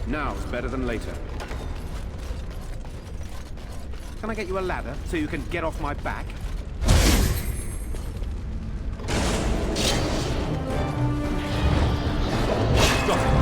Now's better than later. Can I get you a ladder so you can get off my back? Got it.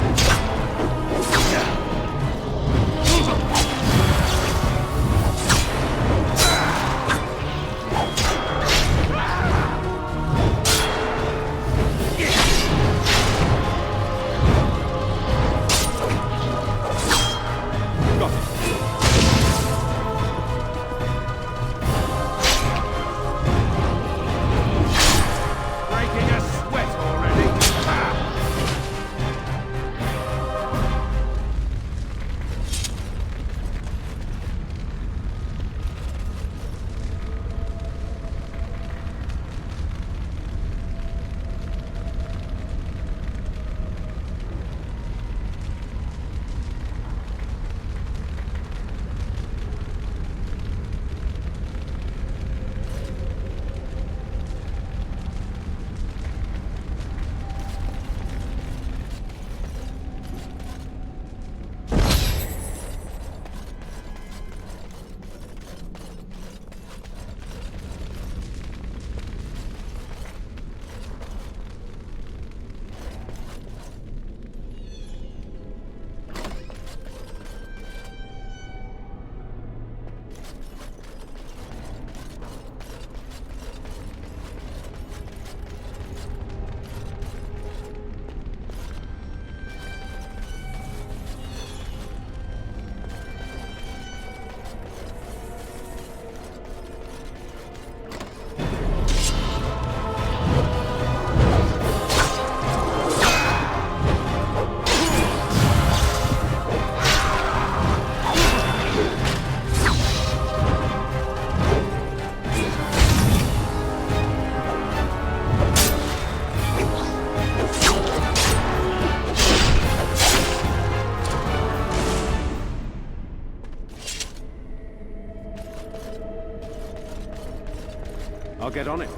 I'll get on it.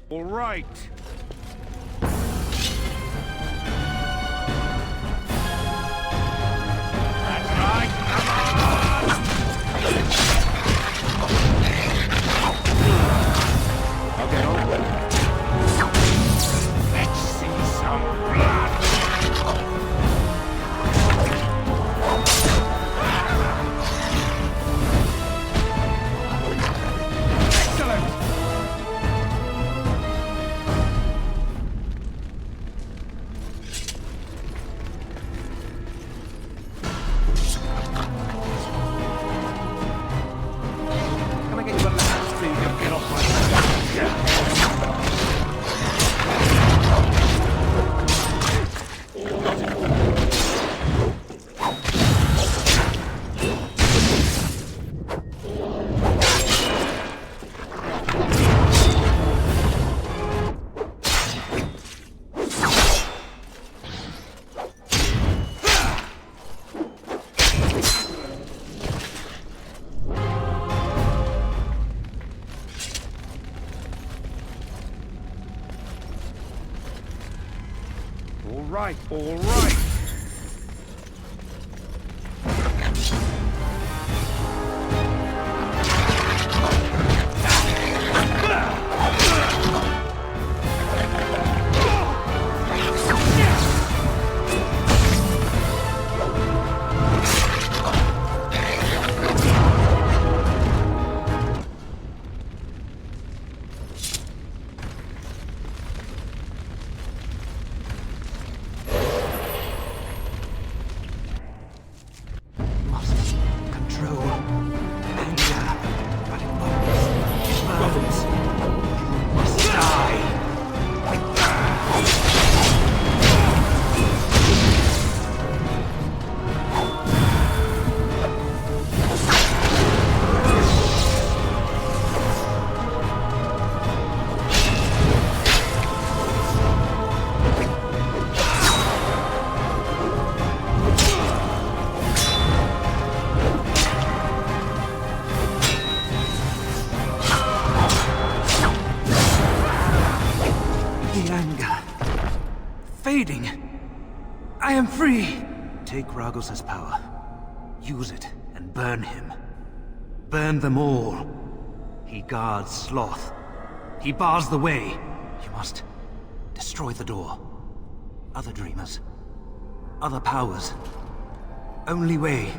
All right. All right. anger fading. I am free. Take Ragos's power. Use it and burn him. Burn them all. He guards Sloth. He bars the way. You must destroy the door. Other dreamers. Other powers. Only way.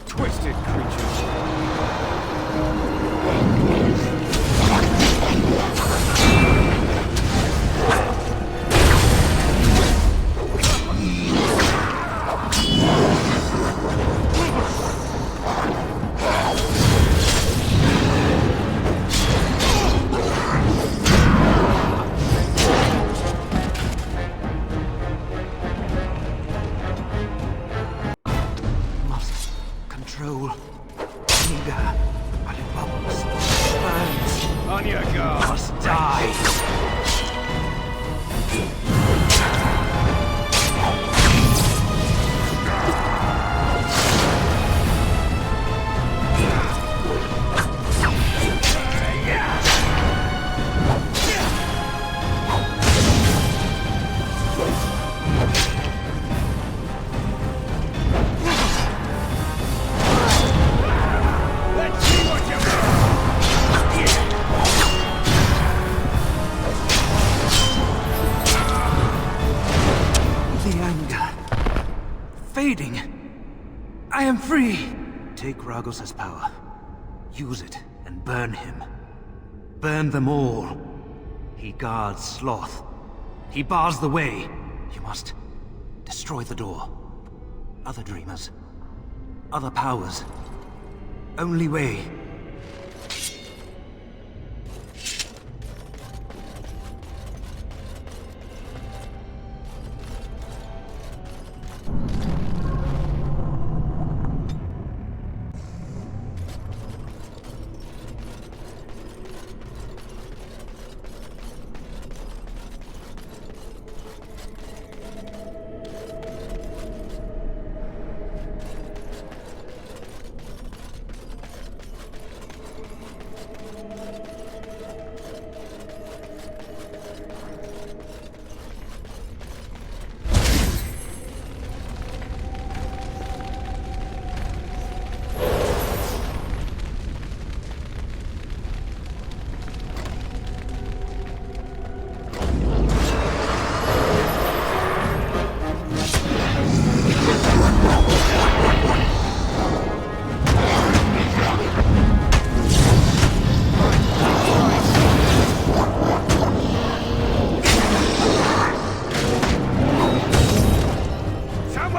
Twisted creatures. Control. Anger. While it bubbles. Burns. On your guard. Must die. Fading. I am free. Take Ragos's power. Use it and burn him. Burn them all. He guards Sloth. He bars the way. You must destroy the door. Other dreamers. Other powers. Only way.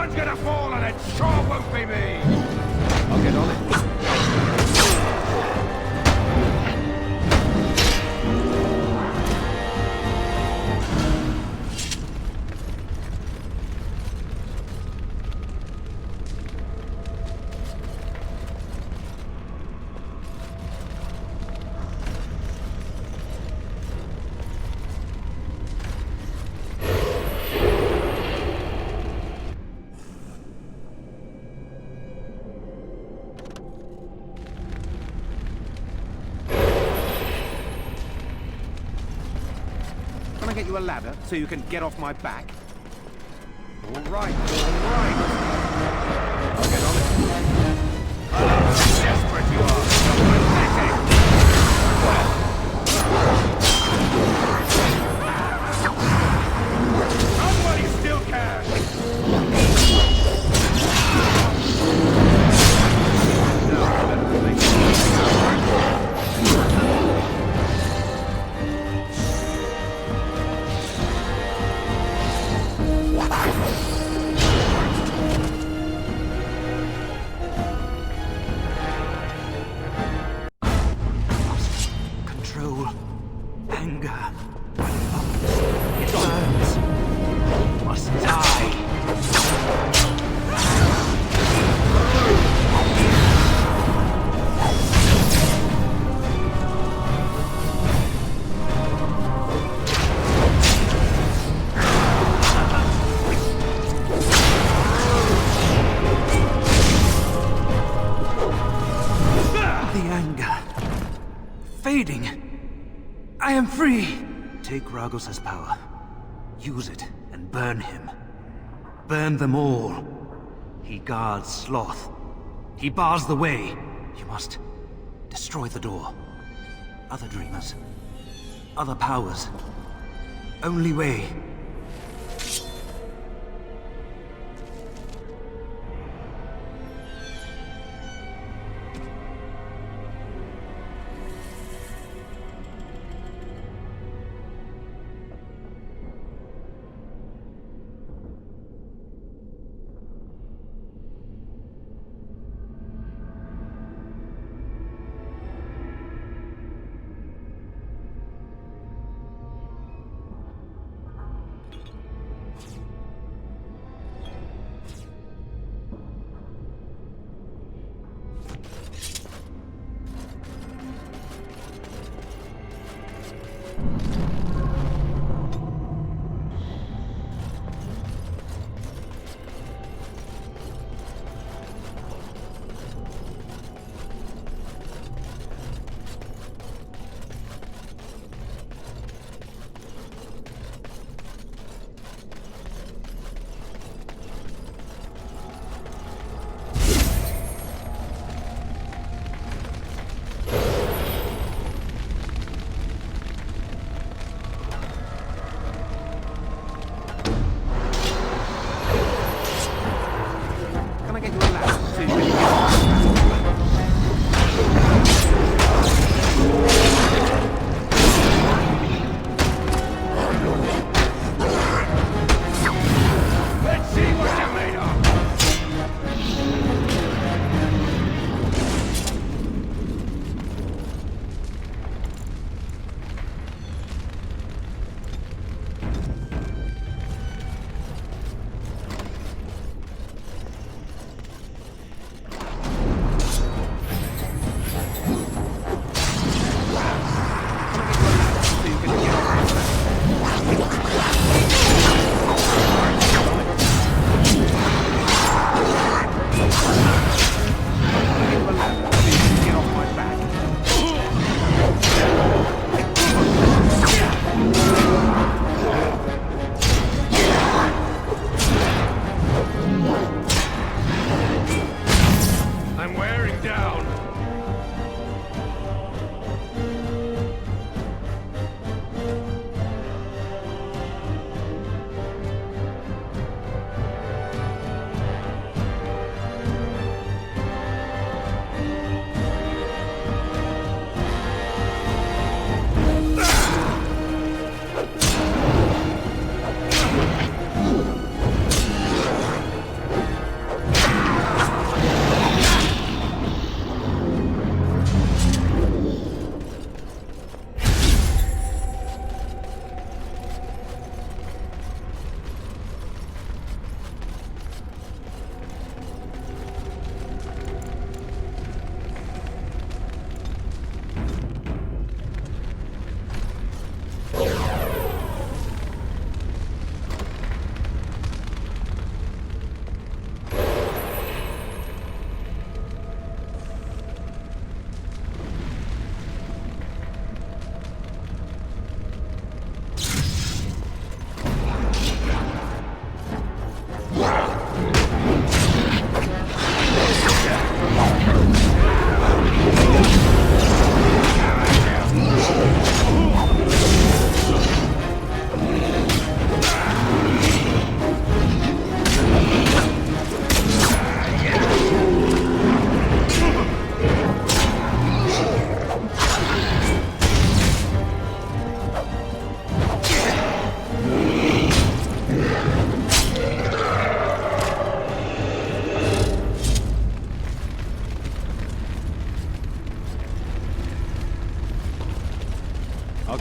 Someone's gonna fall and it sure won't be me! I'll get on it. Can I get you a ladder so you can get off my back? All right, all right. I'll get on it. I love how desperate you are. Pathetic. Somebody still can. No, I better release Control. Anger. It burns. You must die. The anger. Fading. I am free! Take Ragos' power. Use it and burn him. Burn them all. He guards Sloth. He bars the way. You must destroy the door. Other dreamers. Other powers. Only way.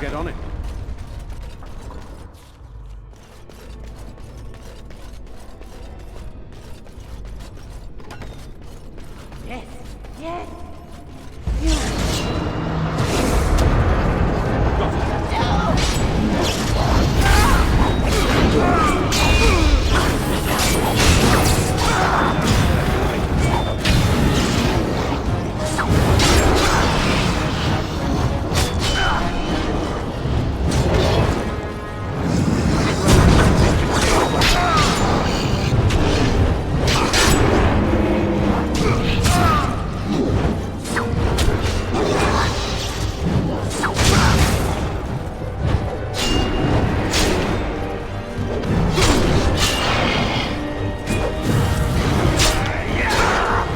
get on it. Yes, yes.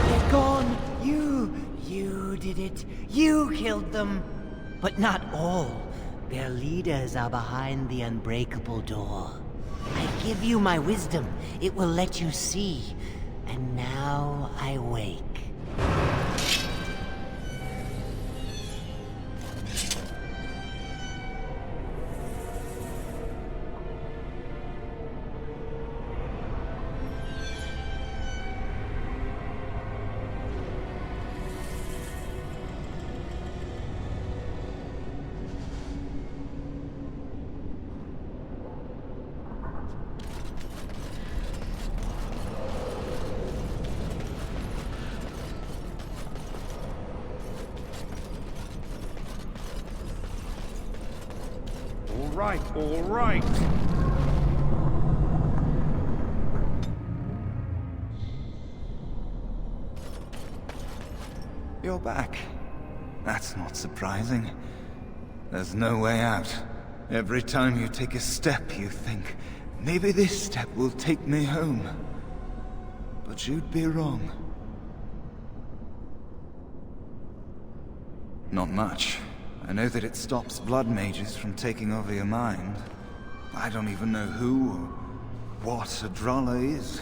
They're gone. You did it. You killed them. But not all. Their leaders are behind the unbreakable door. I give you my wisdom. It will let you see. And now I wake. All right, all right. You're back. That's not surprising. There's no way out. Every time you take a step, you think, maybe this step will take me home. But you'd be wrong. Not much. I know that it stops blood mages from taking over your mind. I don't even know who or what a Drala is.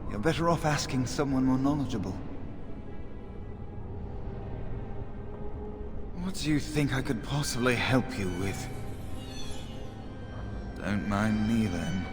You're better off asking someone more knowledgeable. What do you think I could possibly help you with? Don't mind me then.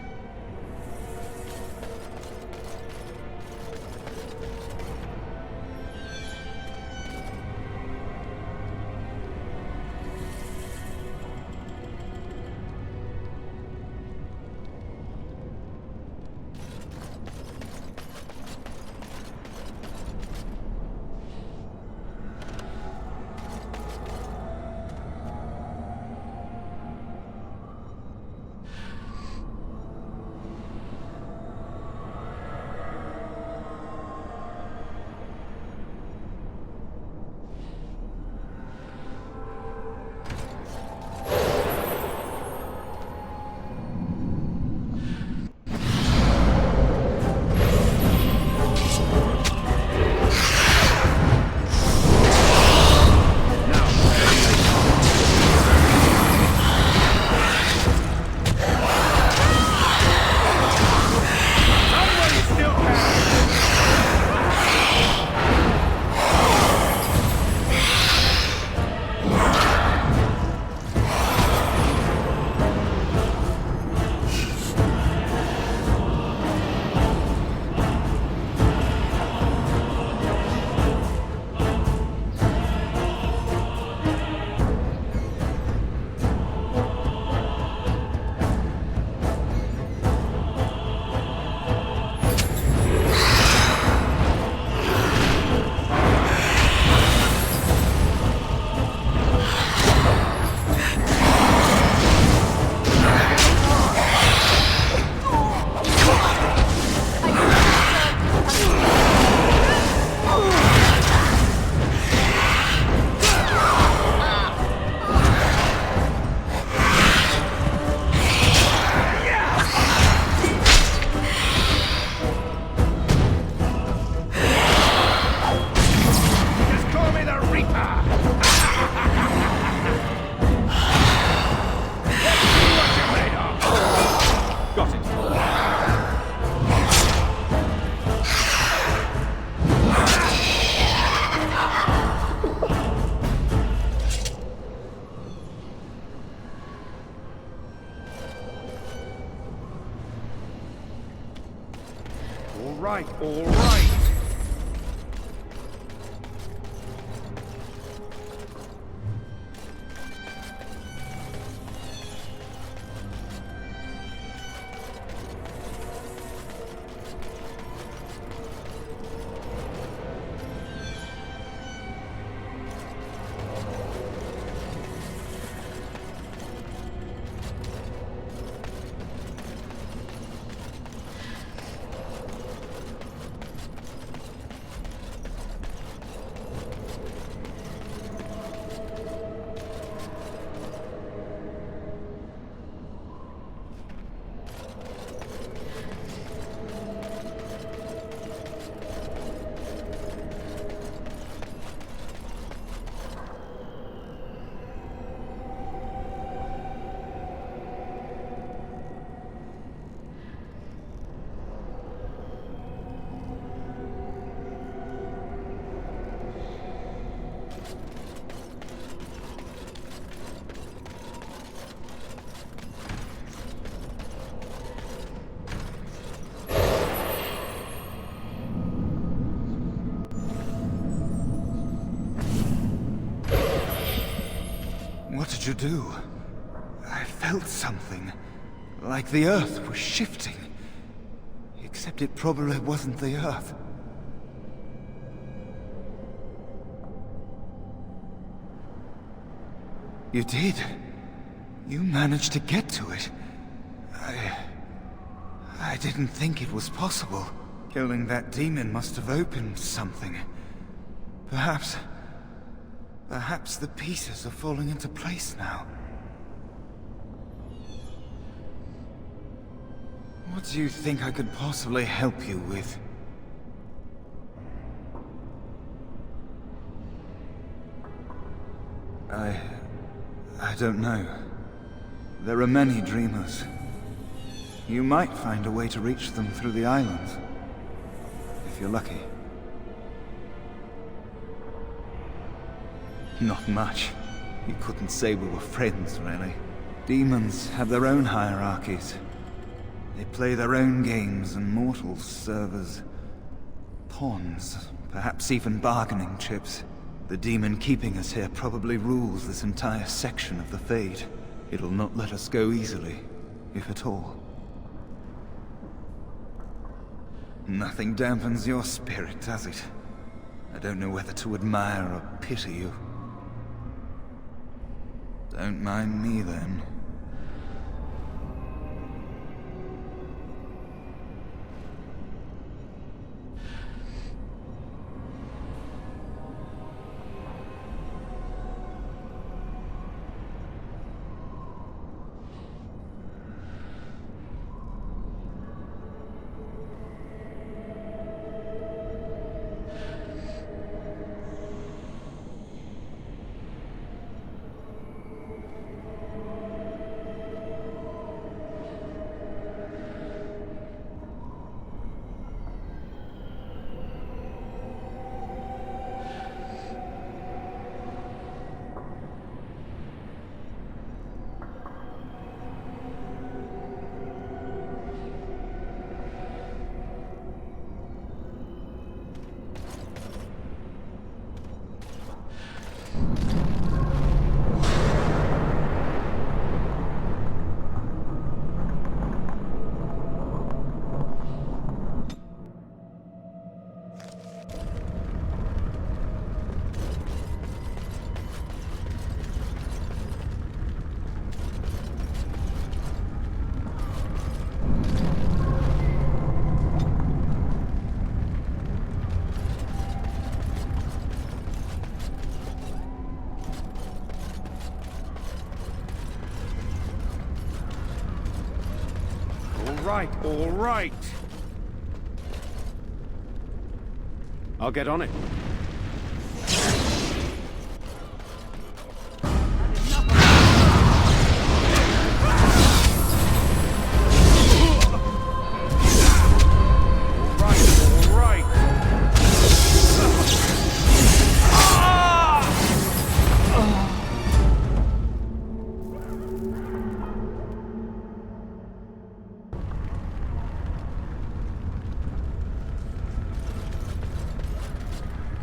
All right, all right. What did you do? I felt something. Like the Earth was shifting. Except it probably wasn't the Earth. You did. You managed to get to it. I didn't think it was possible. Killing that demon must have opened something. Perhaps the pieces are falling into place now. What do you think I could possibly help you with? I don't know. There are many dreamers. You might find a way to reach them through the islands. If you're lucky. Not much. You couldn't say we were friends, really. Demons have their own hierarchies. They play their own games, and mortals serve as pawns, perhaps even bargaining chips. The demon keeping us here probably rules this entire section of the Fade. It'll not let us go easily, if at all. Nothing dampens your spirit, does it? I don't know whether to admire or pity you. Don't mind me, then. All right. I'll get on it.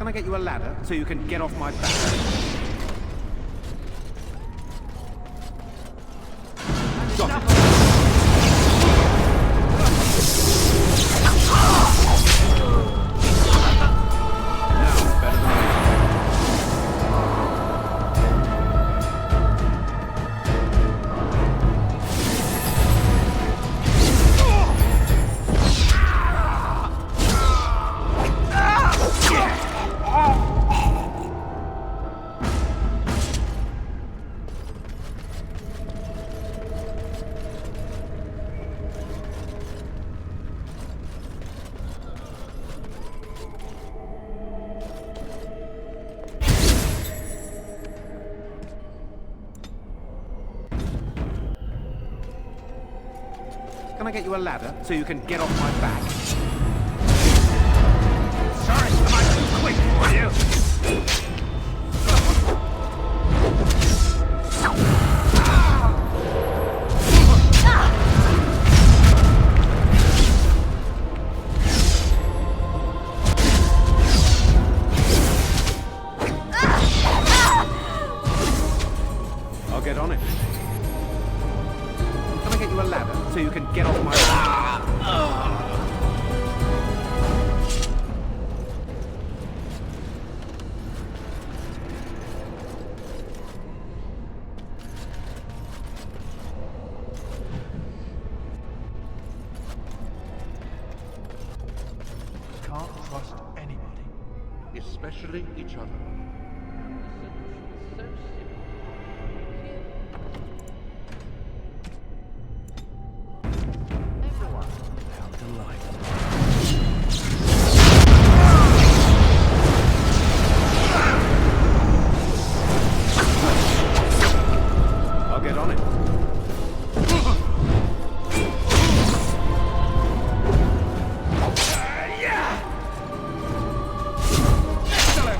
Can I get you a ladder so you can get off my back? Got it. Now, better than Can I get you a ladder so you can get off my back? Sorry, am I too quick for you? I'll get on it. Can I get you a ladder so you can get off my back? Can't trust anybody, especially each other. I'll get on it. Excellent!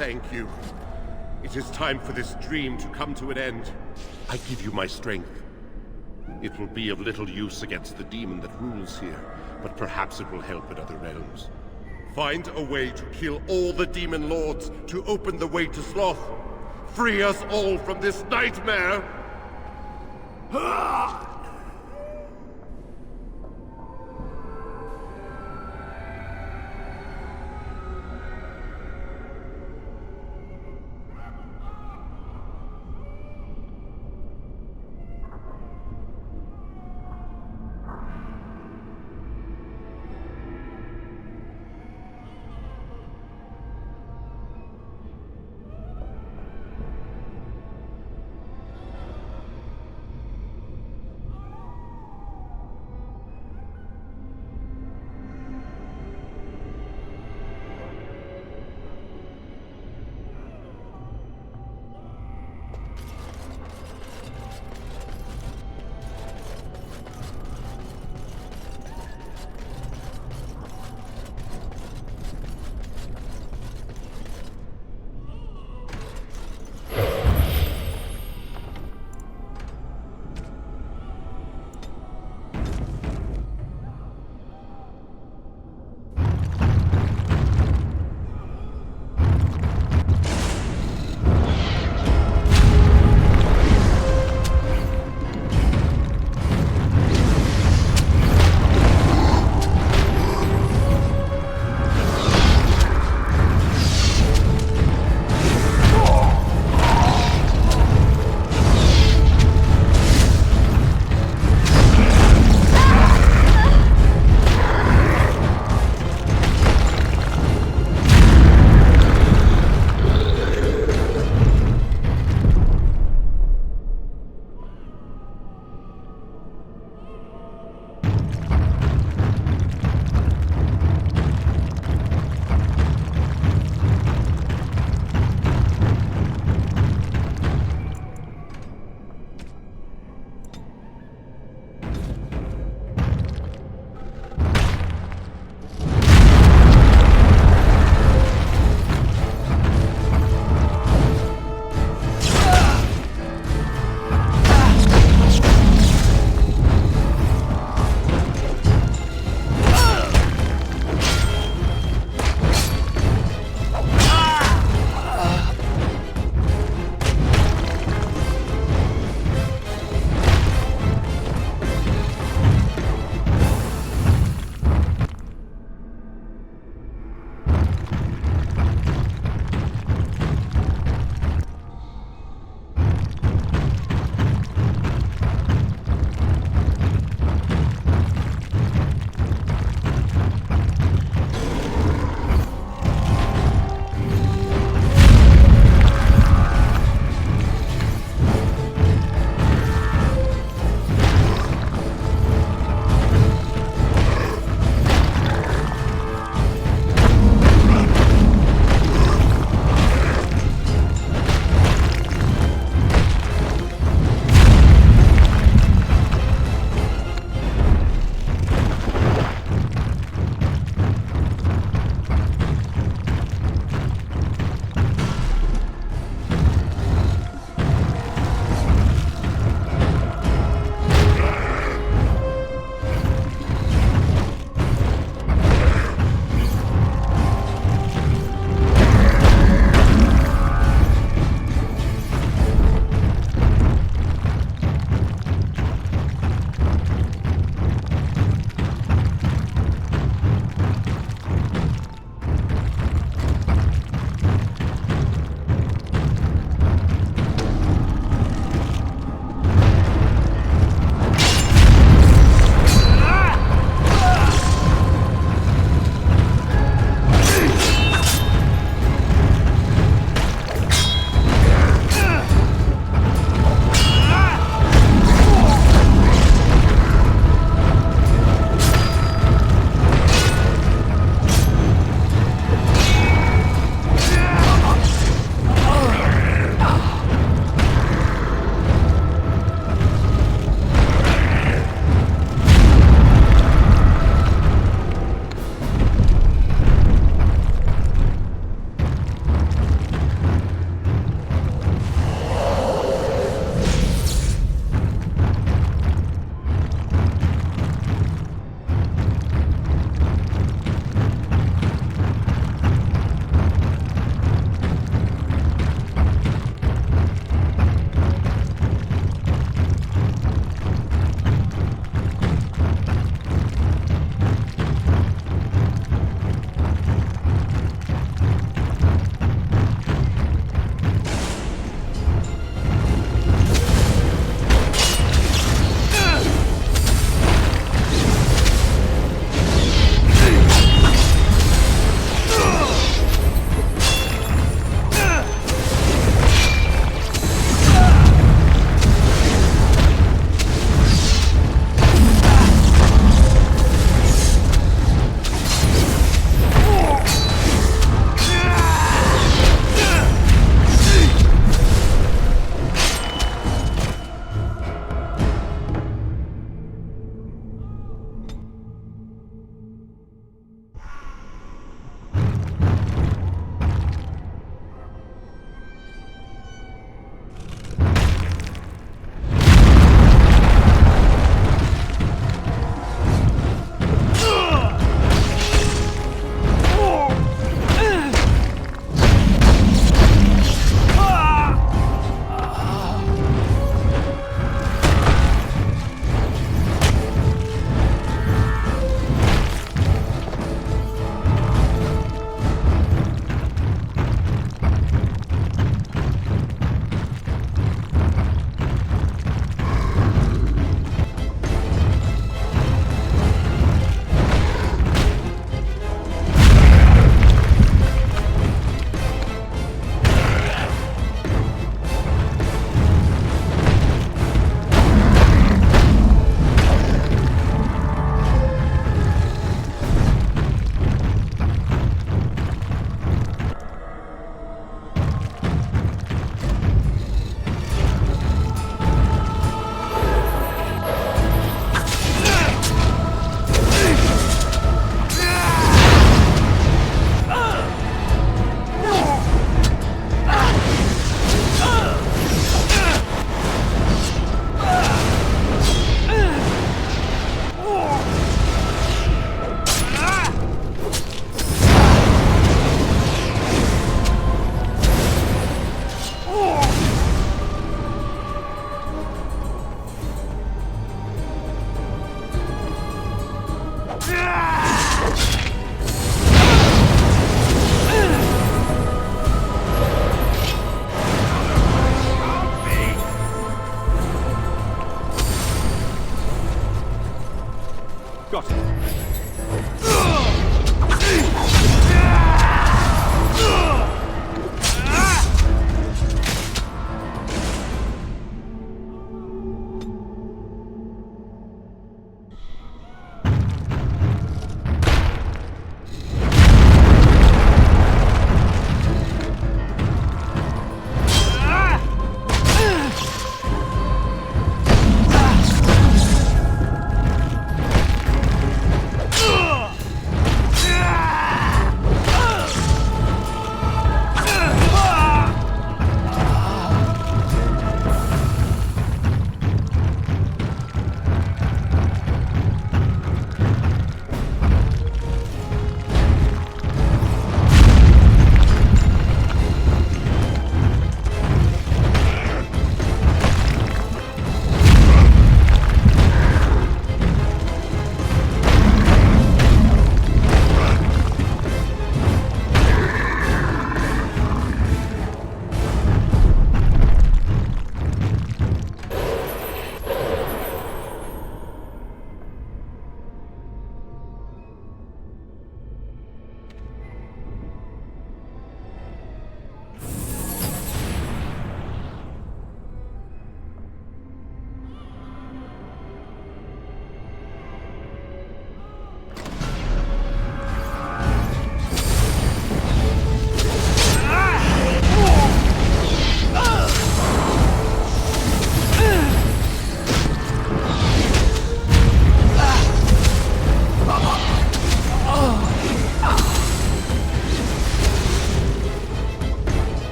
Thank you. It is time for this dream to come to an end. I give you my strength. It will be of little use against the demon that rules here, but perhaps it will help in other realms. Find a way to kill all the demon lords to open the way to Sloth. Free us all from this nightmare!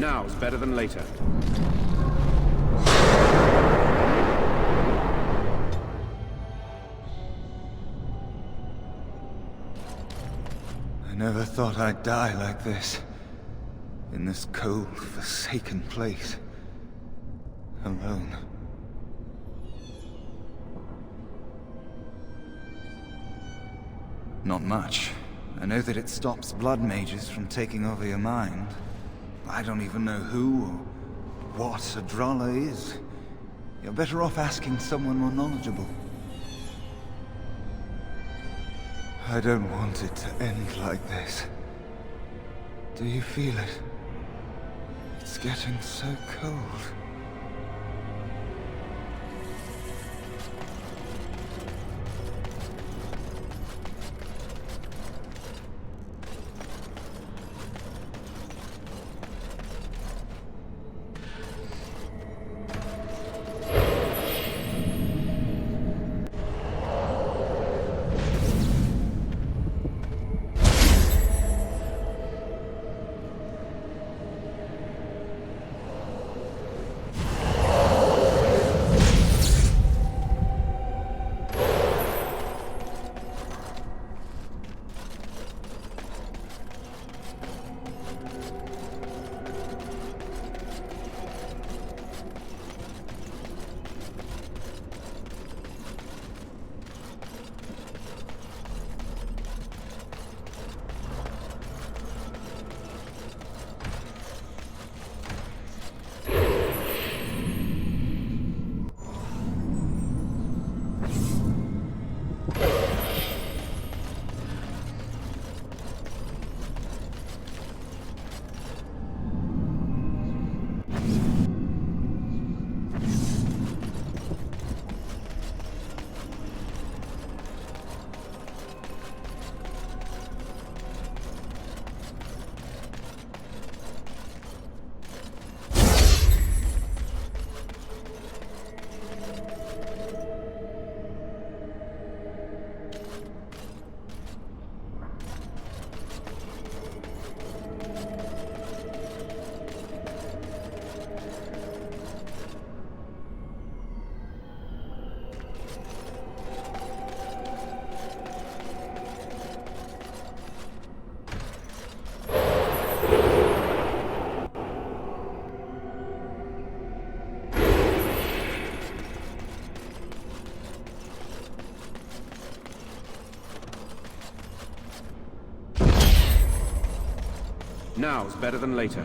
Now's better than later. I never thought I'd die like this. In this cold, forsaken place. Alone. Not much. I know that it stops blood mages from taking over your mind. I don't even know who or what a Drala is. You're better off asking someone more knowledgeable. I don't want it to end like this. Do you feel it? It's getting so cold. Now's better than later.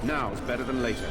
Now's better than later.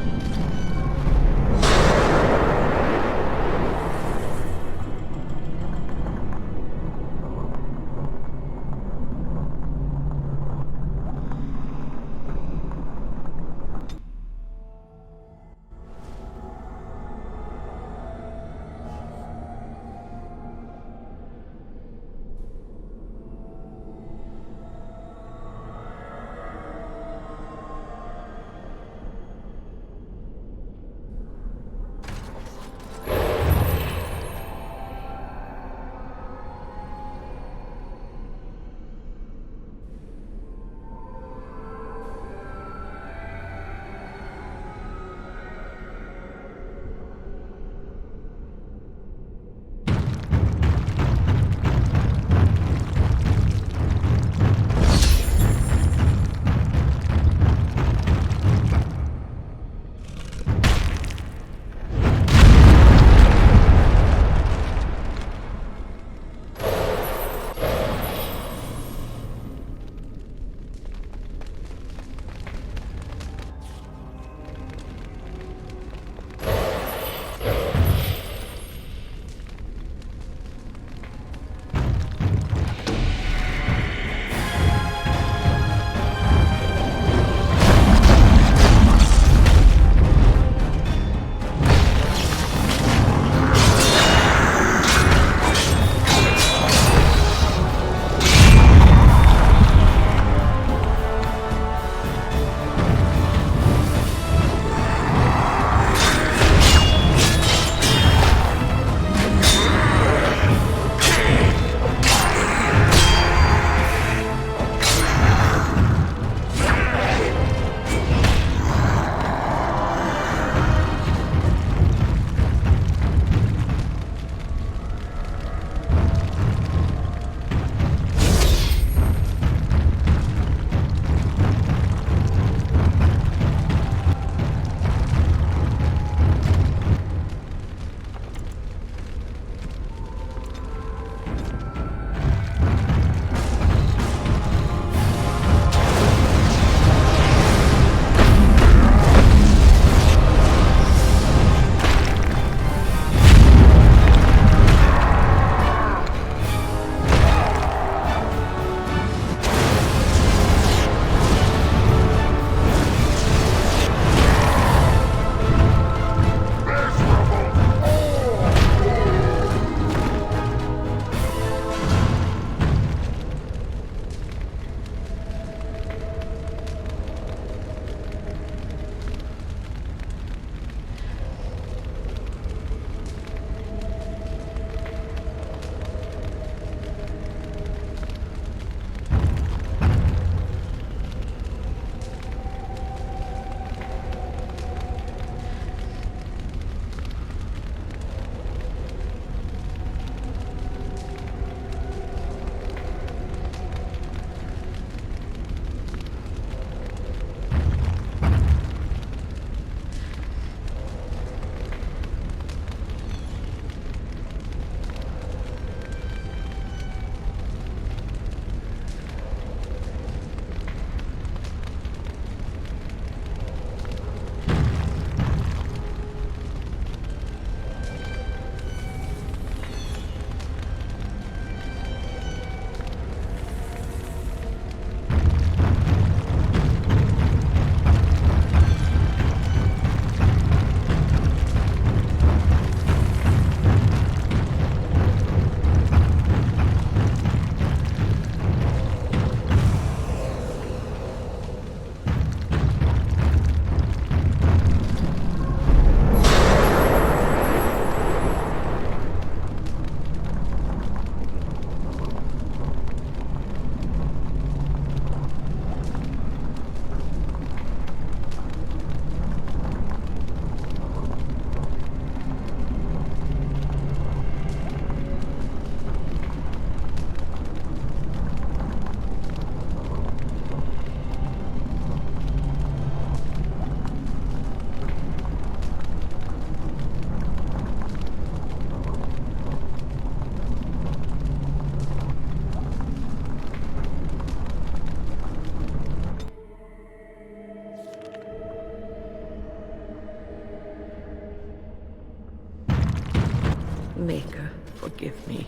Maker, forgive me.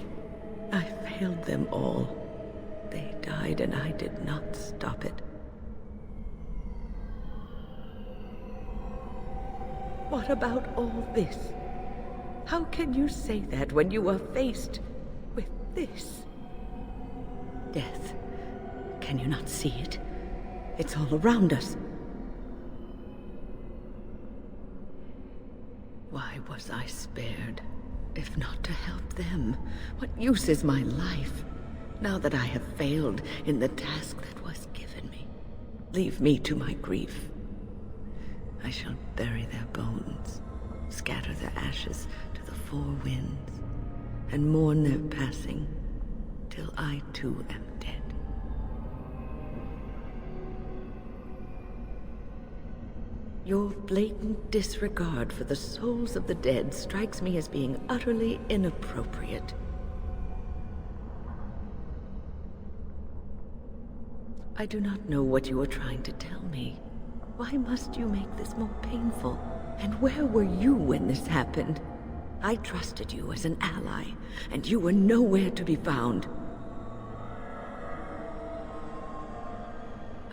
I failed them all. They died and I did not stop it. What about all this? How can you say that when you are faced with this? Death. Can you not see it? It's all around us. Why was I spared, if not to help them? What use is my life, now that I have failed in the task that was given me? Leave me to my grief. I shall bury their bones, scatter their ashes to the four winds, and mourn their passing, till I too am dead. Your blatant disregard for the souls of the dead strikes me as being utterly inappropriate. I do not know what you are trying to tell me. Why must you make this more painful? And where were you when this happened? I trusted you as an ally, and you were nowhere to be found.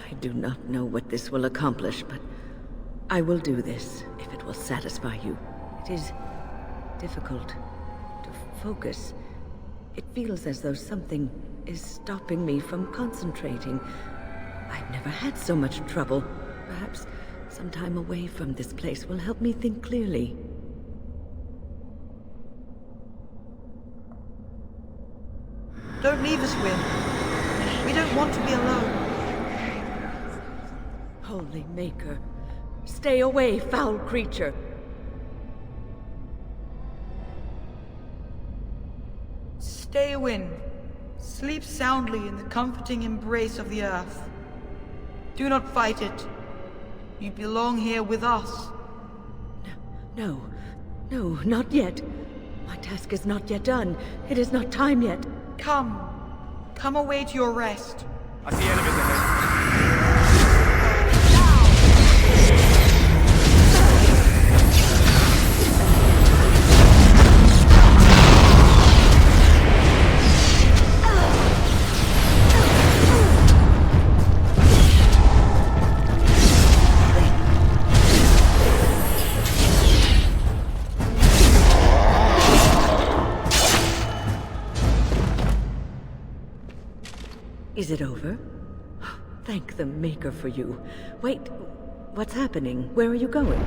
I do not know what this will accomplish, but I will do this, if it will satisfy you. It is difficult to focus. It feels as though something is stopping me from concentrating. I've never had so much trouble. Perhaps some time away from this place will help me think clearly. Don't leave us, Wynne. We don't want to be alone. Holy Maker, stay away, foul creature! Stay, Wynne. Sleep soundly in the comforting embrace of the earth. Do not fight it. You belong here with us. No, not yet. My task is not yet done. It is not time yet. Come. Come away to your rest. I see enemies ahead. Is it over? Thank the Maker for you. Wait, what's happening? Where are you going?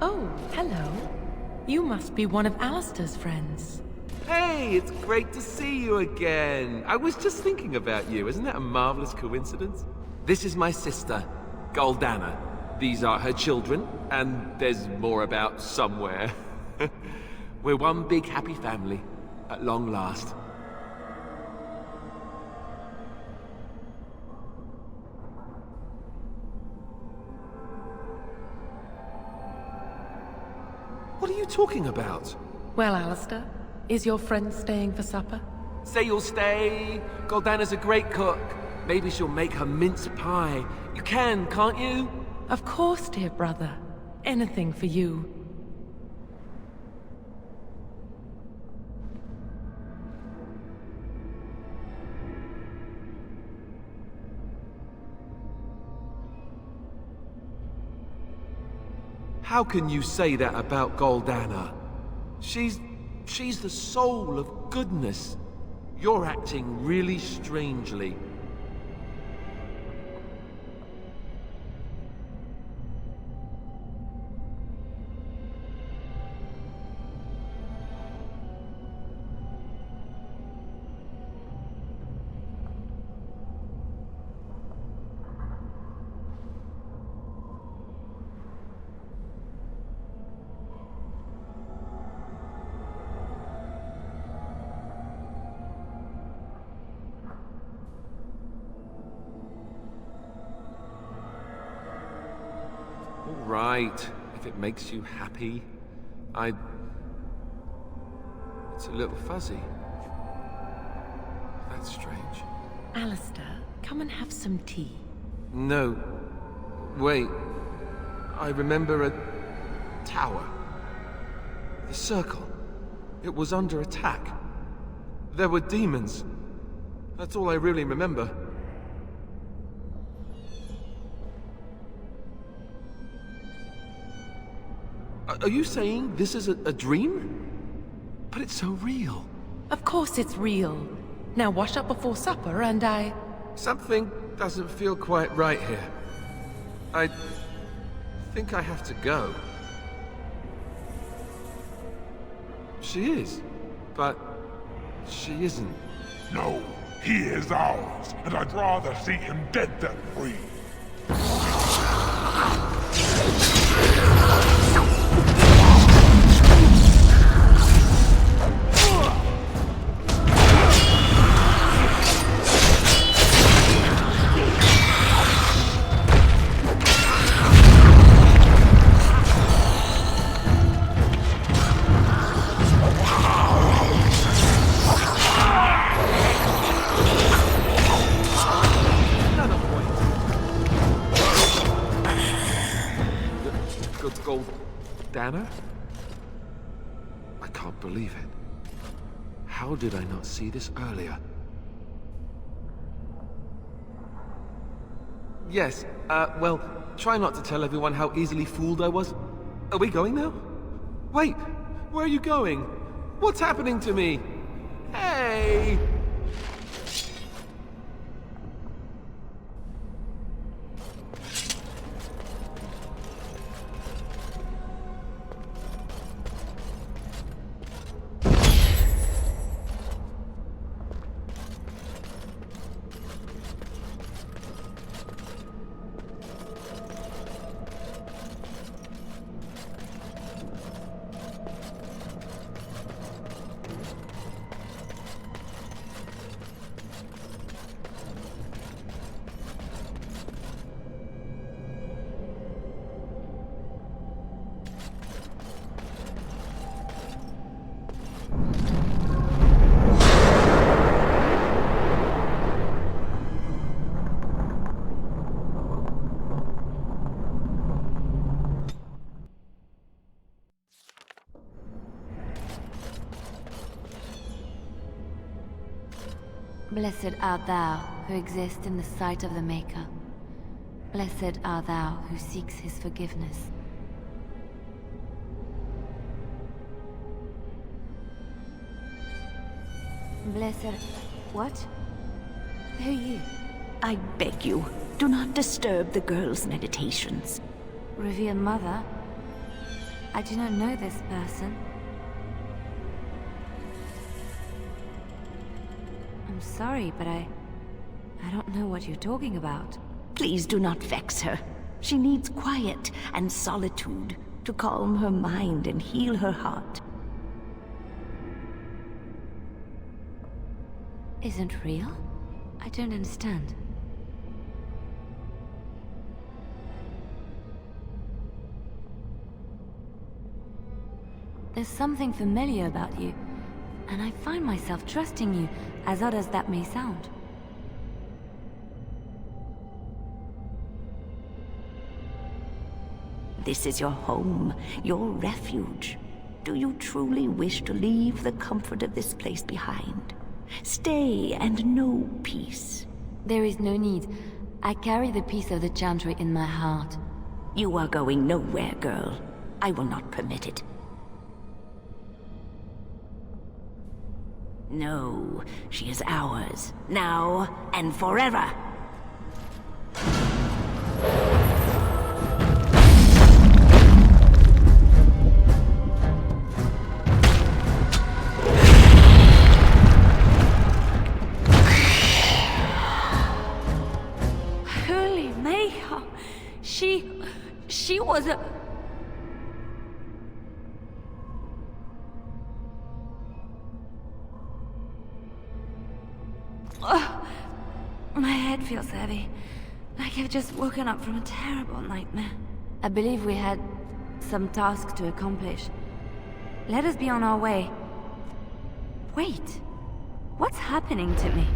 Oh, hello. You must be one of Alistair's friends. Hey, it's great to see you again. I was just thinking about you. Isn't that a marvelous coincidence? This is my sister, Goldana. These are her children, and there's more about somewhere. We're one big happy family, at long last. What are you talking about? Well, Alistair, is your friend staying for supper? Say you'll stay. Goldana's a great cook. Maybe she'll make her mince pie. You can, can't you? Of course, dear brother. Anything for you. How can you say that about Goldana? She's the soul of goodness. You're acting really strangely. All right, if it makes you happy. It's a little fuzzy. That's strange. Alistair, come and have some tea. No. Wait. I remember a tower. The circle. It was under attack. There were demons. That's all I really remember. Are you saying this is a dream? But it's so real. Of course it's real. Now wash up before supper and Something doesn't feel quite right here. I think I have to go. She is, but she isn't. No, he is ours, and I'd rather see him dead than free. Goldana? I can't believe it. How did I not see this earlier? Yes, well, try not to tell everyone how easily fooled I was. Are we going now? Wait, where are you going? What's happening to me? Hey! Blessed art thou who exists in the sight of the Maker. Blessed art thou who seeks his forgiveness. Blessed... What? Who are you? I beg you, do not disturb the girl's meditations. Revered Mother? I do not know this person. I'm sorry, but I don't know what you're talking about. Please do not vex her. She needs quiet and solitude to calm her mind and heal her heart. Isn't real? I don't understand. There's something familiar about you, and I find myself trusting you, as odd as that may sound. This is your home, your refuge. Do you truly wish to leave the comfort of this place behind? Stay and know peace. There is no need. I carry the peace of the Chantry in my heart. You are going nowhere, girl. I will not permit it. No, she is ours, now and forever. Holy Mayha! She was a... Ugh. My head feels heavy, like I've just woken up from a terrible nightmare. I believe we had some task to accomplish. Let us be on our way. Wait, what's happening to me?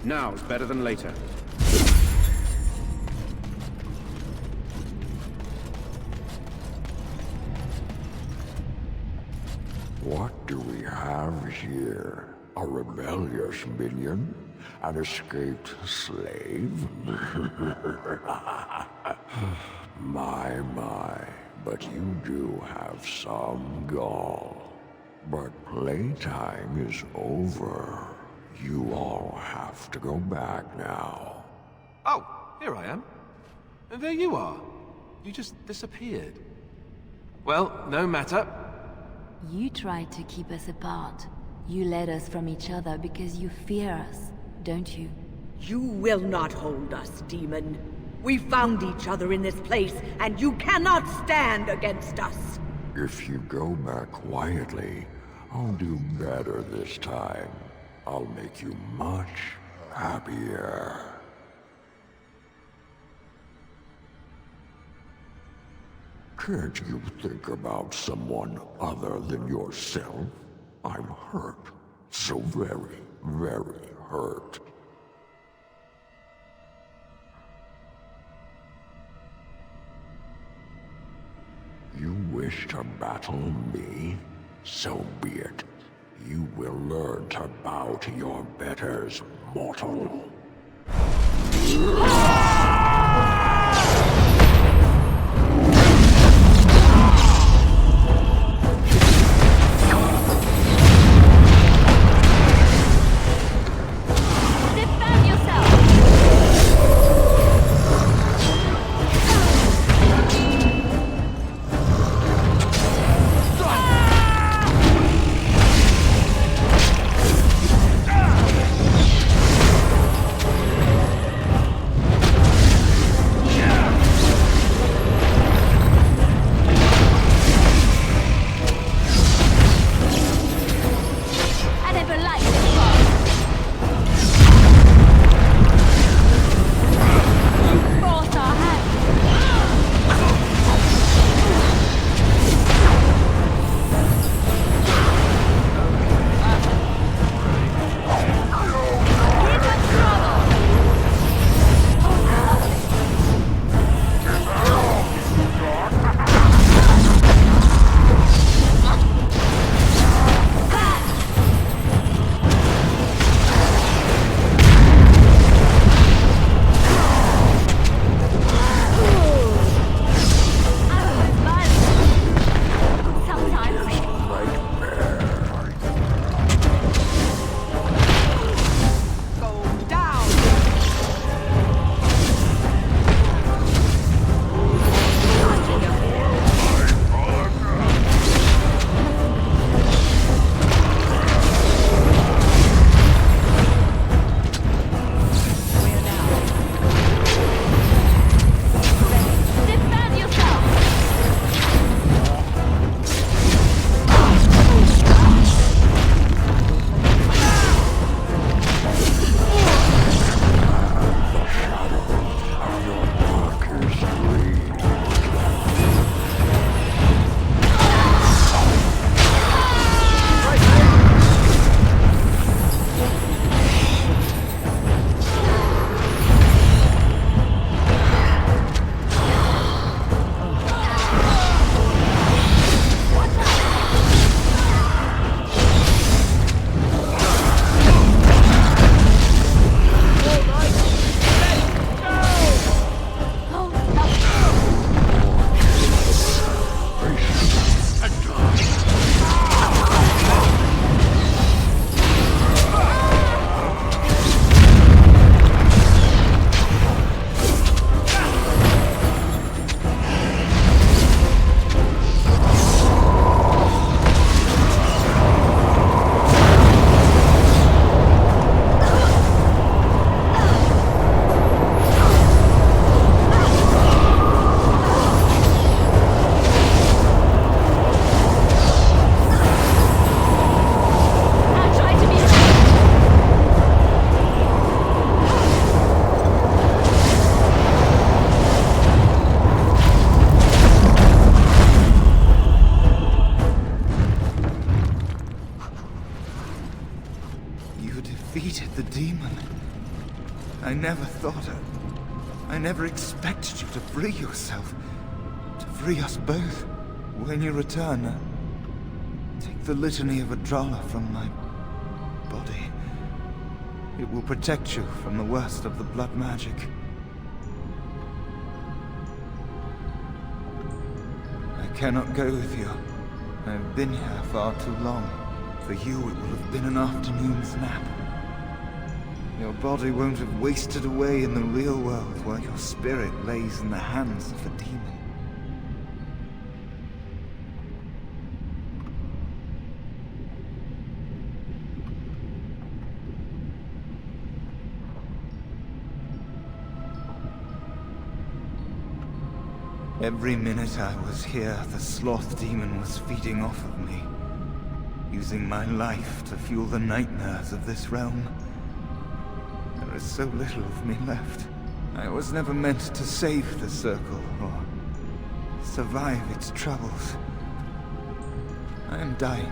Now's better than later. What do we have here? A rebellious minion? An escaped slave? My, but you do have some gall. But playtime is over. You all have to go back now. Oh, here I am. And there you are. You just disappeared. Well, no matter. You tried to keep us apart. You led us from each other because you fear us, don't you? You will not hold us, demon. We found each other in this place, and you cannot stand against us. If you go back quietly, I'll do better this time. I'll make you much happier. Can't you think about someone other than yourself? I'm hurt. So very, very hurt. You wish to battle me? So be it. you will learn to bow to your betters, mortal. Defend yourself! I never liked this part. You forced our hand. Keep it trouble. Sometimes. Go down! Defend yourself! I tried to be You defeated the demon. I never thought I never expected you to free yourself. To free us both. When you return, take the litany of Adrala from my body. It will protect you from the worst of the blood magic. I cannot go with you. I've been here far too long. For you, it will have been an afternoon's nap. Your body won't have wasted away in the real world while your spirit lays in the hands of the demon. Every minute I was here, the sloth demon was feeding off of me, using my life to fuel the nightmares of this realm. There is so little of me left. I was never meant to save the circle or survive its troubles. I am dying.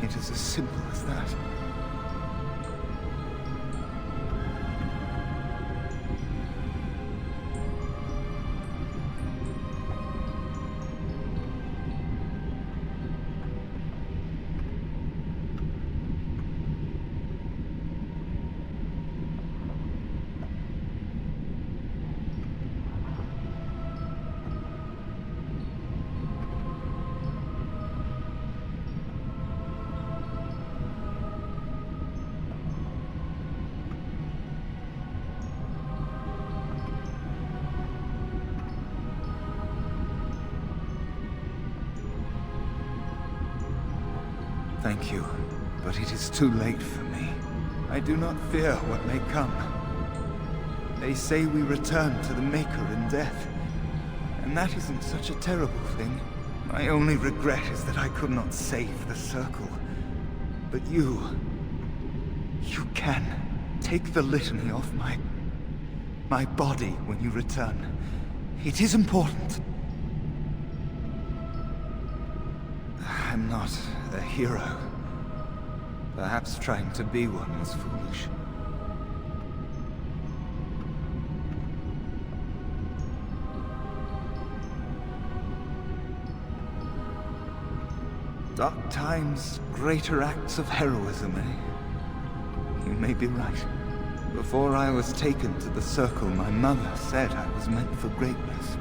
It is as simple as that. Thank you, but it is too late for me. I do not fear what may come. They say we return to the Maker in death, and that isn't such a terrible thing. My only regret is that I could not save the Circle. But you can. Take the litany off my body when you return. It is important. I'm not a hero. Perhaps trying to be one was foolish. Dark times, greater acts of heroism, eh? You may be right. Before I was taken to the Circle, my mother said I was meant for greatness.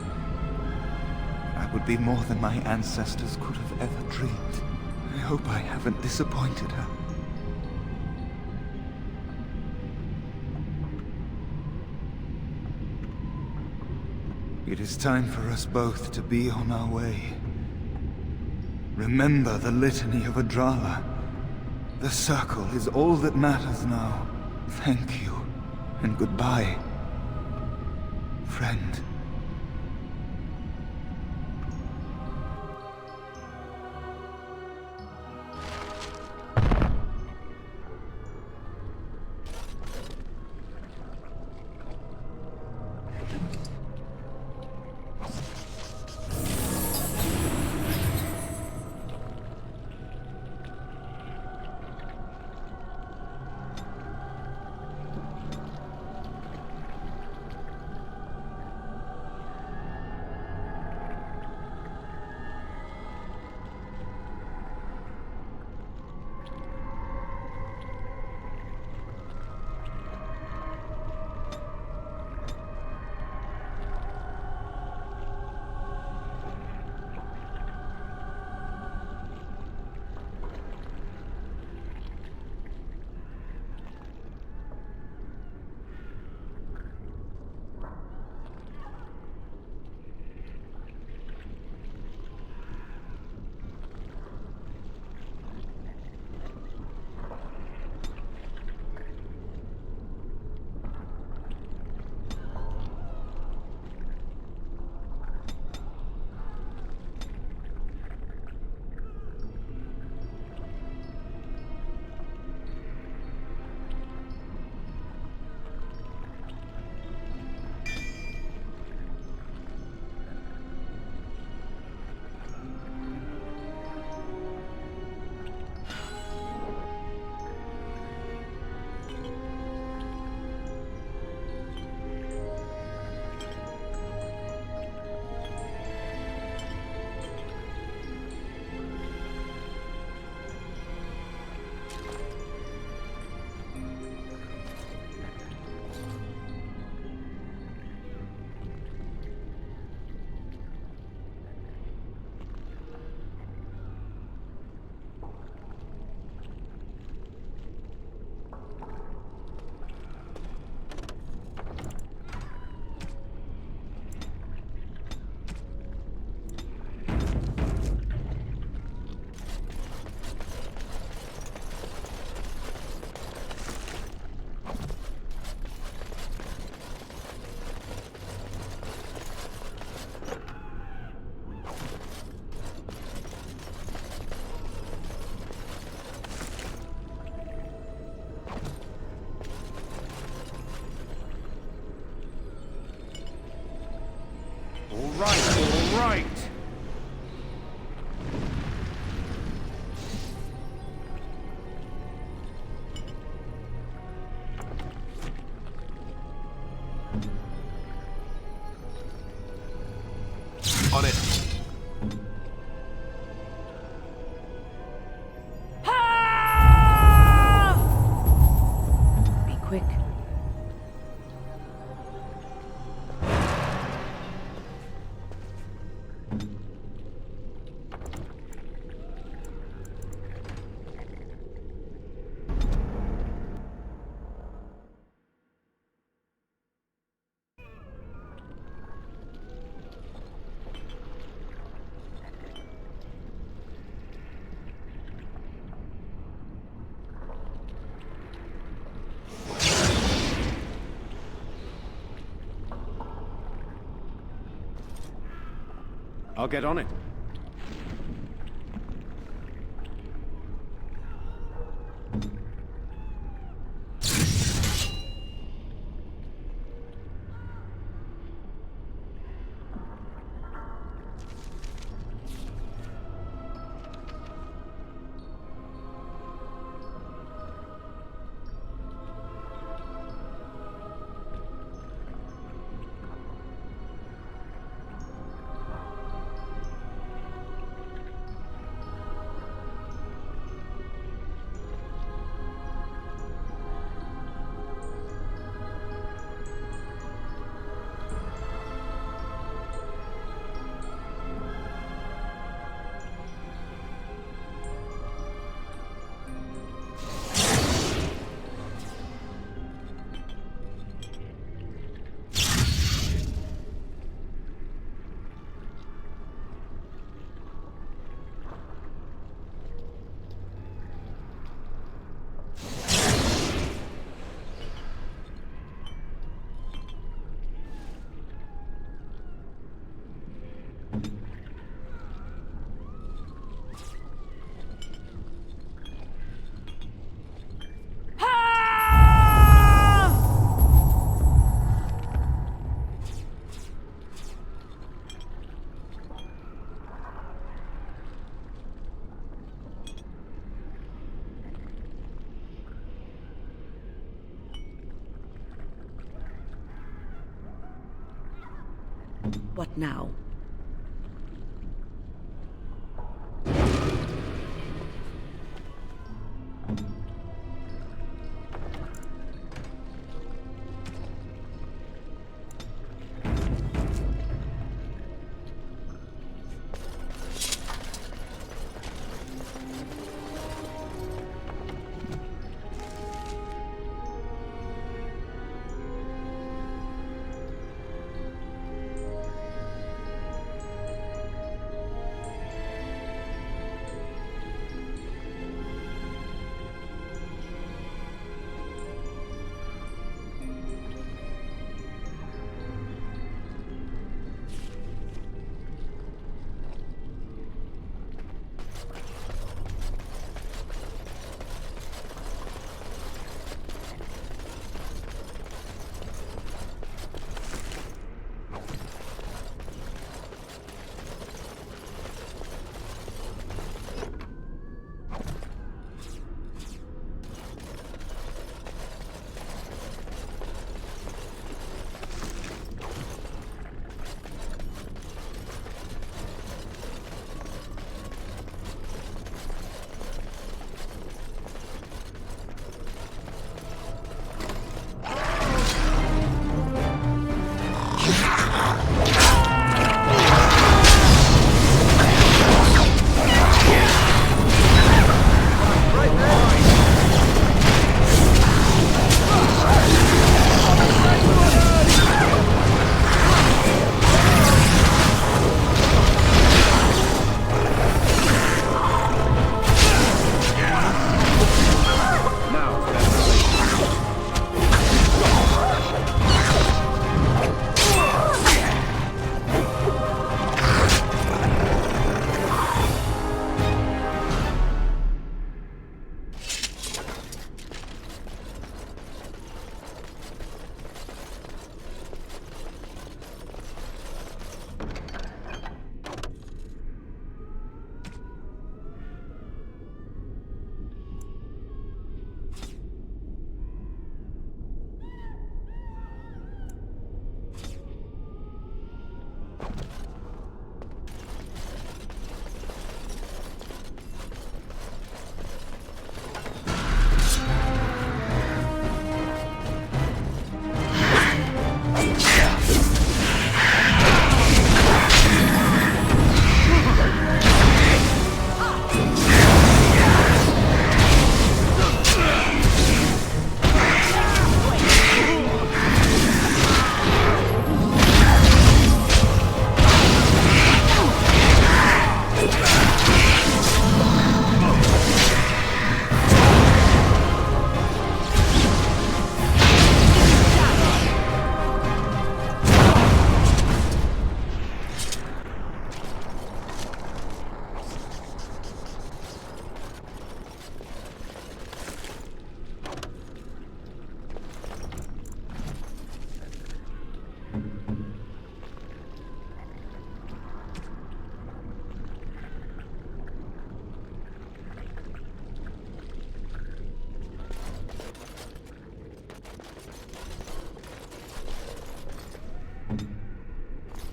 I would be more than my ancestors could have ever dreamed. I hope I haven't disappointed her. It is time for us both to be on our way. Remember the litany of Adrala. The Circle is all that matters now. Thank you, and goodbye, friend. All right. On it. Be quick. I'll get on it. What now?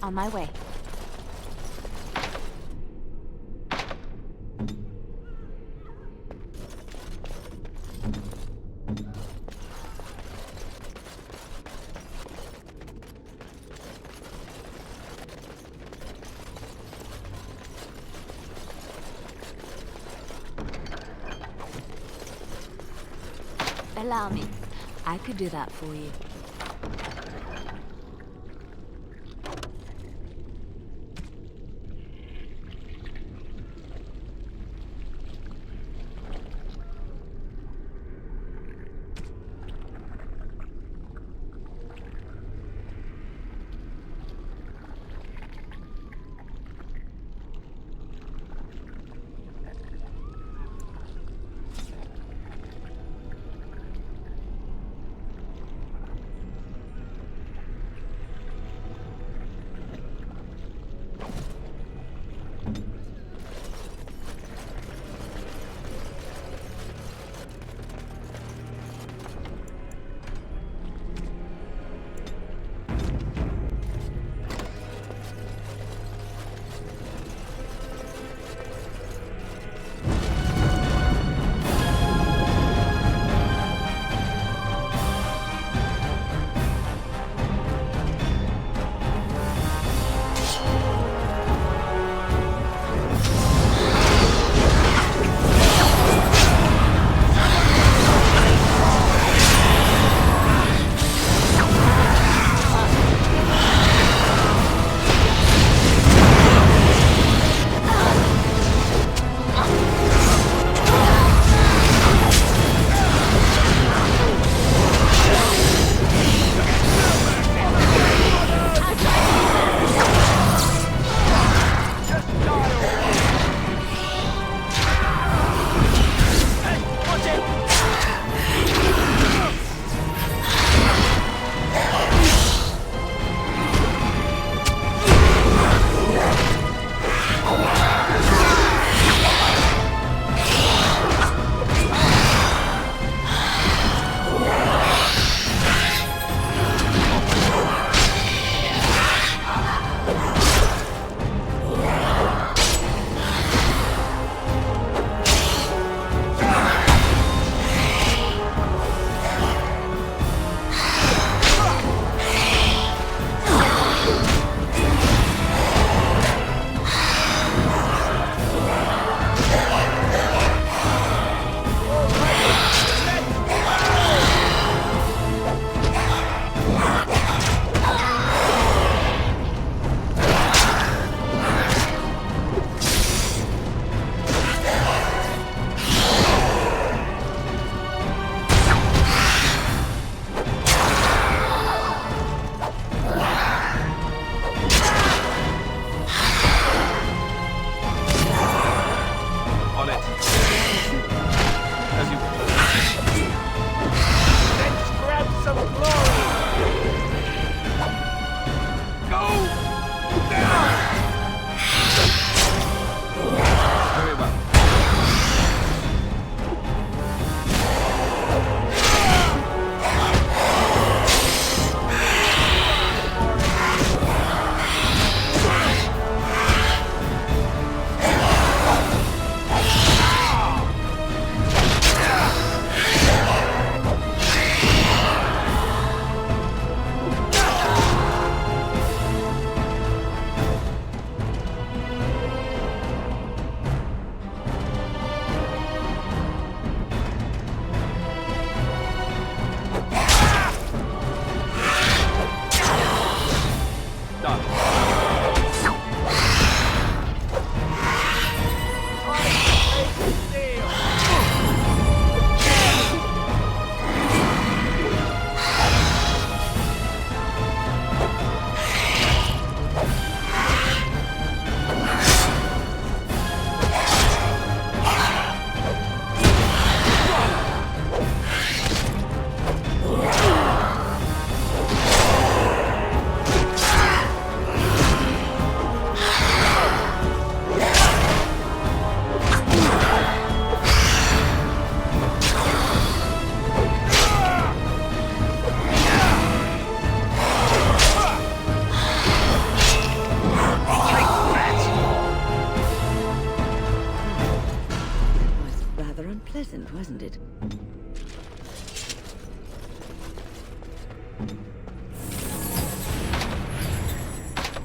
On my way. Allow me. I could do that for you.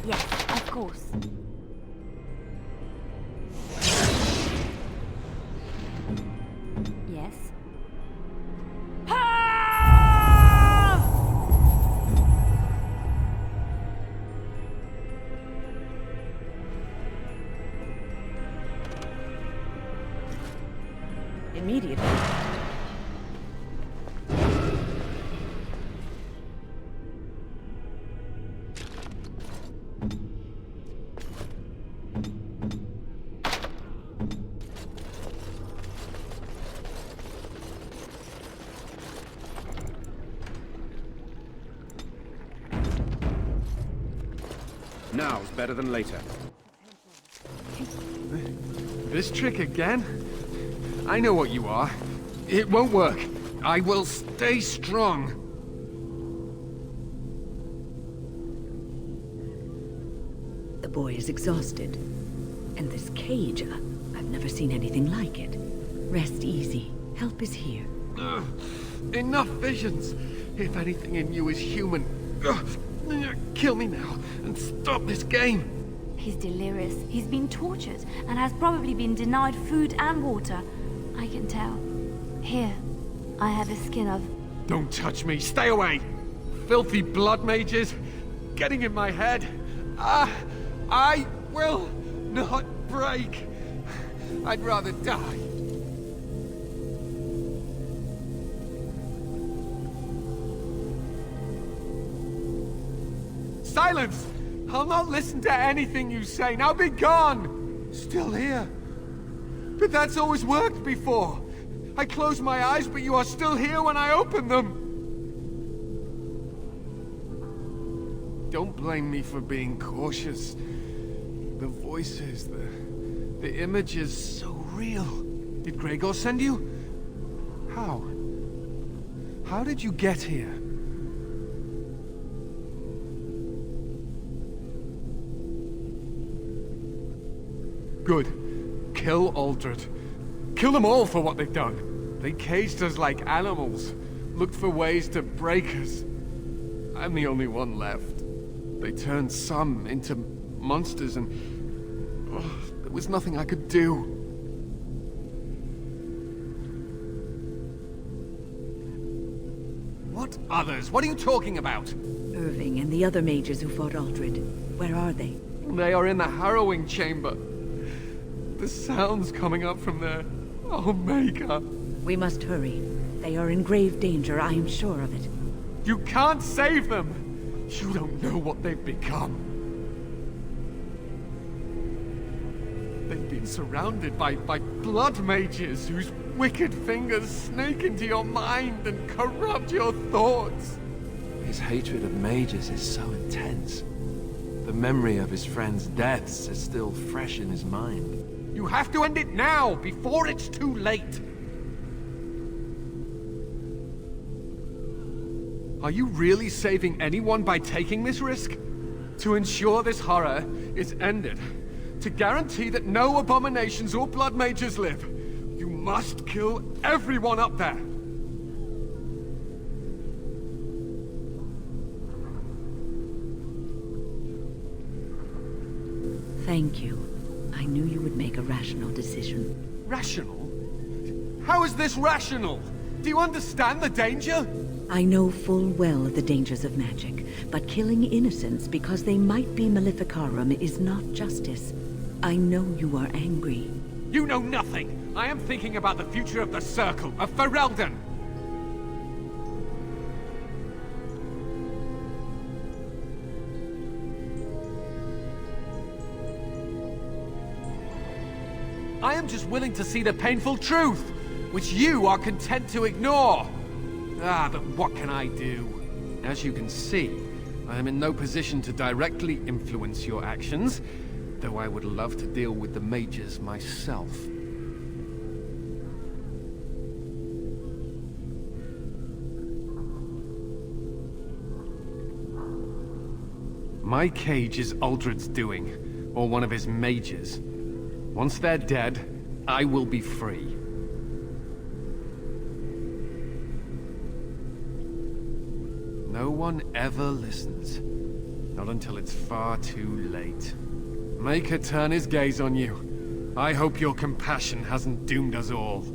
Yes, of course. Yes. Immediately. Now's better than later. This trick again? I know what you are. It won't work. I will stay strong. The boy is exhausted. And this cage, I've never seen anything like it. Rest easy. Help is here. Enough visions. If anything in you is human, kill me now and stop this game. He's delirious. He's been tortured and has probably been denied food and water. I can tell. Here, I have the skin of... Don't touch me. Stay away. Filthy blood mages. Getting in my head. I will not break. I'd rather die. Silence! I'll not listen to anything you say. Now be gone! Still here. But that's always worked before. I close my eyes, but you are still here when I open them. Don't blame me for being cautious. The voices, the images, so real. Did Gregor send you? How? How did you get here? Good. Kill Aldred. Kill them all for what they've done. They caged us like animals, looked for ways to break us. I'm the only one left. They turned some into monsters and... there was nothing I could do. What others? What are you talking about? Irving and the other mages who fought Aldred. Where are they? They are in the harrowing chamber. The sounds coming up from there. Oh, Maker. We must hurry. They are in grave danger, I am sure of it. You can't save them! You don't know what they've become. They've been surrounded by blood mages whose wicked fingers snake into your mind and corrupt your thoughts. His hatred of mages is so intense. The memory of his friends' deaths is still fresh in his mind. You have to end it now, before it's too late! Are you really saving anyone by taking this risk? To ensure this horror is ended, to guarantee that no abominations or blood mages live, you must kill everyone up there! Thank you. I knew you would make a rational decision. Rational? How is this rational? Do you understand the danger? I know full well the dangers of magic, but killing innocents because they might be Maleficarum is not justice. I know you are angry. You know nothing! I am thinking about the future of the Circle, of Ferelden! I am just willing to see the painful truth, which you are content to ignore. But what can I do? As you can see, I am in no position to directly influence your actions, though I would love to deal with the mages myself. My cage is Aldred's doing, or one of his mages. Once they're dead, I will be free. No one ever listens. Not until it's far too late. Maker turn his gaze on you. I hope your compassion hasn't doomed us all.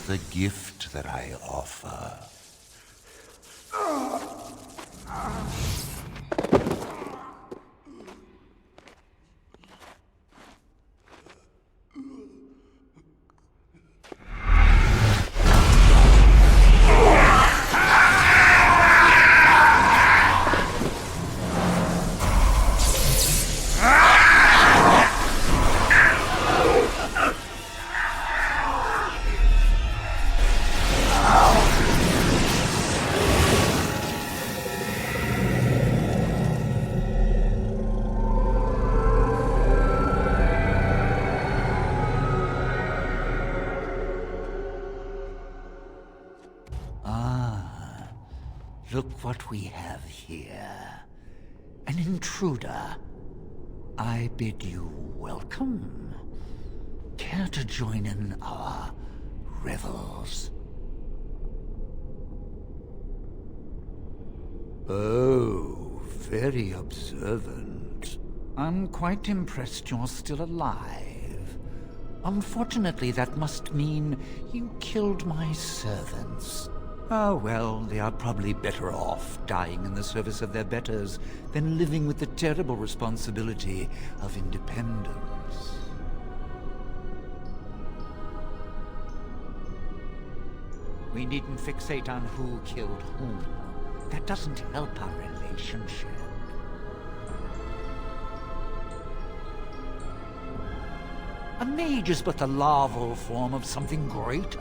The gift that I offer. Look what we have here. An intruder. I bid you welcome. Care to join in our revels? Oh, very observant. I'm quite impressed you're still alive. Unfortunately, that must mean you killed my servants. Oh, well, they are probably better off dying in the service of their betters than living with the terrible responsibility of independence. We needn't fixate on who killed whom. That doesn't help our relationship. A mage is but the larval form of something greater.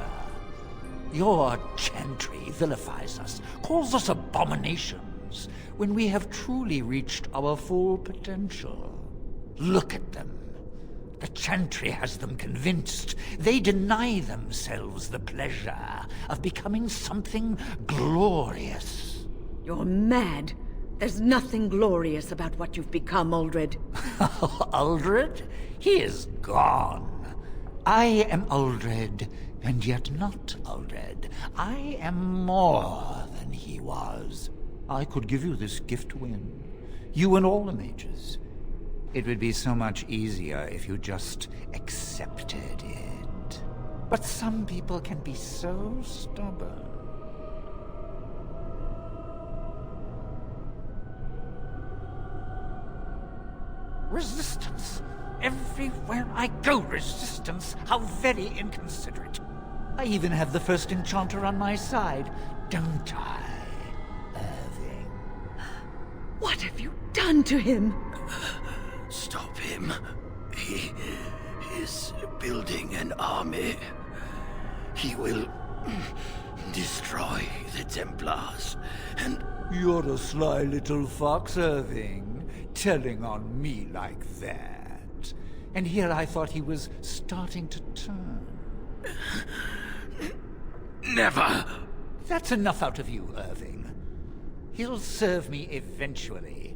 Your chantry vilifies us, calls us abominations, when we have truly reached our full potential. Look at them. The chantry has them convinced. They deny themselves the pleasure of becoming something glorious. You're mad. There's nothing glorious about what you've become, Uldred. Uldred? He is gone. I am Uldred, and yet not Uldred. I am more than he was. I could give you this gift to win. You and all the mages. It would be so much easier if you just accepted it. But some people can be so stubborn. Resistance! Everywhere I go, resistance! How very inconsiderate! I even have the first enchanter on my side, don't I, Irving? What have you done to him? Stop him. He is building an army. He will Destroy the Templars, and... You're a sly little fox, Irving, telling on me like that. And here I thought he was starting to turn. Never! That's enough out of you, Irving. He'll serve me eventually.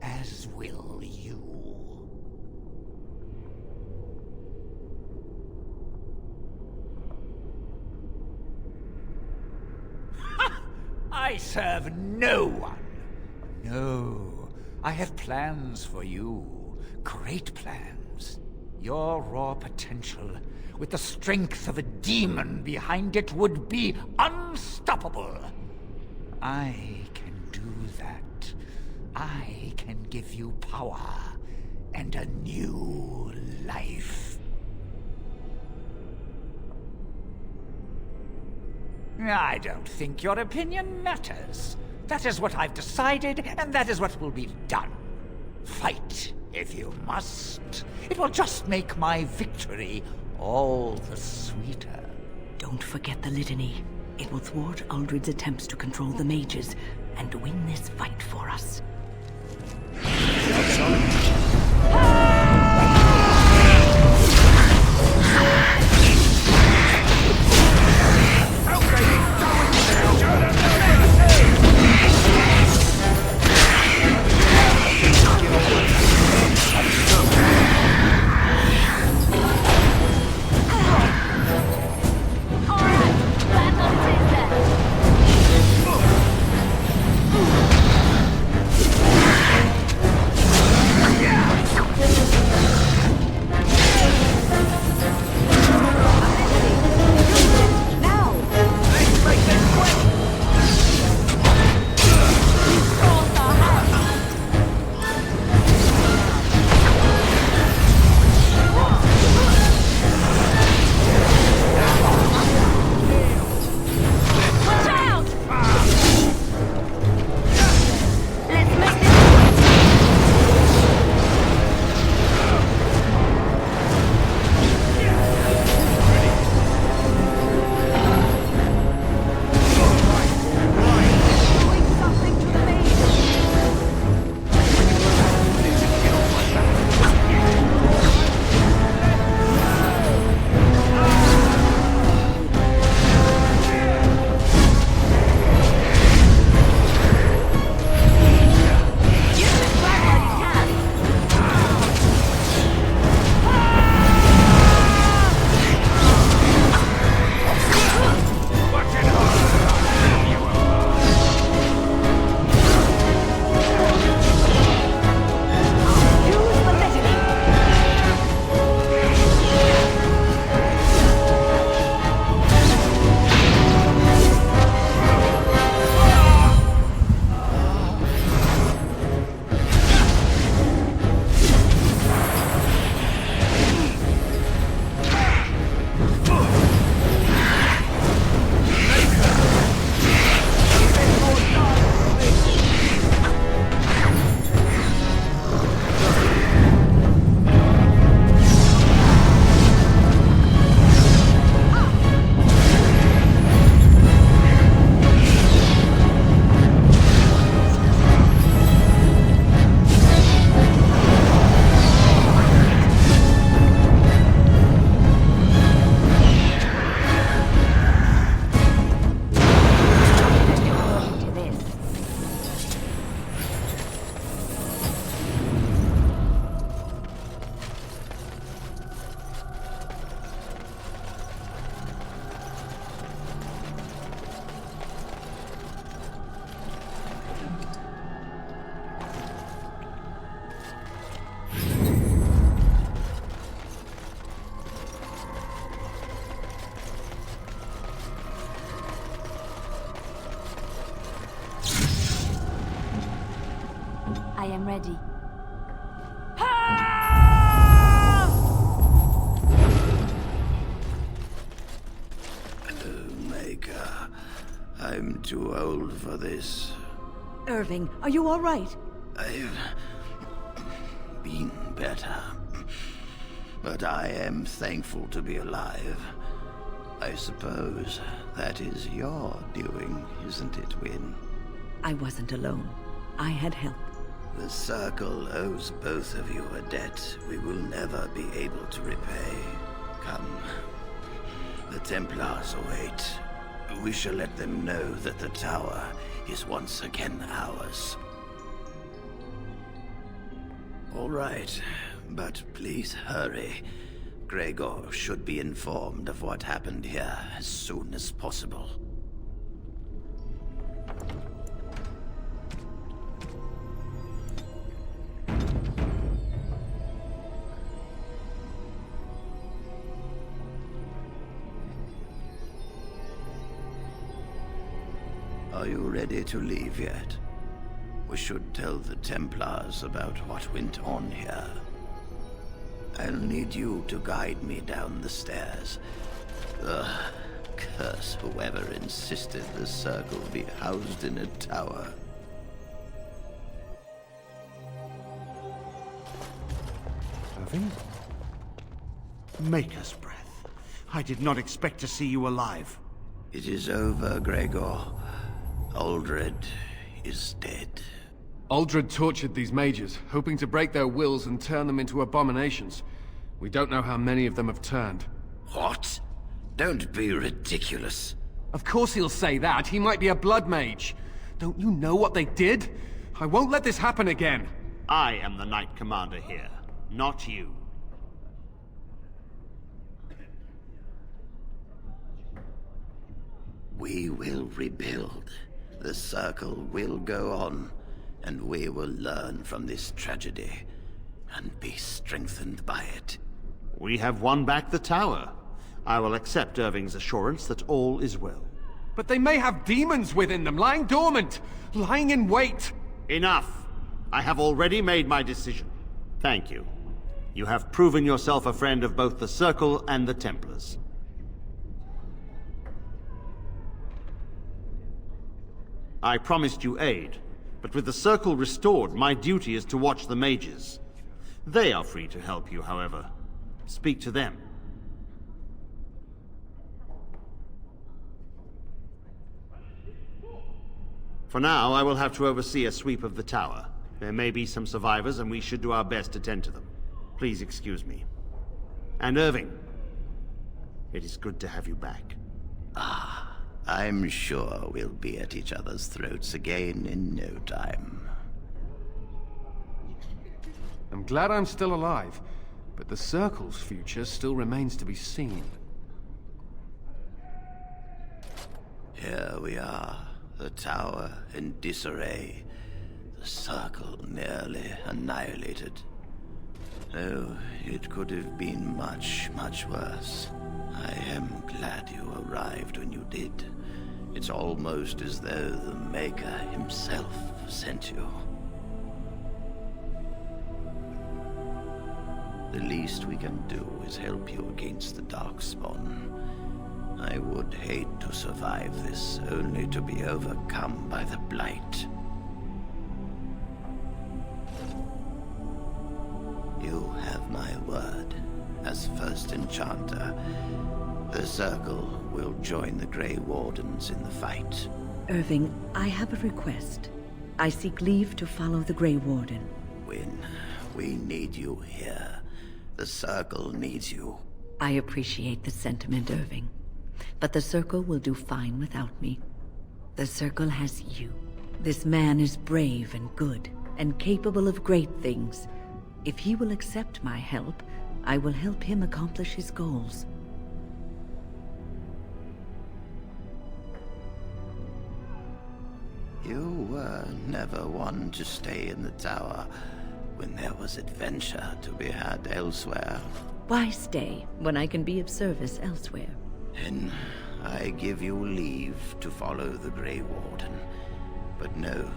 As will you. I serve no one. No, I have plans for you. Great plans. Your raw potential, with the strength of a demon behind it, would be unstoppable. I can do that. I can give you power and a new life. I don't think your opinion matters. That is what I've decided, and that is what will be done. Fight, if you must. It will just make my victory all the sweeter. Don't forget the litany. It will thwart Uldred's attempts to control the mages, and win this fight for us. I am ready. Maker, I'm too old for this. Irving, are you all right? I've been better. But I am thankful to be alive. I suppose that is your doing, isn't it, Wynne? I wasn't alone. I had help. The Circle owes both of you a debt we will never be able to repay. Come. The Templars await. We shall let them know that the tower is once again ours. All right, but please hurry. Gregor should be informed of what happened here as soon as possible. Are you ready to leave yet? We should tell the Templars about what went on here. I'll need you to guide me down the stairs. Ugh, curse whoever insisted the Circle be housed in a tower. Irving? Maker's breath. I did not expect to see you alive. It is over, Gregor. Aldred is dead. Aldred tortured these mages, hoping to break their wills and turn them into abominations. We don't know how many of them have turned. What? Don't be ridiculous. Of course he'll say that. He might be a blood mage. Don't you know what they did? I won't let this happen again. I am the Knight Commander here, not you. We will rebuild. The Circle will go on, and we will learn from this tragedy, and be strengthened by it. We have won back the tower. I will accept Irving's assurance that all is well. But they may have demons within them, lying dormant, lying in wait. Enough! I have already made my decision. Thank you. You have proven yourself a friend of both the Circle and the Templars. I promised you aid, but with the Circle restored, my duty is to watch the mages. They are free to help you, however. Speak to them. For now, I will have to oversee a sweep of the tower. There may be some survivors, and we should do our best to tend to them. Please excuse me. And Irving, it is good to have you back. I'm sure we'll be at each other's throats again in no time. I'm glad I'm still alive, but the Circle's future still remains to be seen. Here we are, the tower in disarray, the Circle nearly annihilated. Oh, it could have been much, much worse. I am glad you arrived when you did. It's almost as though the Maker himself sent you. The least we can do is help you against the Darkspawn. I would hate to survive this, only to be overcome by the Blight. You have my word. As first Enchanter, the Circle will join the Grey Wardens in the fight. Irving, I have a request. I seek leave to follow the Grey Warden. Wynne, we need you here. The Circle needs you. I appreciate the sentiment, Irving. But the Circle will do fine without me. The Circle has you. This man is brave and good, and capable of great things. If he will accept my help, I will help him accomplish his goals. You were never one to stay in the tower when there was adventure to be had elsewhere. Why stay when I can be of service elsewhere? Then I give you leave to follow the Grey Warden. But know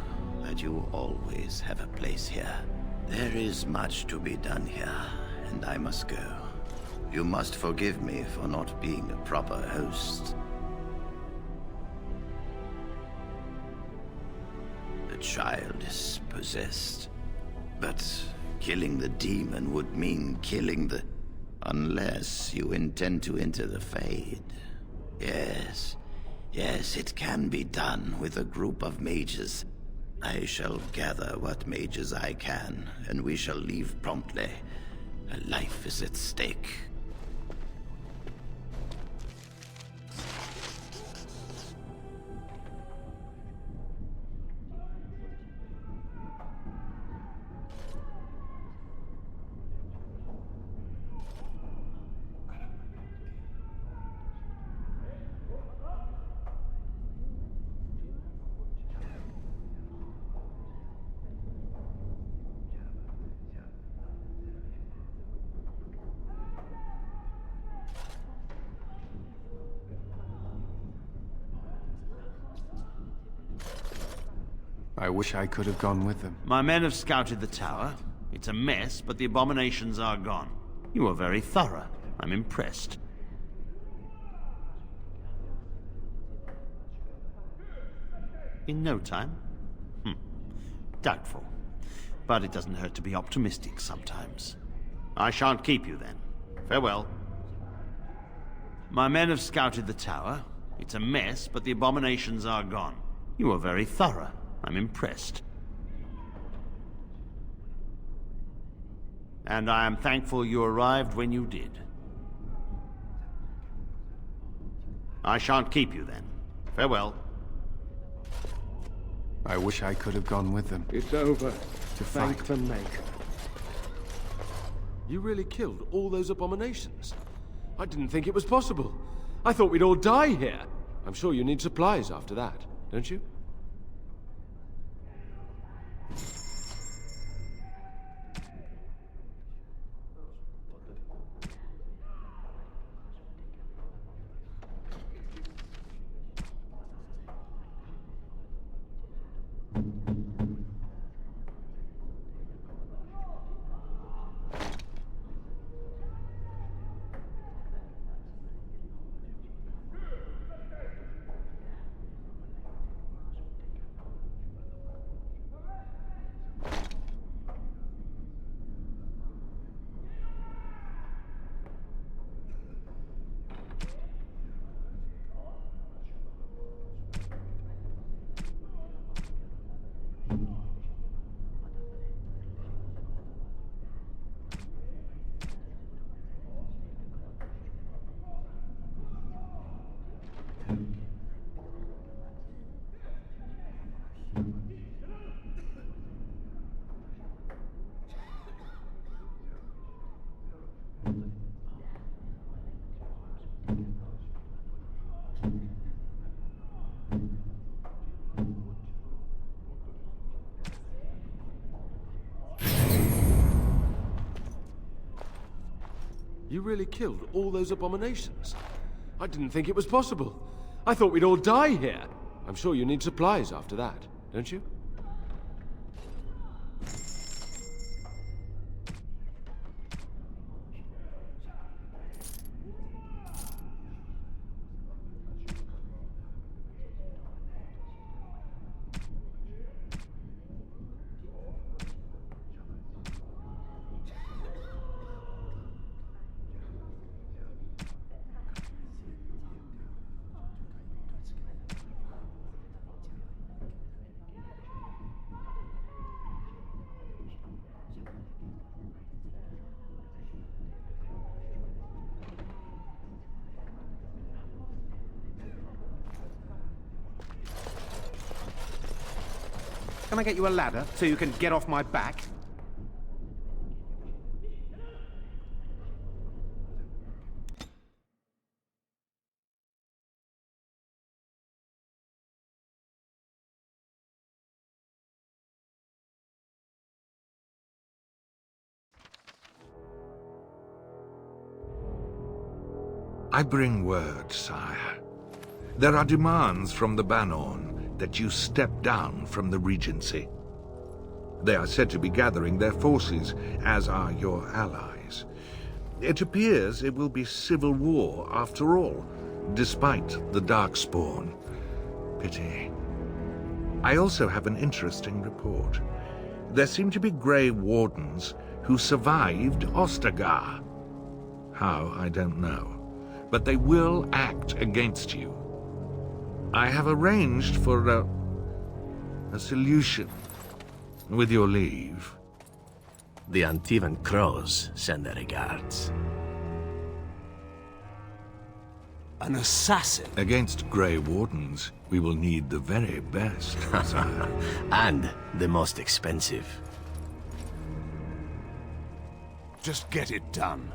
that you always have a place here. There is much to be done here, and I must go. You must forgive me for not being a proper host. The child is possessed. But killing the demon would mean killing the... Unless you intend to enter the Fade. Yes. Yes, it can be done with a group of mages. I shall gather what mages I can, and we shall leave promptly. A life is at stake. I wish I could have gone with them. My men have scouted the tower. It's a mess, but the abominations are gone. You are very thorough. I'm impressed. In no time? Doubtful. But it doesn't hurt to be optimistic sometimes. I shan't keep you then. Farewell. My men have scouted the tower. It's a mess, but the abominations are gone. You are very thorough. I'm impressed. And I am thankful you arrived when you did. I shan't keep you then. Farewell. I wish I could have gone with them. It's over. To Thank fight. the Maker. You really killed all those abominations? I didn't think it was possible. I thought we'd all die here. I'm sure you need supplies after that, don't you? You really killed all those abominations? I didn't think it was possible. I thought we'd all die here. I'm sure you need supplies after that, don't you? Can I get you a ladder so you can get off my back? I bring word, sire. There are demands from the Banorn that you step down from the Regency. They are said to be gathering their forces, as are your allies. It appears it will be civil war after all, despite the Darkspawn. Pity. I also have an interesting report. There seem to be Grey Wardens who survived Ostagar. How, I don't know. but they will act against you. I have arranged for a solution, with your leave. The Antivan Crows send their regards. An assassin? Against Grey Wardens, we will need the very best, sire. And the most expensive. Just get it done.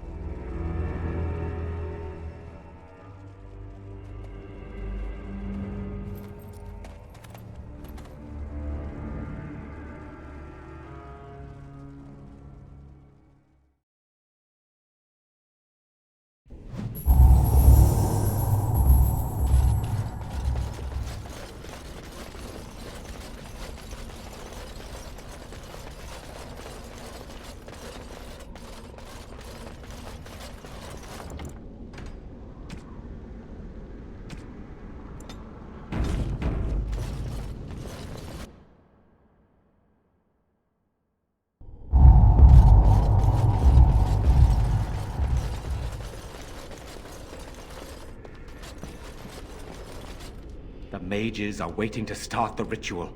The mages are waiting to start the ritual.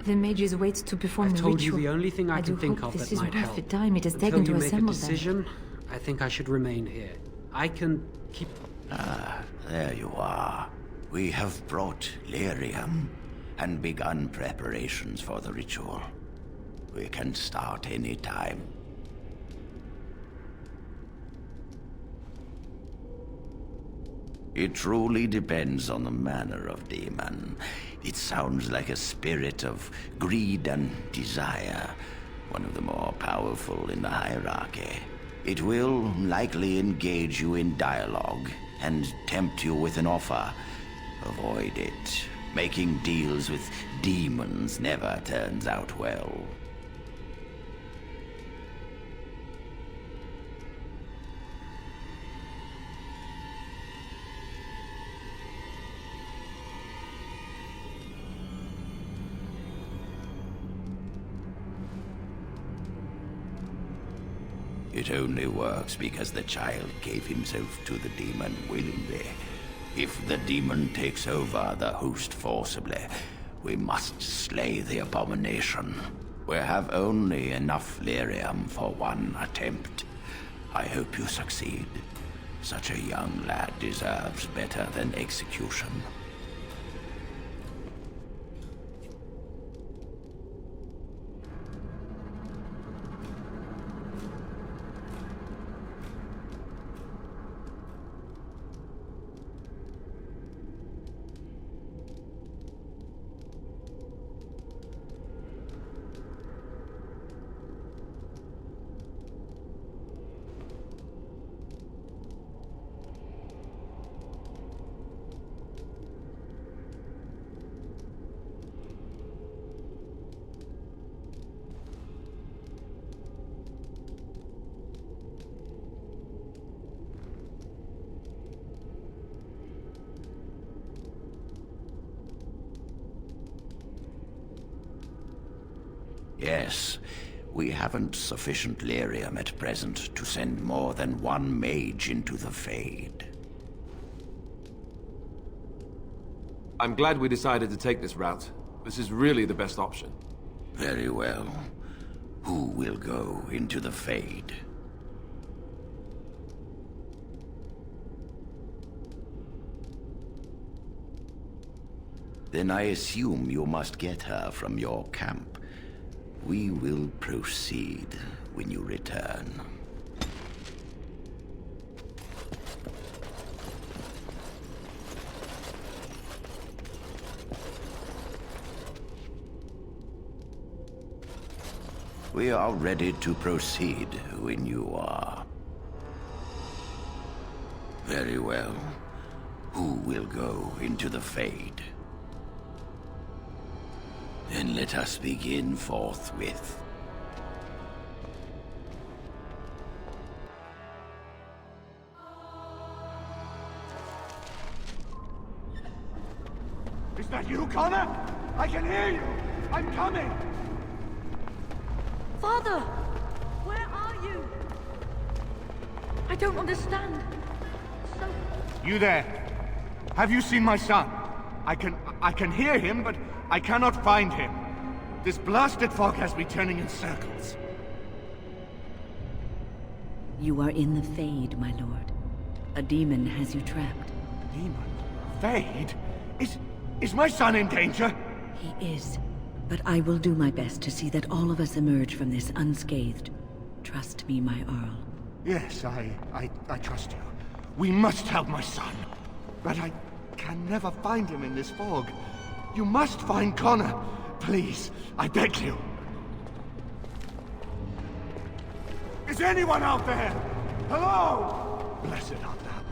The mages wait to perform I've the told ritual. you the only thing I can do think hope of this that is might worth help. the time it has Until taken you to make a assemble them. decision, I think I should remain here. I can keep... Ah, there you are. We have brought lyrium and begun preparations for the ritual. We can start any time. It truly depends on the manner of demon. It sounds like a spirit of greed and desire, one of the more powerful in the hierarchy. It will likely engage you in dialogue and tempt you with an offer. Avoid it. Making deals with demons never turns out well. It only works because the child gave himself to the demon willingly. If the demon takes over the host forcibly, we must slay the abomination. We have only enough lyrium for one attempt. I hope you succeed. Such a young lad deserves better than execution. Yes, we haven't sufficient lyrium at present to send more than one mage into the Fade. I'm glad we decided to take this route. This is really the best option. Very well. Who will go into the Fade? Then I assume you must get her from your camp. We will proceed when you return. We are ready to proceed when you are. Very well. Who will go into the Fade? Then let us begin forthwith. Is that you, Connor? I can hear you! I'm coming! Father! Where are you? I don't understand. You there? Have you seen my son? I can hear him, but I cannot find him. This blasted fog has me turning in circles. You are in the Fade, my lord. A demon has you trapped. Demon? Fade? Is my son in danger? He is. But I will do my best to see that all of us emerge from this unscathed. Trust me, my Earl. Yes, I trust you. We must help my son. But I can never find him in this fog. You must find Connor. Please, I beg you. Is anyone out there? Hello? Blessed art thou.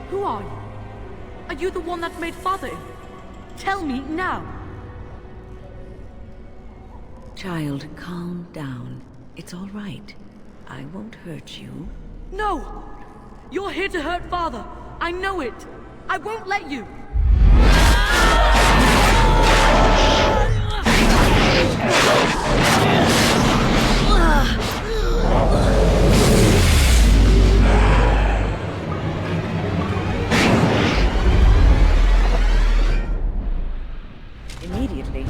Who are you? Are you the one that made Father ill? Tell me now! Child, calm down. It's all right. I won't hurt you. No! You're here to hurt Father. I know it. I won't let you. Immediately.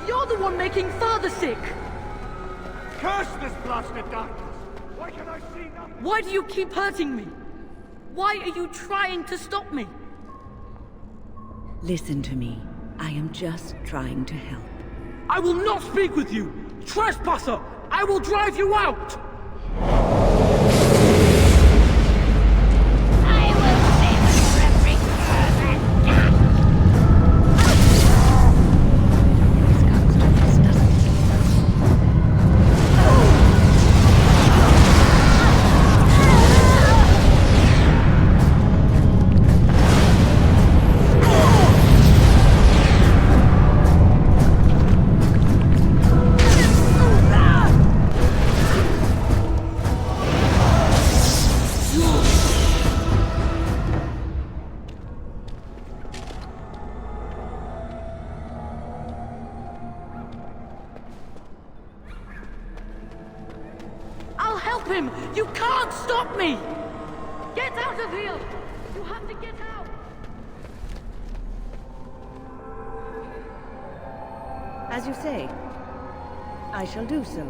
You're the one making Father sick! Curse this blasted darkness! Why can I see nothing? Why do you keep hurting me? Why are you trying to stop me? Listen to me. I am just trying to help. I will not speak with you! Trespasser! I will drive you out! You can't stop me! Get out of here! You have to get out! As you say, I shall do so.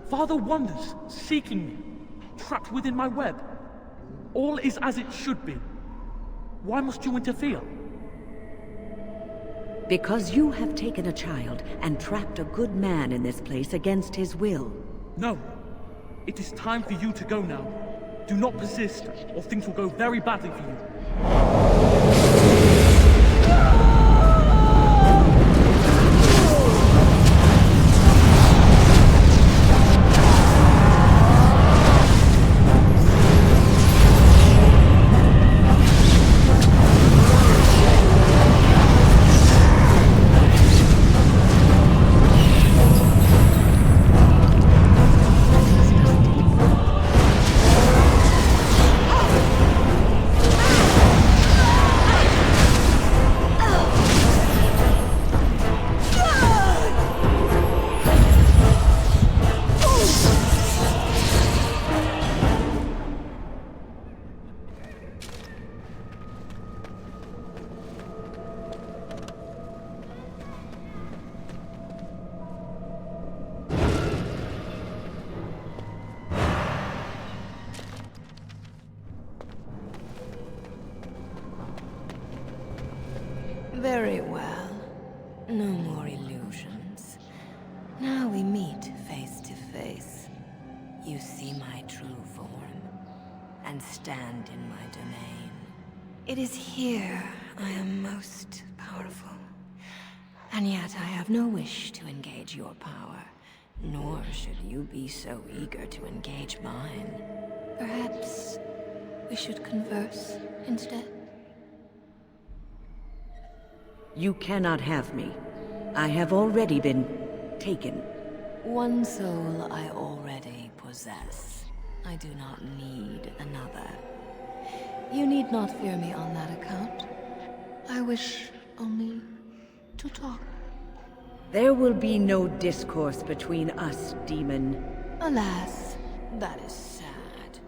Father wanders, seeking me, trapped within my web. All is as it should be. Why must you interfere? Because you have taken a child and trapped a good man in this place against his will. No. It is time for you to go now. Do not persist, or things will go very badly for you. Very well. No more illusions. Now we meet face to face. You see my true form, and stand in my domain. It is here I am most powerful. And yet I have no wish to engage your power, nor should you be so eager to engage mine. Perhaps we should converse instead? You cannot have me. I have already been taken. One soul I already possess. I do not need another. You need not fear me on that account. I wish only to talk. There will be no discourse between us, demon. Alas, that is sad.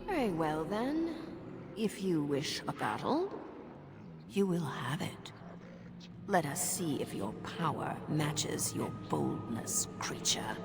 Very well then. If you wish a battle, you will have it. Let us see if your power matches your boldness, creature.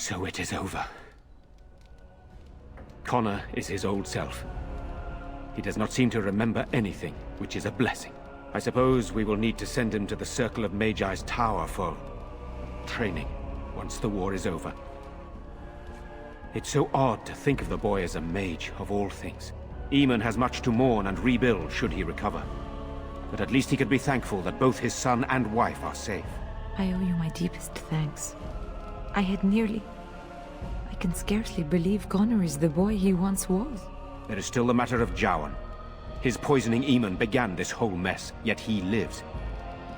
So it is over. Connor is his old self. He does not seem to remember anything, which is a blessing. I suppose we will need to send him to the Circle of Magi's tower for training, once the war is over. It's so odd to think of the boy as a mage, of all things. Eamon has much to mourn and rebuild should he recover. But at least he could be thankful that both his son and wife are safe. I owe you my deepest thanks. I had nearly... I can scarcely believe Connor is the boy he once was. There is still the matter of Jowan. His poisoning Eamon began this whole mess, yet he lives.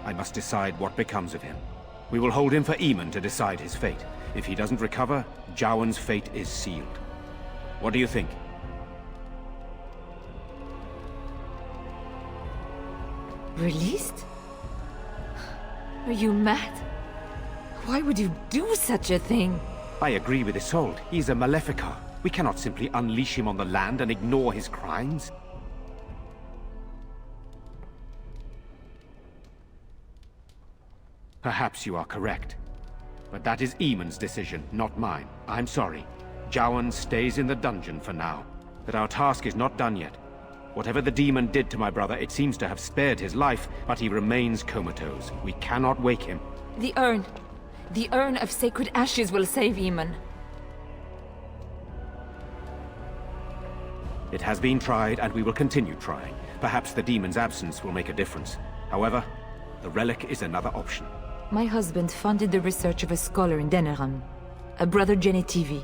I must decide what becomes of him. We will hold him for Eamon to decide his fate. If he doesn't recover, Jowan's fate is sealed. What do you think? Released? Are you mad? Why would you do such a thing? I agree with Isolde. He's a Maleficar. We cannot simply unleash him on the land and ignore his crimes. Perhaps you are correct. But that is Eamon's decision, not mine. I'm sorry. Jowan stays in the dungeon for now. But our task is not done yet. Whatever the demon did to my brother, it seems to have spared his life, but he remains comatose. We cannot wake him. The urn. The urn of sacred ashes will save Eamon. It has been tried, and we will continue trying. Perhaps the demon's absence will make a difference. However, the relic is another option. My husband funded the research of a scholar in Denerim, a brother Genetivi.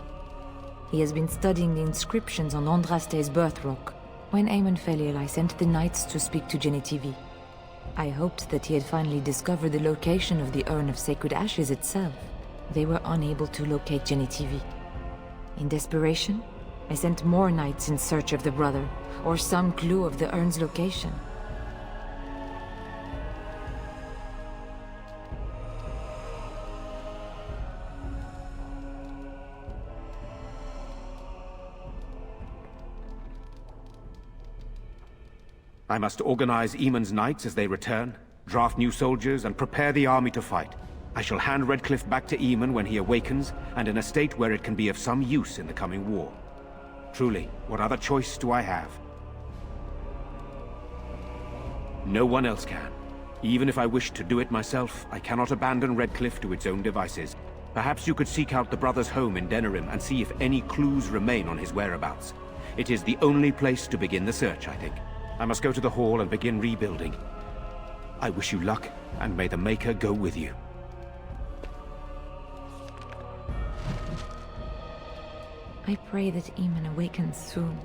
He has been studying the inscriptions on Andraste's birth rock. When Eamon fell ill, I sent the knights to speak to Genetivi. I hoped that he had finally discovered the location of the urn of sacred ashes itself. They were unable to locate Genetivi. In desperation, I sent more knights in search of the brother, or some clue of the urn's location. I must organize Eamon's knights as they return, draft new soldiers, and prepare the army to fight. I shall hand Redcliffe back to Eamon when he awakens, and in a state where it can be of some use in the coming war. Truly, what other choice do I have? No one else can. Even if I wished to do it myself, I cannot abandon Redcliffe to its own devices. Perhaps you could seek out the brother's home in Denerim and see if any clues remain on his whereabouts. It is the only place to begin the search, I think. I must go to the hall and begin rebuilding. I wish you luck, and may the Maker go with you. I pray that Eamon awakens soon.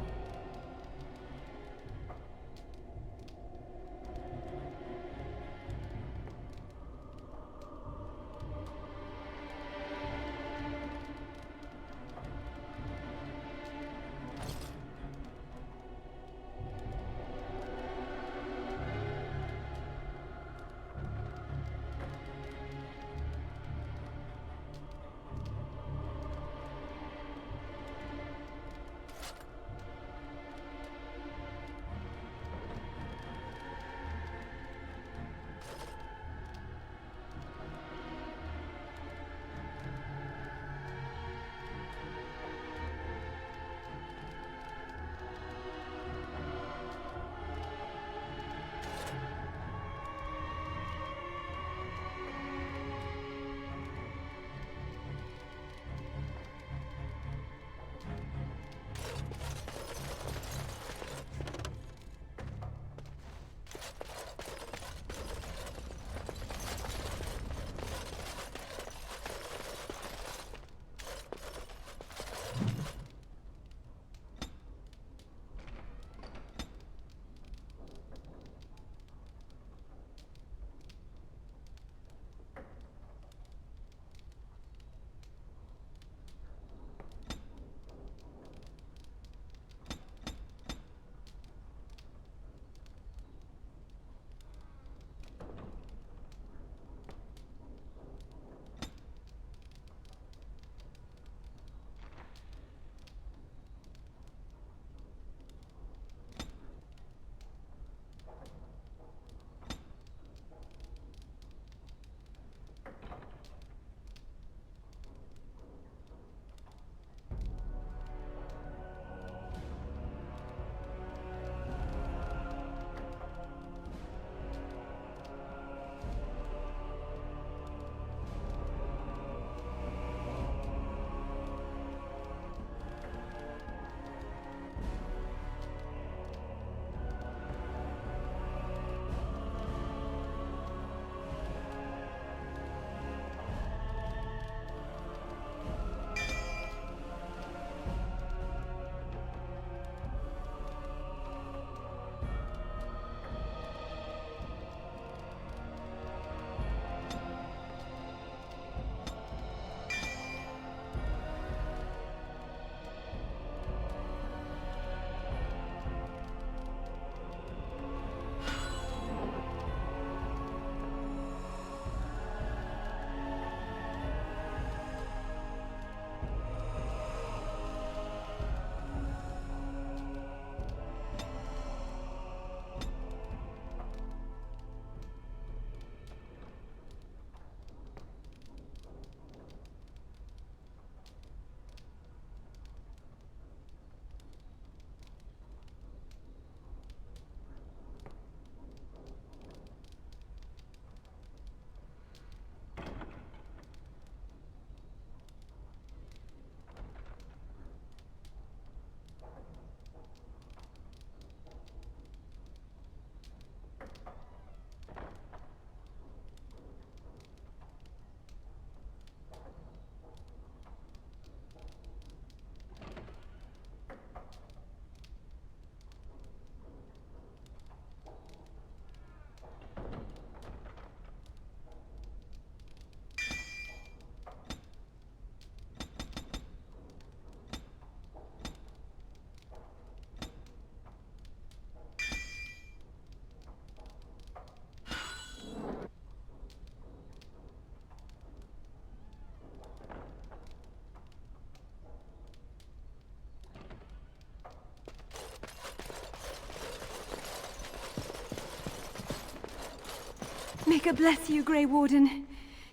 Maker bless you, Grey Warden.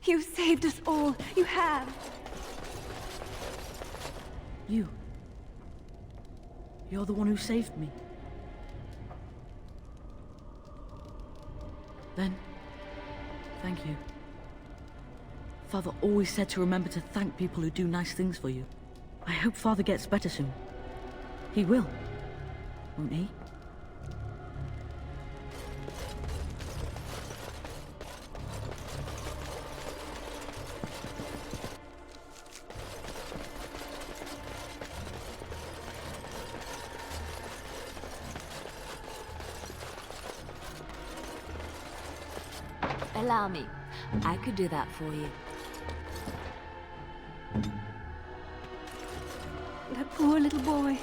You saved us all. You have. You're the one who saved me. Then, thank you. Father always said to remember to thank people who do nice things for you. I hope Father gets better soon. He will, won't he? Allow me. I could do that for you. That poor little boy.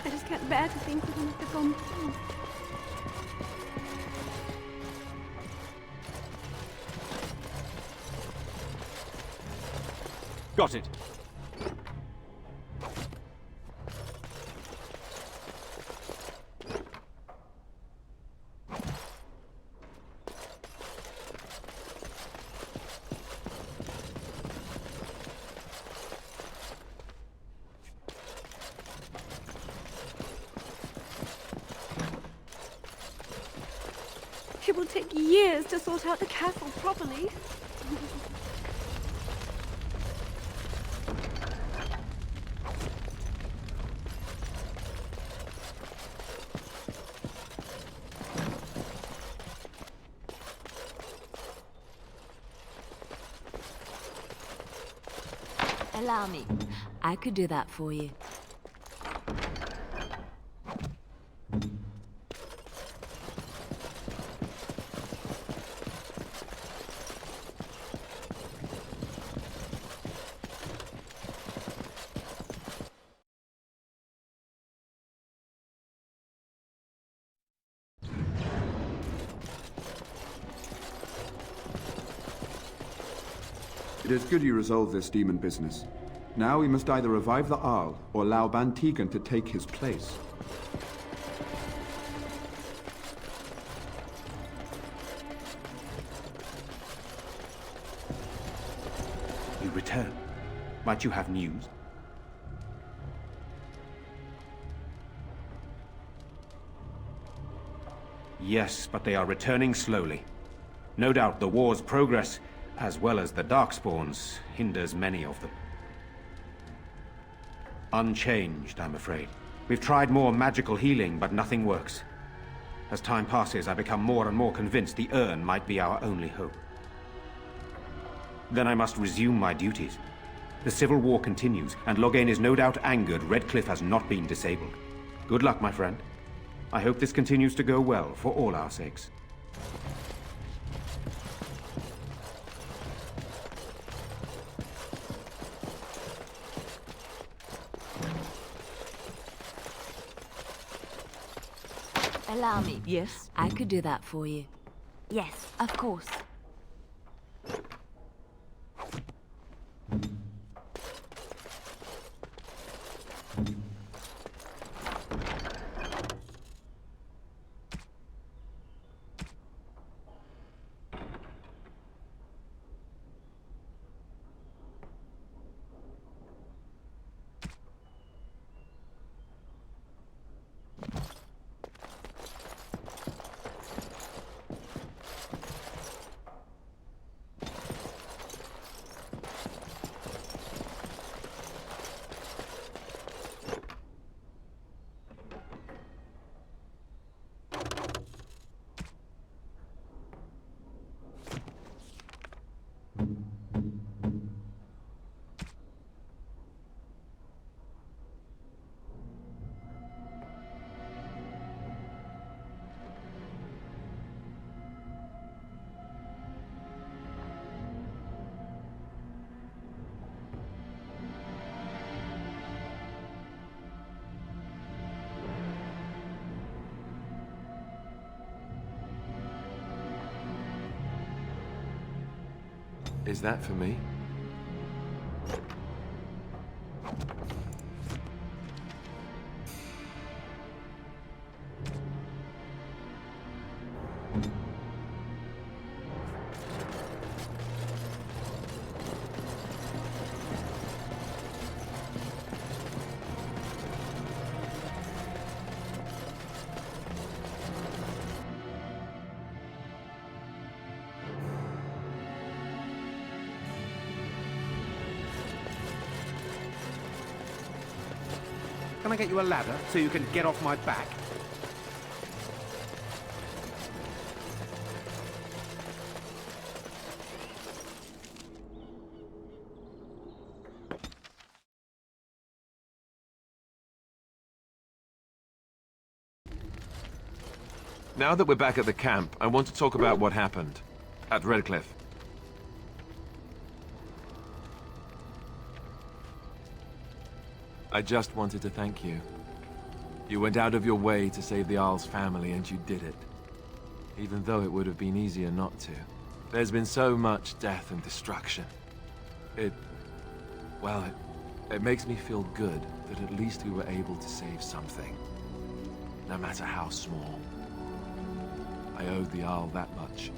I just can't bear to think what he must have gone through. Got it. It will take years to sort out the castle properly. Allow me. I could do that for you. It is good you resolved this demon business. Now we must either revive the Arl or allow Ban Tegan to take his place. You return. Might you have news? Yes, but they are returning slowly. No doubt the war's progress, as well as the Darkspawns, hinders many of them. Unchanged, I'm afraid. We've tried more magical healing, but nothing works. As time passes, I become more and more convinced the urn might be our only hope. Then I must resume my duties. The civil war continues, and Loghain is no doubt angered Redcliffe has not been disabled. Good luck, my friend. I hope this continues to go well for all our sakes. Allow me. Yes? I could do that for you. Yes, of course. Is that for me? Can I get you a ladder so you can get off my back? Now that we're back at the camp, I want to talk about what happened at Redcliffe. I just wanted to thank you. You went out of your way to save the Arl's family, and you did it. Even though it would have been easier not to. There's been so much death and destruction. It makes me feel good that at least we were able to save something. No matter how small. I owed the Arl that much.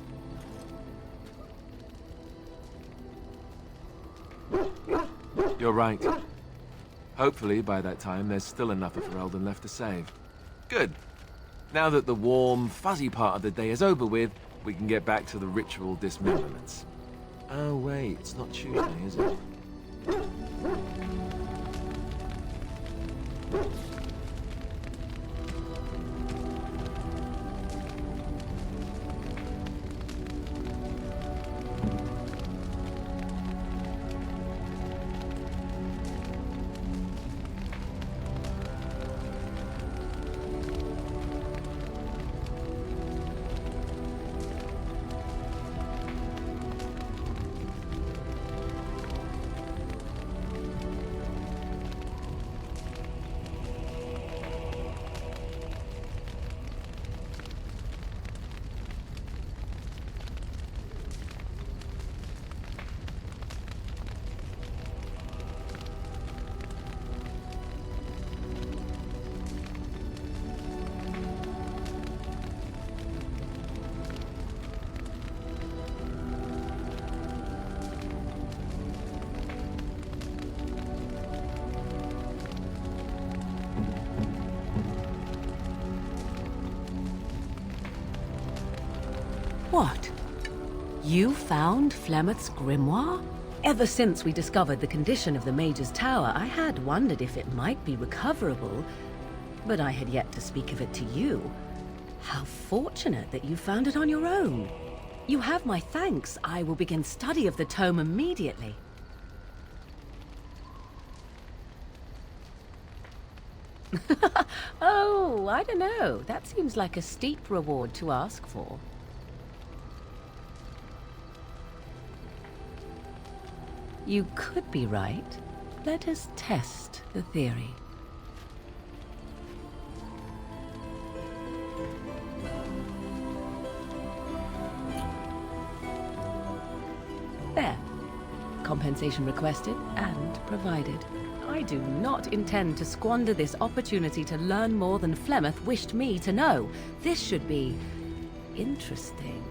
You're right. Hopefully, by that time, there's still enough of Ferelden left to save. Good. Now that the warm, fuzzy part of the day is over with, we can get back to the ritual dismemberments. Oh wait, it's not Tuesday, is it? What? You found Flemeth's grimoire? Ever since we discovered the condition of the Mage's Tower, I had wondered if it might be recoverable, but I had yet to speak of it to you. How fortunate that you found it on your own. You have my thanks. I will begin study of the tome immediately. Oh, I don't know. That seems like a steep reward to ask for. You could be right. Let us test the theory. There. Compensation requested and provided. I do not intend to squander this opportunity to learn more than Flemeth wished me to know. This should be interesting.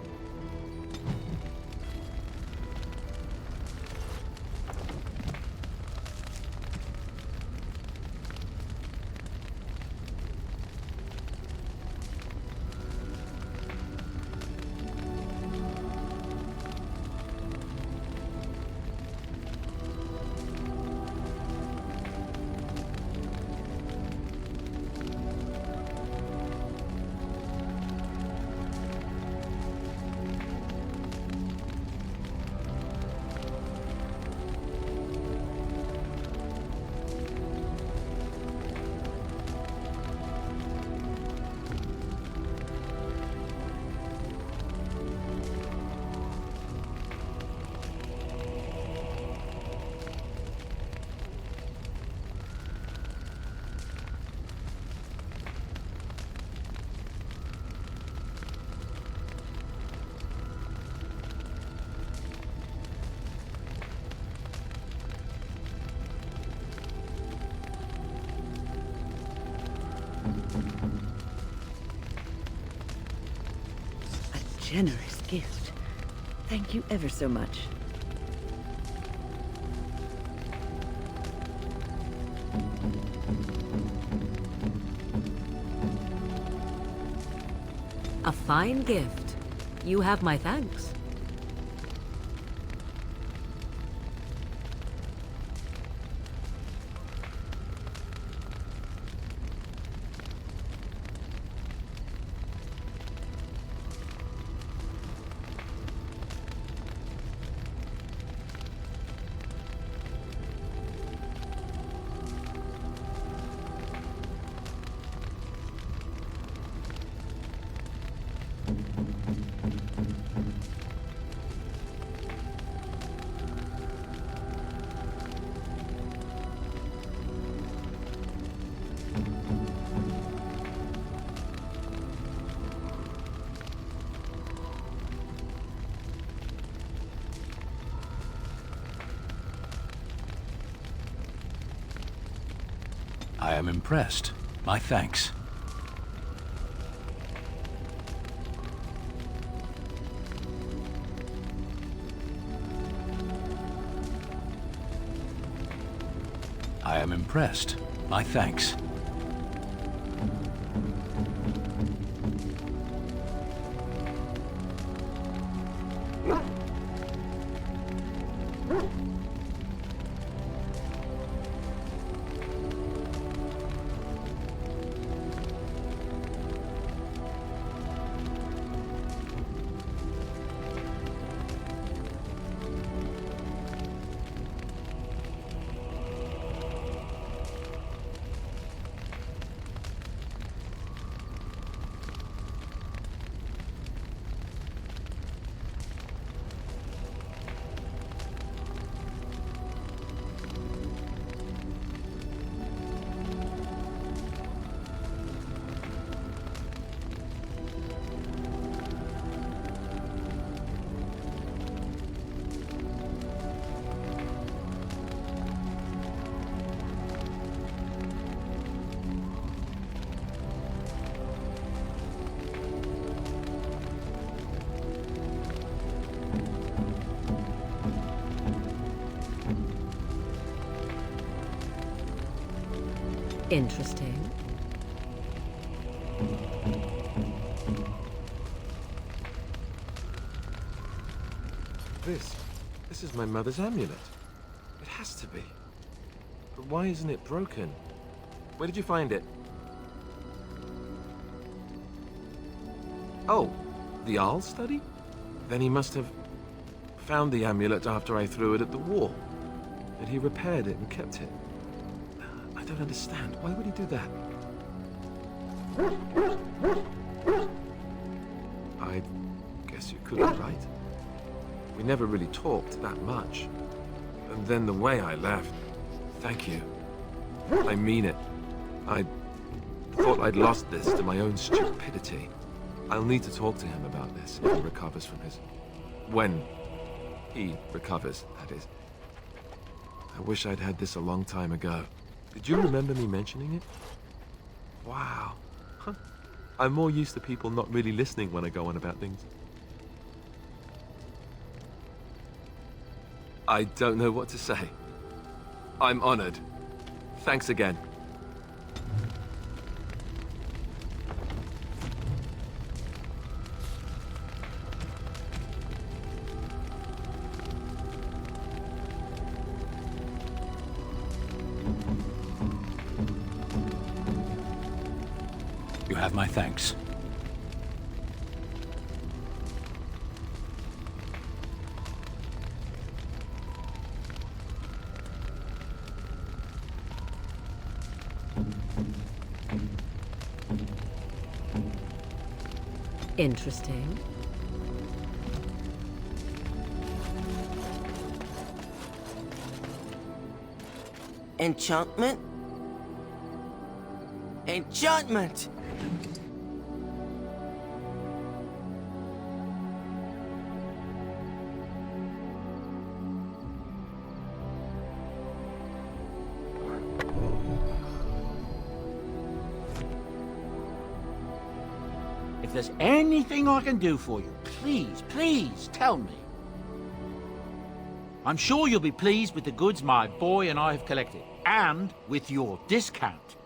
Generous gift. Thank you ever so much. A fine gift. You have my thanks. I am impressed. My thanks. I am impressed. My thanks. Interesting. This is my mother's amulet. It has to be. But why isn't it broken? Where did you find it? Oh, the Arl study? Then he must have found the amulet after I threw it at the wall. And he repaired it and kept it. I don't understand. Why would he do that? I guess you could be right. We never really talked that much. And then the way I left... Thank you. I mean it. I thought I'd lost this to my own stupidity. I'll need to talk to him about this if he recovers from his... When he recovers, that is. I wish I'd had this a long time ago. Did you remember me mentioning it? Wow. Huh. I'm more used to people not really listening when I go on about things. I don't know what to say. I'm honored. Thanks again. You have my thanks. Interesting. Enchantment? Enchantment! If there's anything I can do for you, please tell me. I'm sure you'll be pleased with the goods my boy and I have collected, and with your discount.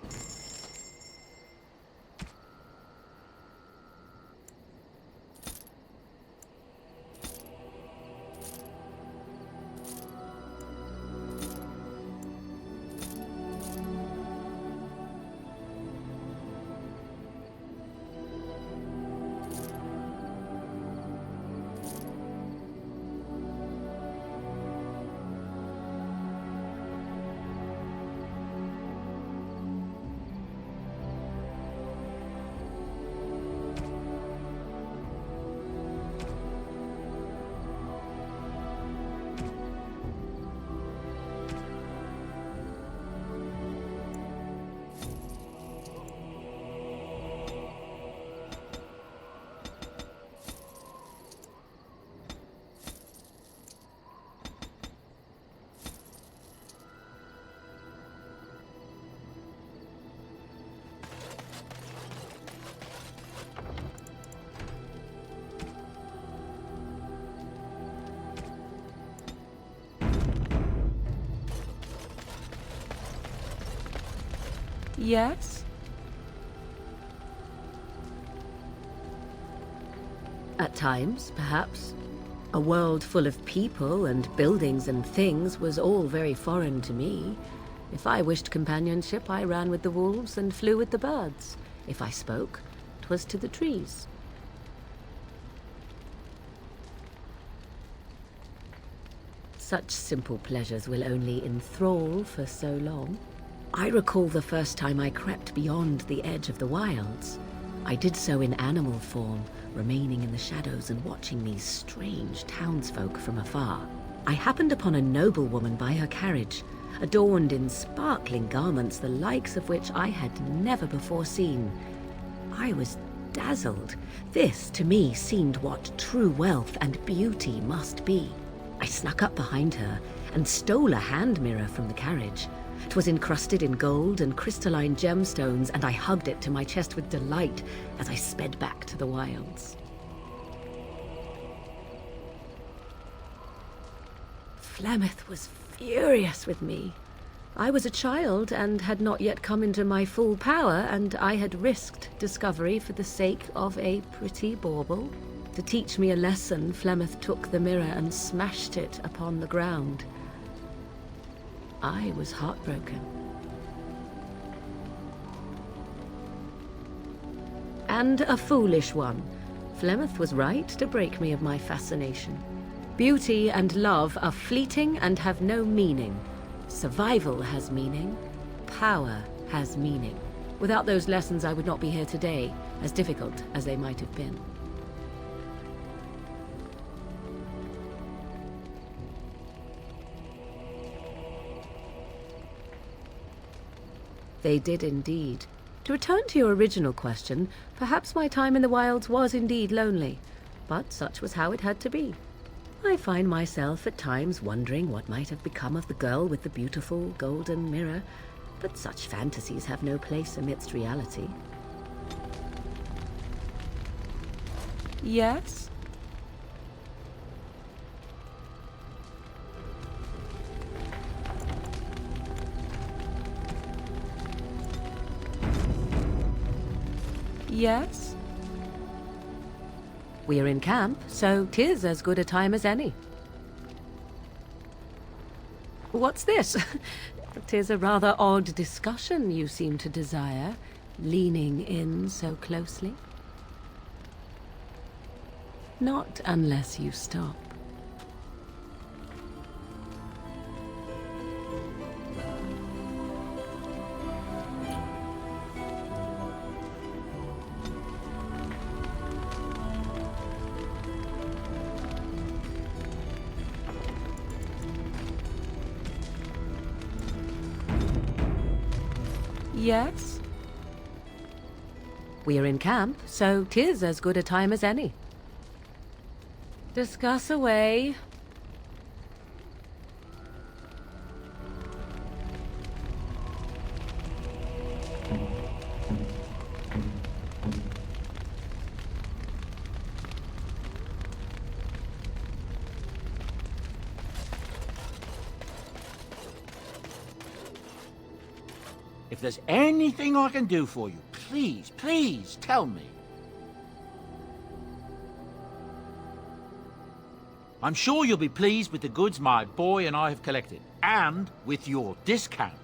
Yes? At times, perhaps. A world full of people and buildings and things was all very foreign to me. If I wished companionship, I ran with the wolves and flew with the birds. If I spoke, 'twas to the trees. Such simple pleasures will only enthrall for so long. I recall the first time I crept beyond the edge of the wilds. I did so in animal form, remaining in the shadows and watching these strange townsfolk from afar. I happened upon a noblewoman by her carriage, adorned in sparkling garments the likes of which I had never before seen. I was dazzled. This, to me, seemed what true wealth and beauty must be. I snuck up behind her and stole a hand mirror from the carriage. 'Twas encrusted in gold and crystalline gemstones, and I hugged it to my chest with delight as I sped back to the wilds. Flemeth was furious with me. I was a child and had not yet come into my full power, and I had risked discovery for the sake of a pretty bauble. To teach me a lesson, Flemeth took the mirror and smashed it upon the ground. I was heartbroken. And a foolish one. Flemeth was right to break me of my fascination. Beauty and love are fleeting and have no meaning. Survival has meaning. Power has meaning. Without those lessons, I would not be here today, as difficult as they might have been. They did indeed. To return to your original question, perhaps my time in the wilds was indeed lonely, but such was how it had to be. I find myself at times wondering what might have become of the girl with the beautiful golden mirror, but such fantasies have no place amidst reality. Yes? Yes? We're in camp, so 'tis as good a time as any. What's this? 'Tis a rather odd discussion you seem to desire, leaning in so closely. Not unless you stop. Yes? We're in camp, so 'tis as good a time as any. Discuss away. If there's anything I can do for you, please, please tell me. I'm sure you'll be pleased with the goods my boy and I have collected, and with your discount.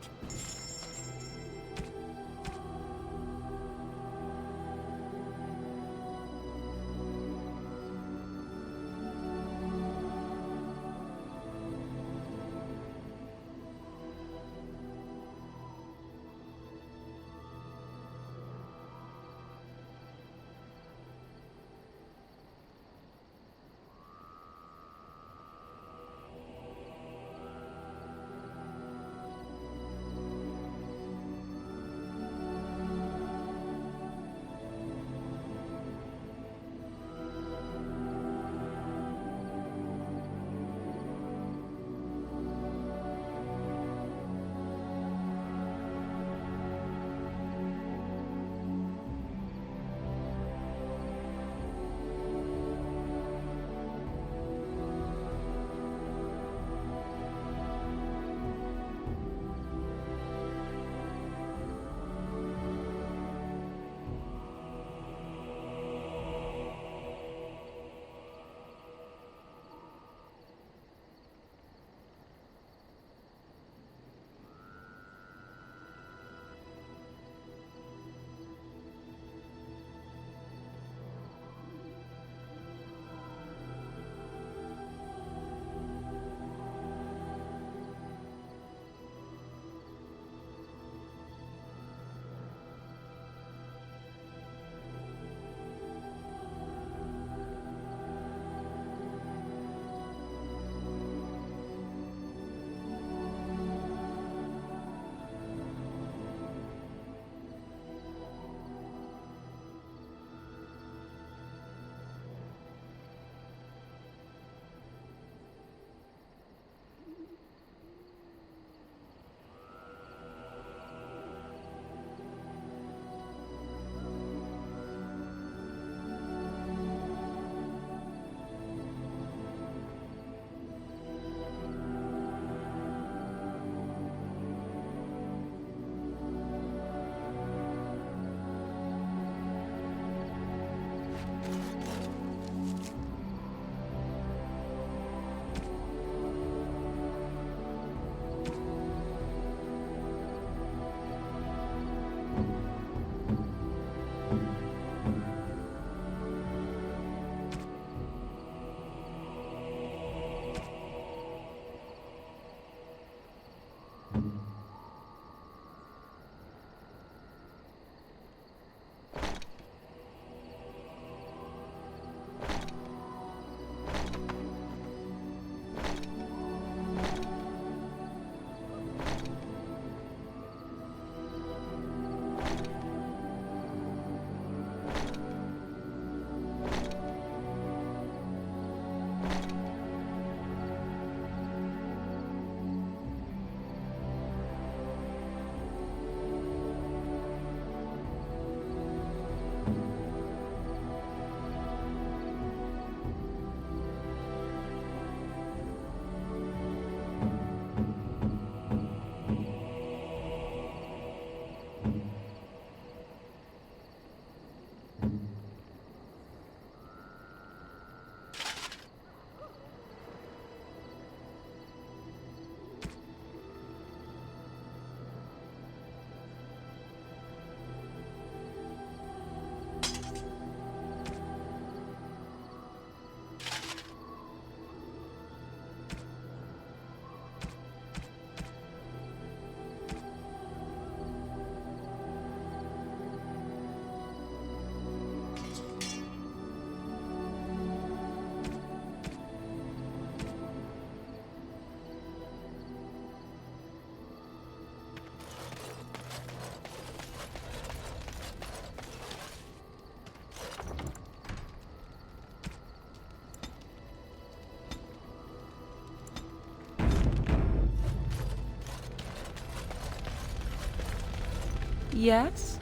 Yes?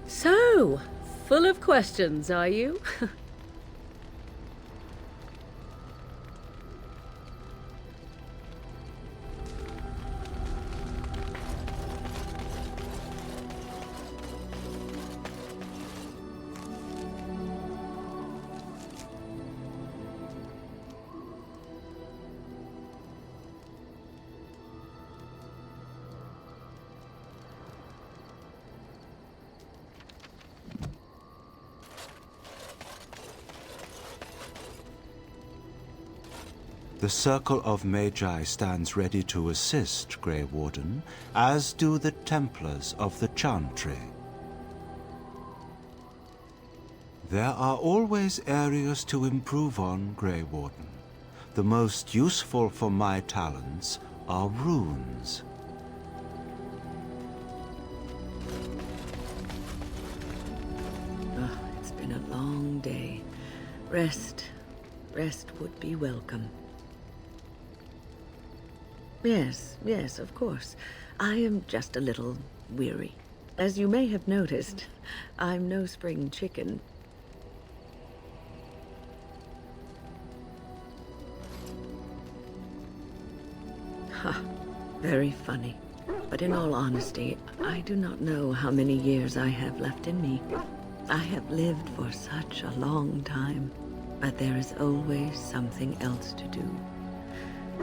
So, full of questions, are you? The Circle of Magi stands ready to assist, Grey Warden, as do the Templars of the Chantry. There are always areas to improve on, Grey Warden. The most useful for my talents are runes. Oh, it's been a long day. Rest would be welcome. Yes, of course. I am just a little weary. As you may have noticed, I'm no spring chicken. Ha, very funny. But in all honesty, I do not know how many years I have left in me. I have lived for such a long time, but there is always something else to do.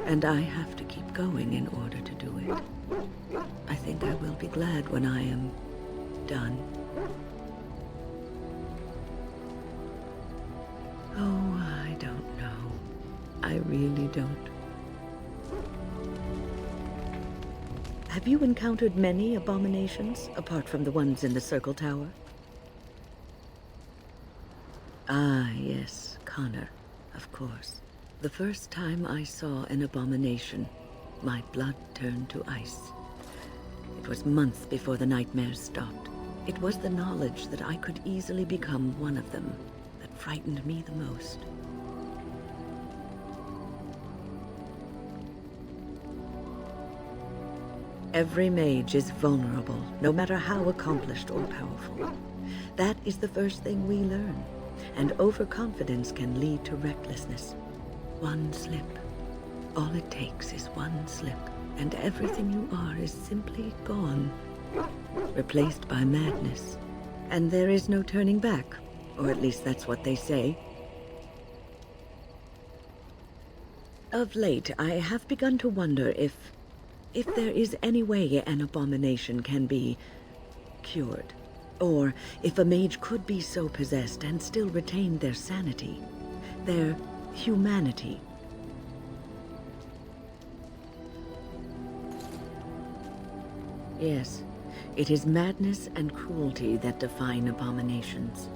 And I have to keep going in order to do it. I think I will be glad when I am done. Oh, I don't know. I really don't. Have you encountered many abominations, apart from the ones in the Circle Tower? Ah, yes, Connor, of course. The first time I saw an abomination, my blood turned to ice. It was months before the nightmares stopped. It was the knowledge that I could easily become one of them that frightened me the most. Every mage is vulnerable, no matter how accomplished or powerful. That is the first thing we learn, and overconfidence can lead to recklessness. One slip. All it takes is one slip, and everything you are is simply gone, replaced by madness. And there is no turning back, or at least that's what they say. Of late, I have begun to wonder if there is any way an abomination can be cured, or if a mage could be so possessed and still retain their sanity, their humanity. Yes, it is madness and cruelty that define abominations.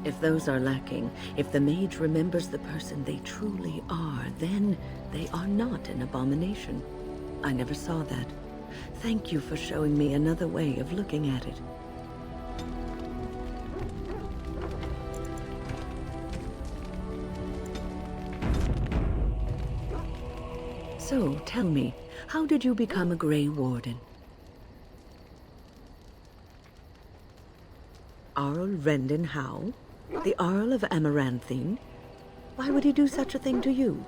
If those are lacking, if the mage remembers the person they truly are, then they are not an abomination. I never saw that. Thank you for showing me another way of looking at it. So, tell me, how did you become a Grey Warden? Arl Rendon Howe? The Arl of Amaranthine? Why would he do such a thing to you?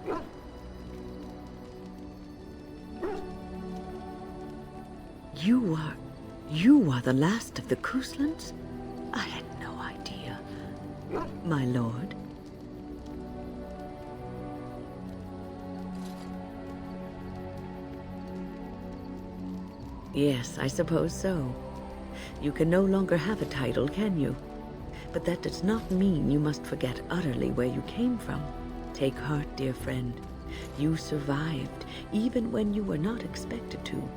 You are the last of the Kuslands? I had no idea. My lord? Yes, I suppose so. You can no longer have a title, can you? But that does not mean you must forget utterly where you came from. Take heart, dear friend. You survived, even when you were not expected to.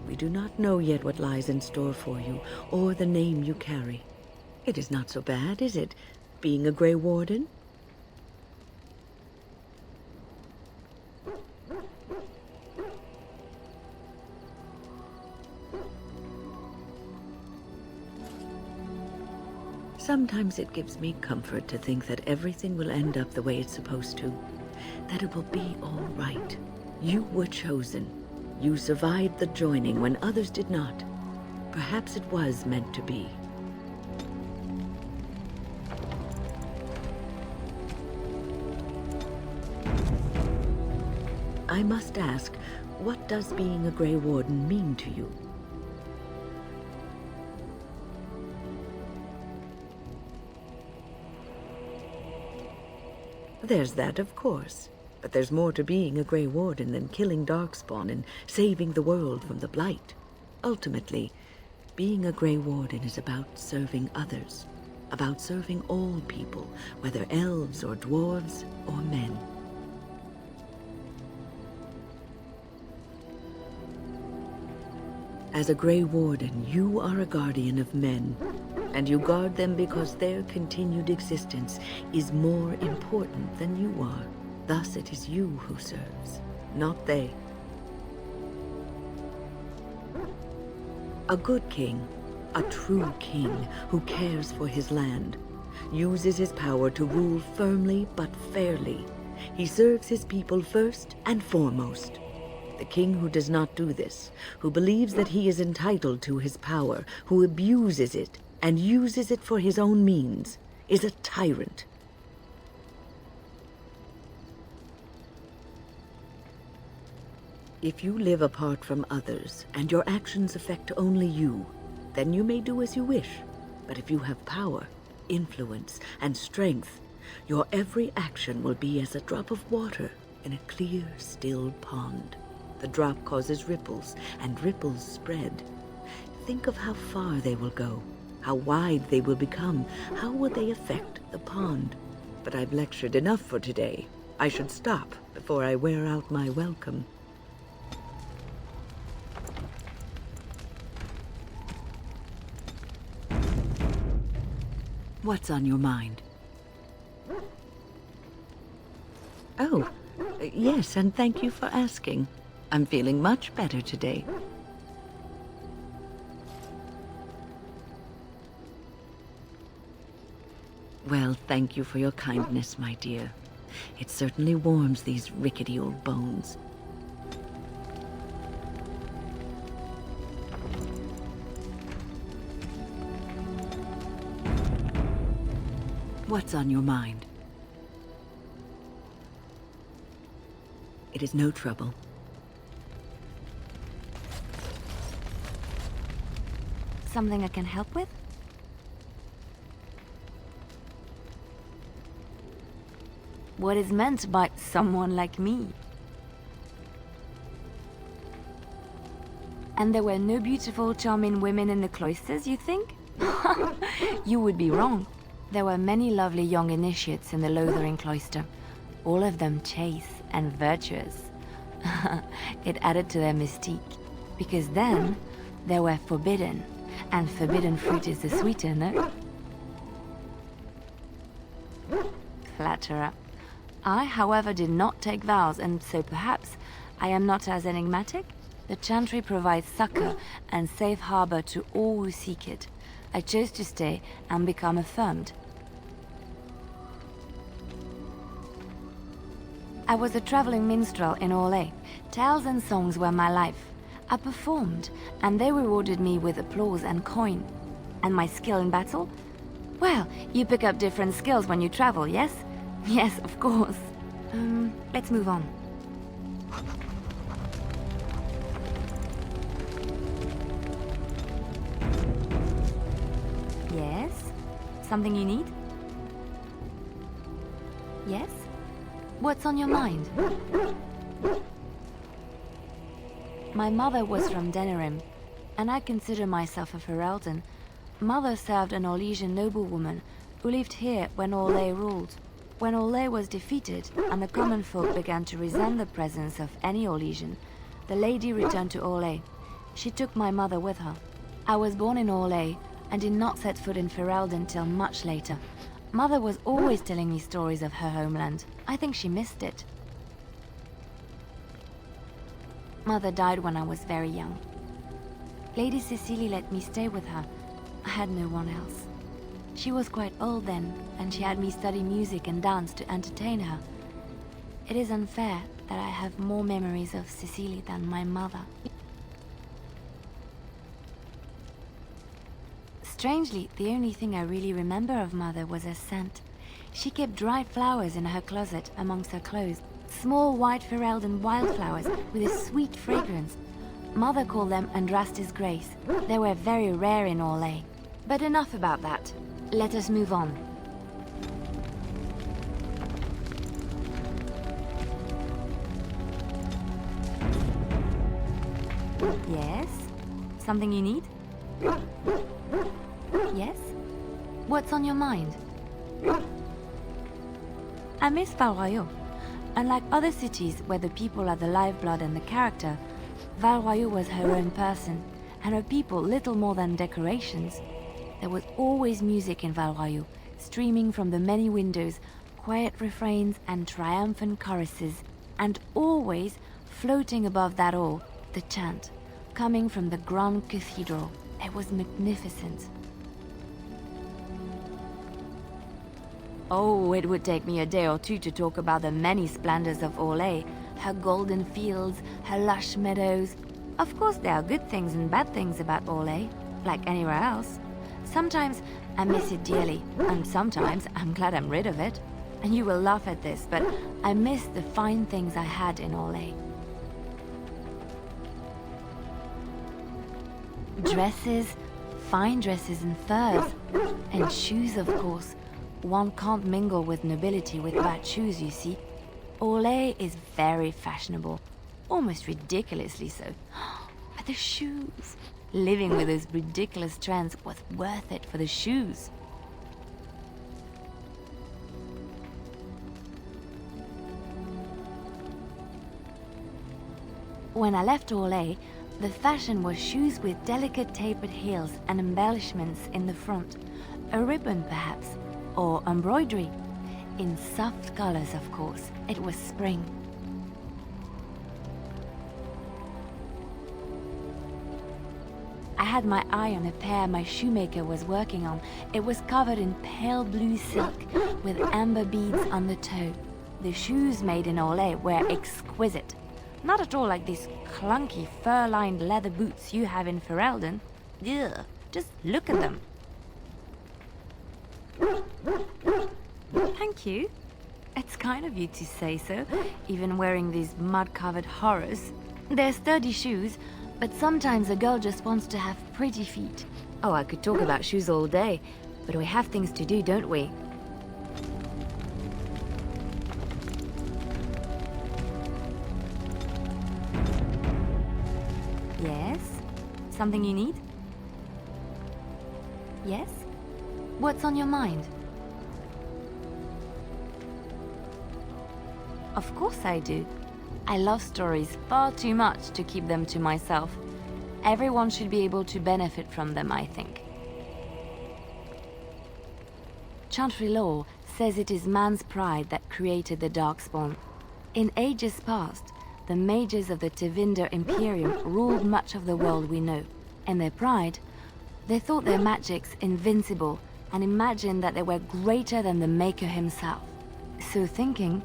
We do not know yet what lies in store for you, or the name you carry. It is not so bad, is it, being a Grey Warden? Sometimes it gives me comfort to think that everything will end up the way it's supposed to. That it will be all right. You were chosen. You survived the joining when others did not. Perhaps it was meant to be. I must ask, what does being a Grey Warden mean to you? There's that, of course. But there's more to being a Grey Warden than killing Darkspawn and saving the world from the Blight. Ultimately, being a Grey Warden is about serving others. About serving all people, whether elves or dwarves or men. As a Grey Warden, you are a guardian of men, and you guard them because their continued existence is more important than you are. Thus it is you who serves, not they. A good king, a true king who cares for his land, uses his power to rule firmly but fairly. He serves his people first and foremost. The king who does not do this, who believes that he is entitled to his power, who abuses it and uses it for his own means, is a tyrant. If you live apart from others and your actions affect only you, then you may do as you wish. But if you have power, influence, and strength, your every action will be as a drop of water in a clear, still pond. The drop causes ripples, and ripples spread. Think of how far they will go, how wide they will become, how will they affect the pond. But I've lectured enough for today. I should stop before I wear out my welcome. What's on your mind? Oh, yes, and thank you for asking. I'm feeling much better today. Well, thank you for your kindness, my dear. It certainly warms these rickety old bones. What's on your mind? It is no trouble. Something I can help with? What is meant by someone like me? And there were no beautiful, charming women in the cloisters, you think? You would be wrong. There were many lovely young initiates in the Lothering cloister, all of them chaste and virtuous. It added to their mystique, because then they were forbidden, and forbidden fruit is the sweeter, no? Flatterer. I, however, did not take vows, and so perhaps I am not as enigmatic? The Chantry provides succor and safe harbor to all who seek it. I chose to stay and become affirmed. I was a traveling minstrel in Orlais. Tales and songs were my life. I performed, and they rewarded me with applause and coin. And my skill in battle? Well, you pick up different skills when you travel, yes? Yes, of course. Let's move on. Yes? Something you need? Yes? What's on your mind? My mother was from Denerim, and I consider myself a Ferelden. Mother served an Orlesian noblewoman who lived here when Orlais ruled. When Orlais was defeated and the common folk began to resent the presence of any Orlesian, the lady returned to Orlais. She took my mother with her. I was born in Orlais and did not set foot in Ferelden till much later. Mother was always telling me stories of her homeland. I think she missed it. Mother died when I was very young. Lady Cecily let me stay with her. I had no one else. She was quite old then, and she had me study music and dance to entertain her. It is unfair that I have more memories of Cecily than my mother. Strangely, the only thing I really remember of Mother was her scent. She kept dried flowers in her closet amongst her clothes. Small white Ferelden wildflowers with a sweet fragrance. Mother called them Andraste's Grace. They were very rare in Orlais. But enough about that. Let us move on. Yes? Something you need? Yes? What's on your mind? I miss Val Royeaux. Unlike other cities where the people are the lifeblood and the character, Val Royeaux was her own person, and her people little more than decorations. There was always music in Val Royeaux, streaming from the many windows, quiet refrains and triumphant choruses, and always, floating above that all, the chant, coming from the Grand Cathedral. It was magnificent. Oh, it would take me a day or two to talk about the many splendors of Orlais, her golden fields, her lush meadows. Of course, there are good things and bad things about Orlais, like anywhere else. Sometimes I miss it dearly, and sometimes I'm glad I'm rid of it. And you will laugh at this, but I miss the fine things I had in Orlais. Dresses, fine dresses and furs, and shoes, of course. One can't mingle with nobility with bad shoes, you see. Orlais is very fashionable, almost ridiculously so. But the shoes... Living with those ridiculous trends was worth it for the shoes. When I left Orlais, the fashion was shoes with delicate tapered heels and embellishments in the front. A ribbon, perhaps, or embroidery. In soft colors, of course. It was spring. I had my eye on a pair my shoemaker was working on. It was covered in pale blue silk with amber beads on the toe. The shoes made in Orlais were exquisite. Not at all like these clunky fur-lined leather boots you have in Ferelden. Ugh, just look at them. Thank you. It's kind of you to say so, even wearing these mud-covered horrors. They're sturdy shoes, but sometimes a girl just wants to have pretty feet. Oh, I could talk about shoes all day, but we have things to do, don't we? Yes? Something you need? Yes? What's on your mind? Of course I do. I love stories far too much to keep them to myself. Everyone should be able to benefit from them, I think. Chantry law says it is man's pride that created the Darkspawn. In ages past, the mages of the Tevinder Imperium ruled much of the world we know. In their pride, they thought their magics invincible and imagined that they were greater than the Maker himself. So thinking,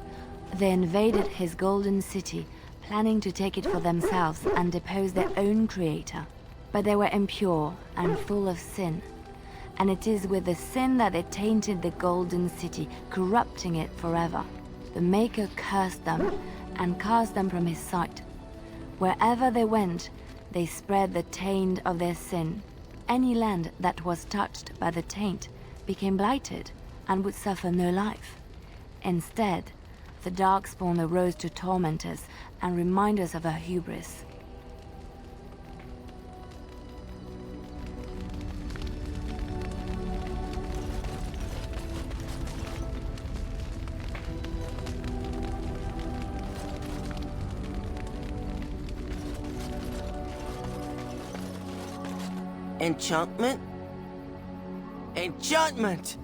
they invaded his golden city, planning to take it for themselves and depose their own creator. But they were impure and full of sin. And it is with the sin that they tainted the golden city, corrupting it forever. The Maker cursed them and cast them from his sight. Wherever they went, they spread the taint of their sin. Any land that was touched by the taint became blighted and would suffer no life. Instead, the Darkspawn arose to torment us and remind us of our hubris. Enchantment? Enchantment!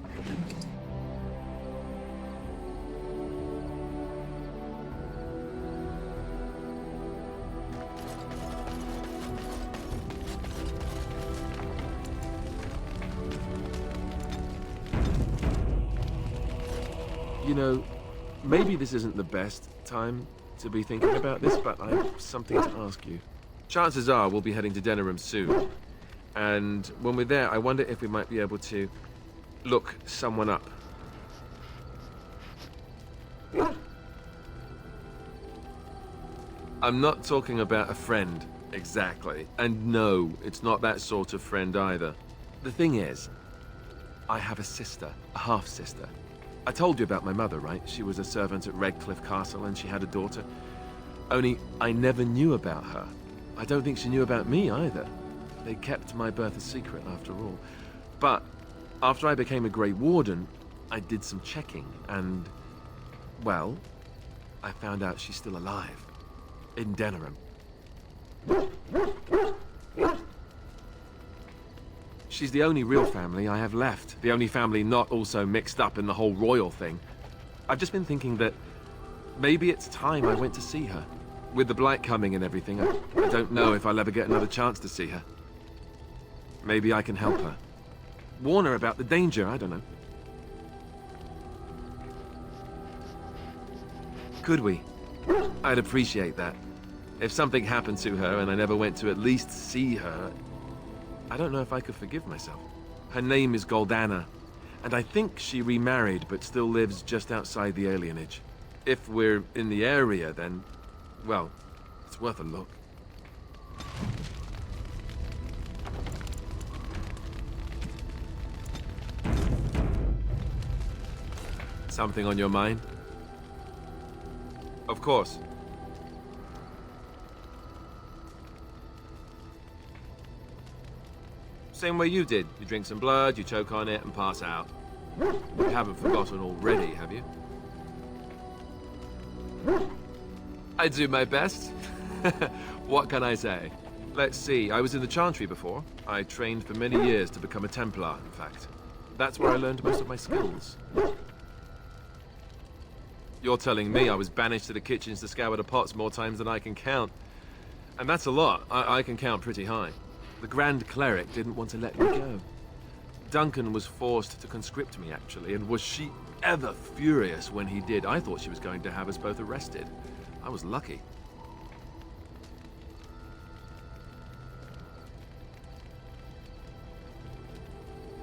You know, maybe this isn't the best time to be thinking about this, but I have something to ask you. Chances are we'll be heading to Denerim soon. And when we're there, I wonder if we might be able to look someone up. I'm not talking about a friend, exactly. And no, it's not that sort of friend either. The thing is, I have a sister, a half-sister. I told you about my mother, right? She was a servant at Redcliffe Castle and she had a daughter. Only, I never knew about her. I don't think she knew about me either. They kept my birth a secret, after all. But, after I became a Grey Warden, I did some checking, and... well, I found out she's still alive. In Denerim. She's the only real family I have left. The only family not also mixed up in the whole royal thing. I've just been thinking that maybe it's time I went to see her. With the Blight coming and everything, I don't know if I'll ever get another chance to see her. Maybe I can help her. Warn her about the danger, I don't know. Could we? I'd appreciate that. If something happened to her and I never went to at least see her, I don't know if I could forgive myself. Her name is Goldana, and I think she remarried but still lives just outside the alienage. If we're in the area, then, well, it's worth a look. Something on your mind? Of course. Same way you did. You drink some blood, you choke on it, and pass out. You haven't forgotten already, have you? I do my best. What can I say? Let's see, I was in the Chantry before. I trained for many years to become a Templar, in fact. That's where I learned most of my skills. You're telling me I was banished to the kitchens to scour the pots more times than I can count. And that's a lot. I can count pretty high. The Grand Cleric didn't want to let me go. Duncan was forced to conscript me, actually, and was she ever furious when he did. I thought she was going to have us both arrested. I was lucky.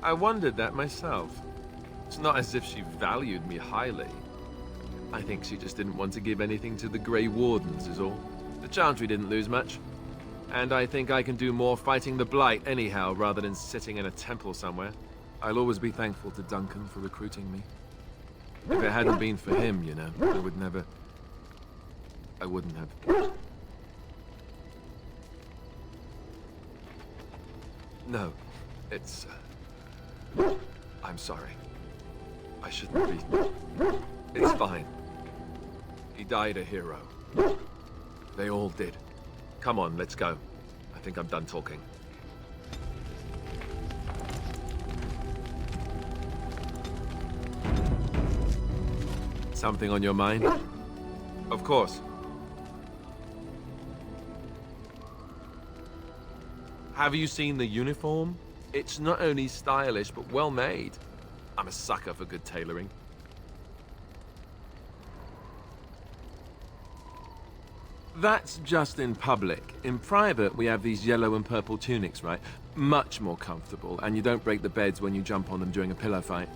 I wondered that myself. It's not as if she valued me highly. I think she just didn't want to give anything to the Grey Wardens, is all. The Chantry didn't lose much. And I think I can do more fighting the Blight anyhow, rather than sitting in a temple somewhere. I'll always be thankful to Duncan for recruiting me. If it hadn't been for him, you know, I wouldn't have. No, it's... I'm sorry. I shouldn't be. It's fine. He died a hero. They all did. Come on, let's go. I think I'm done talking. Something on your mind? Of course. Have you seen the uniform? It's not only stylish, but well made. I'm a sucker for good tailoring. That's just in public. In private, we have these yellow and purple tunics, right? Much more comfortable, and you don't break the beds when you jump on them during a pillow fight.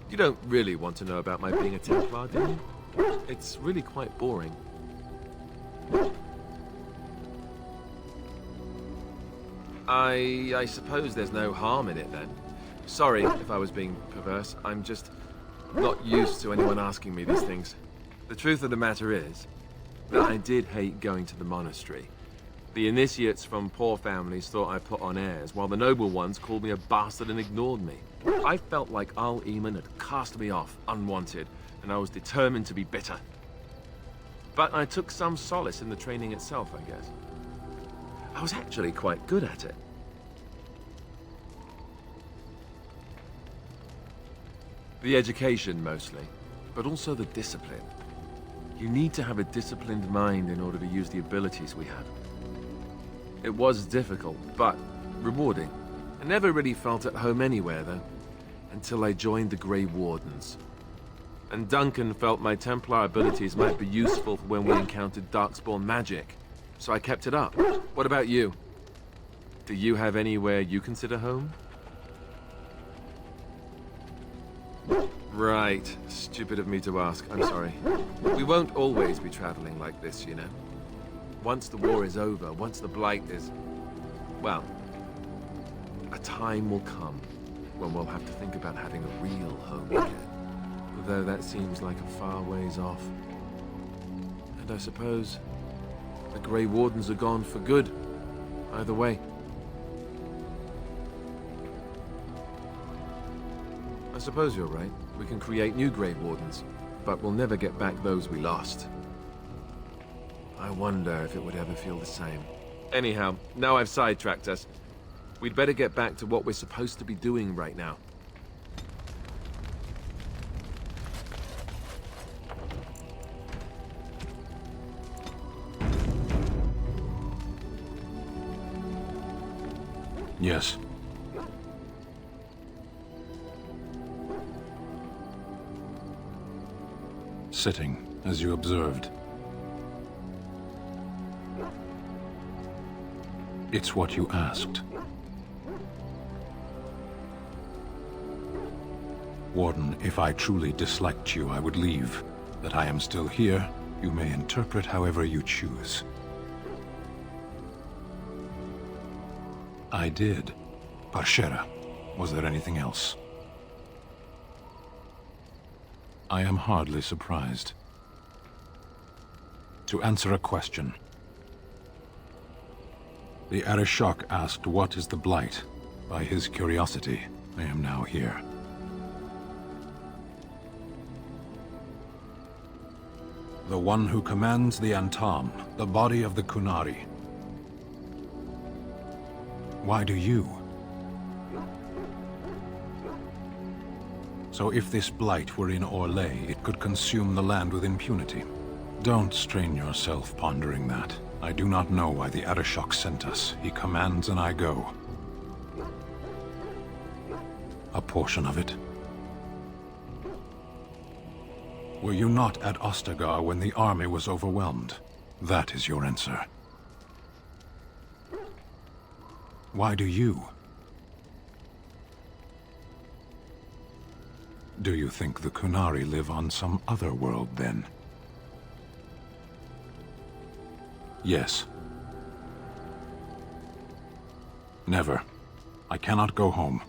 You don't really want to know about my being a Templar, do you? It's really quite boring. I suppose there's no harm in it, then. Sorry if I was being perverse. I'm just not used to anyone asking me these things. The truth of the matter is that I did hate going to the monastery. The initiates from poor families thought I put on airs, while the noble ones called me a bastard and ignored me. I felt like Al-Eamon had cast me off, unwanted, and I was determined to be bitter. But I took some solace in the training itself, I guess. I was actually quite good at it. The education, mostly, but also the discipline. You need to have a disciplined mind in order to use the abilities we have. It was difficult, but rewarding. I never really felt at home anywhere, though, until I joined the Grey Wardens. And Duncan felt my Templar abilities might be useful for when we encountered Darkspawn magic. So I kept it up. What about you? Do you have anywhere you consider home? Right. Stupid of me to ask. I'm sorry. We won't always be traveling like this, you know. Once the war is over, once the Blight is... well, a time will come when we'll have to think about having a real home again. Though that seems like a far ways off. And I suppose the Grey Wardens are gone for good. Either way. I suppose you're right. We can create new Grey Wardens, but we'll never get back those we lost. I wonder if it would ever feel the same. Anyhow, now I've sidetracked us. We'd better get back to what we're supposed to be doing right now. Yes. Sitting, as you observed. It's what you asked. Warden, if I truly disliked you, I would leave. That I am still here, you may interpret however you choose. I did. Parshera. Was there anything else? I am hardly surprised. To answer a question. The Arishok asked what is the Blight. By his curiosity, I am now here. The one who commands the Antam, the body of the Kunari. Why do you? So if this Blight were in Orlais, it could consume the land with impunity. Don't strain yourself pondering that. I do not know why the Arishok sent us. He commands and I go. A portion of it. Were you not at Ostagar when the army was overwhelmed? That is your answer. Why do you? Do you think the Kunari live on some other world, then? Yes. Never. I cannot go home.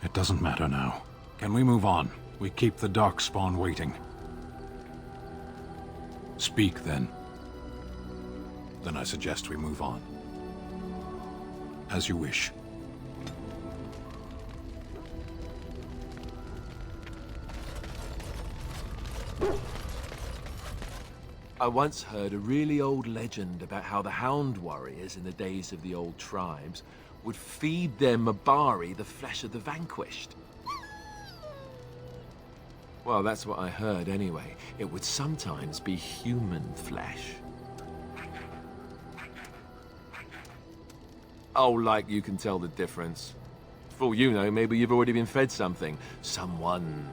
It doesn't matter now. Can we move on? We keep the Darkspawn waiting. Speak, then. Then I suggest we move on. As you wish. I once heard a really old legend about how the Hound Warriors in the days of the old tribes would feed their Mabari the flesh of the vanquished. Well, that's what I heard anyway. It would sometimes be human flesh. Oh, like you can tell the difference. For all you know, maybe you've already been fed something. Someone.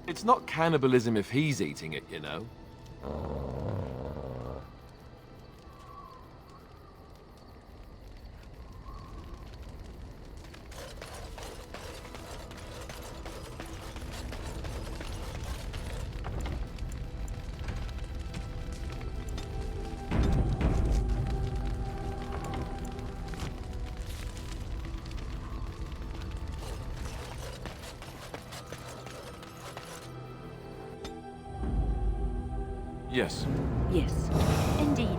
It's not cannibalism if he's eating it, you know. Yes. Yes. Indeed.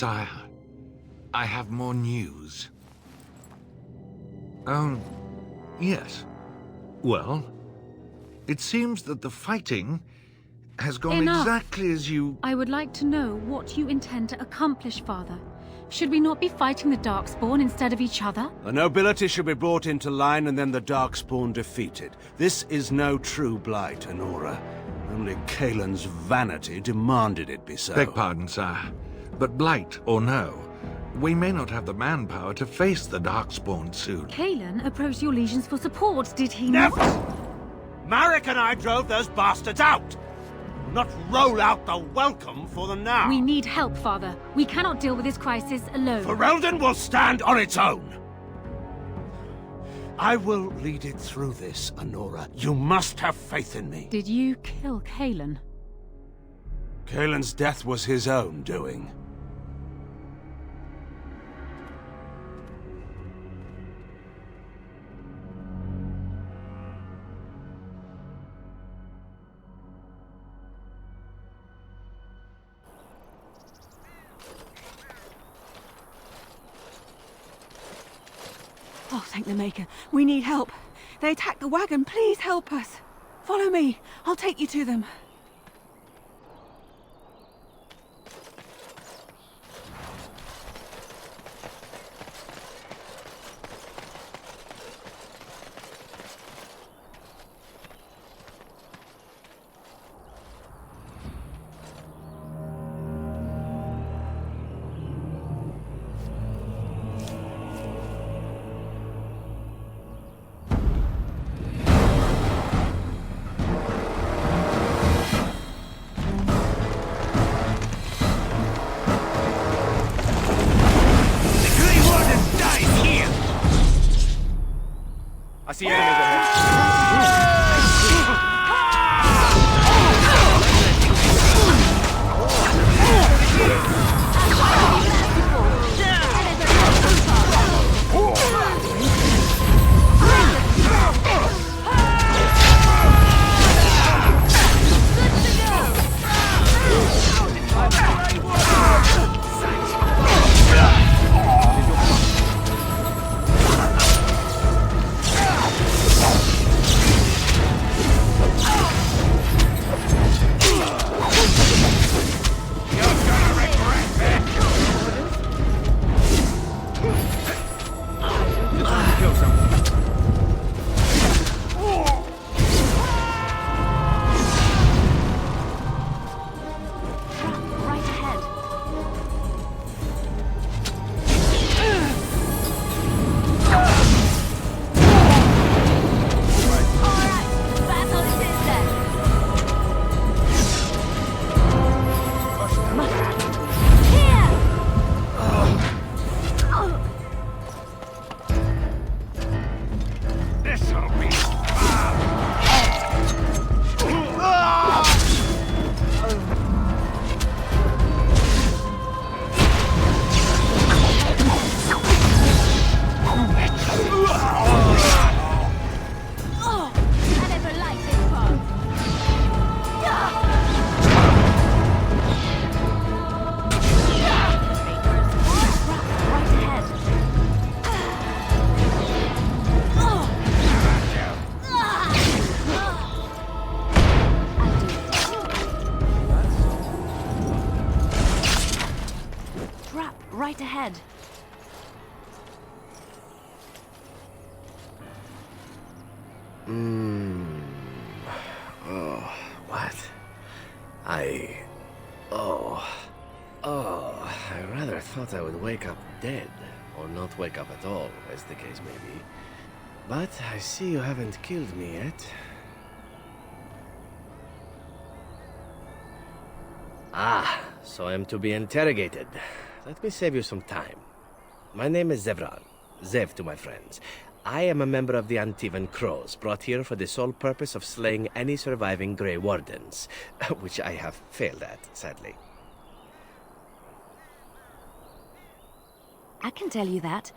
Sire, I have more news. Oh, yes. Well, it seems that the fighting has gone Enough. exactly as you... I would like to know what you intend to accomplish, Father. Should we not be fighting the Darkspawn instead of each other? The nobility should be brought into line and then the Darkspawn defeated. This is no true blight, Honora. Only Kaelin's vanity demanded it be so. Beg pardon, sire. But blight or no, we may not have the manpower to face the Darkspawn soon. Kaelin approached your legions for support, did he Never! not? Marek and I drove those bastards out! Not roll out the welcome for them now! We need help, Father. We cannot deal with this crisis alone. Ferelden will stand on its own! I will lead it through this, Honora. You must have faith in me. Did you kill Kaelin? Kaelin's death was his own doing. Oh, thank the Maker. We need help. They attacked the wagon. Please help us. Follow me. I'll take you to them. I see enemies ahead. Right ahead. Oh, what? I rather thought I would wake up dead, or not wake up at all, as the case may be. But I see you haven't killed me yet. Ah, so I am to be interrogated. Let me save you some time. My name is Zevran. Zev to my friends. I am a member of the Antivan Crows, brought here for the sole purpose of slaying any surviving Grey Wardens, which I have failed at, sadly. I can tell you that.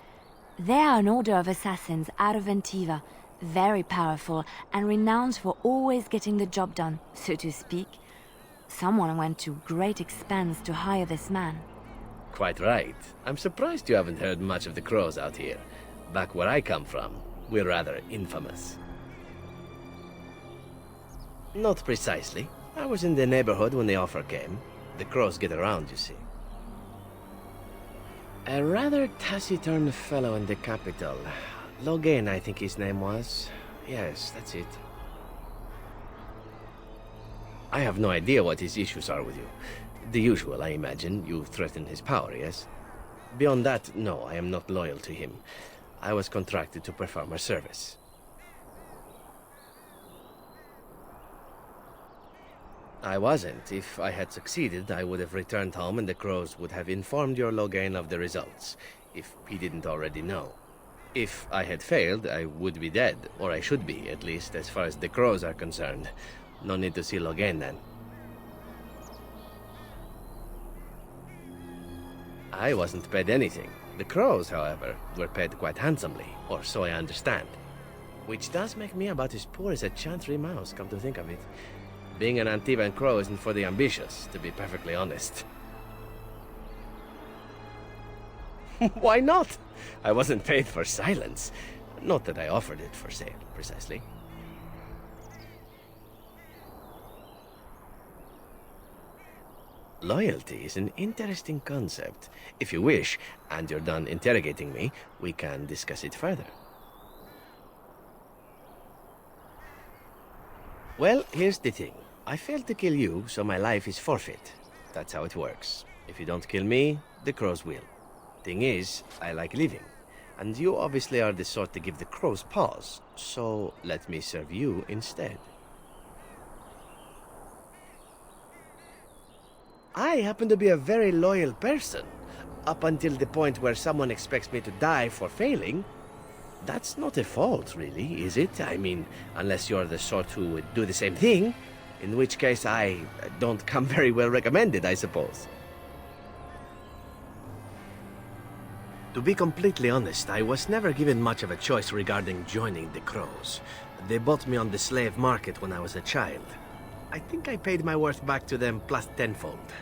They are an order of assassins out of Antiva, very powerful and renowned for always getting the job done, so to speak. Someone went to great expense to hire this man. Quite right. I'm surprised you haven't heard much of the crows out here. Back where I come from, we're rather infamous. Not precisely. I was in the neighborhood when the offer came. The crows get around, you see. A rather taciturn fellow in the capital. Logain, I think his name was. Yes, that's it. I have no idea what his issues are with you. The usual, I imagine. You threaten his power, yes? Beyond that, no, I am not loyal to him. I was contracted to perform a service. I wasn't. If I had succeeded, I would have returned home and the crows would have informed your Logain of the results, if he didn't already know. If I had failed, I would be dead, or I should be, at least as far as the crows are concerned. No need to see Logain then. I wasn't paid anything. The crows, however, were paid quite handsomely, or so I understand. Which does make me about as poor as a chantry mouse, come to think of it. Being an Antivan crow isn't for the ambitious, to be perfectly honest. Why not? I wasn't paid for silence. Not that I offered it for sale, precisely. Loyalty is an interesting concept. If you wish, and you're done interrogating me, we can discuss it further. Well, here's the thing. I failed to kill you, so my life is forfeit. That's how it works. If you don't kill me, the crows will. Thing is, I like living. And you obviously are the sort to give the crows pause, so let me serve you instead. I happen to be a very loyal person, up until the point where someone expects me to die for failing. That's not a fault, really, is it? I mean, unless you're the sort who would do the same thing, in which case I don't come very well recommended, I suppose. To be completely honest, I was never given much of a choice regarding joining the crows. They bought me on the slave market when I was a child. I think I paid my worth back to them plus tenfold.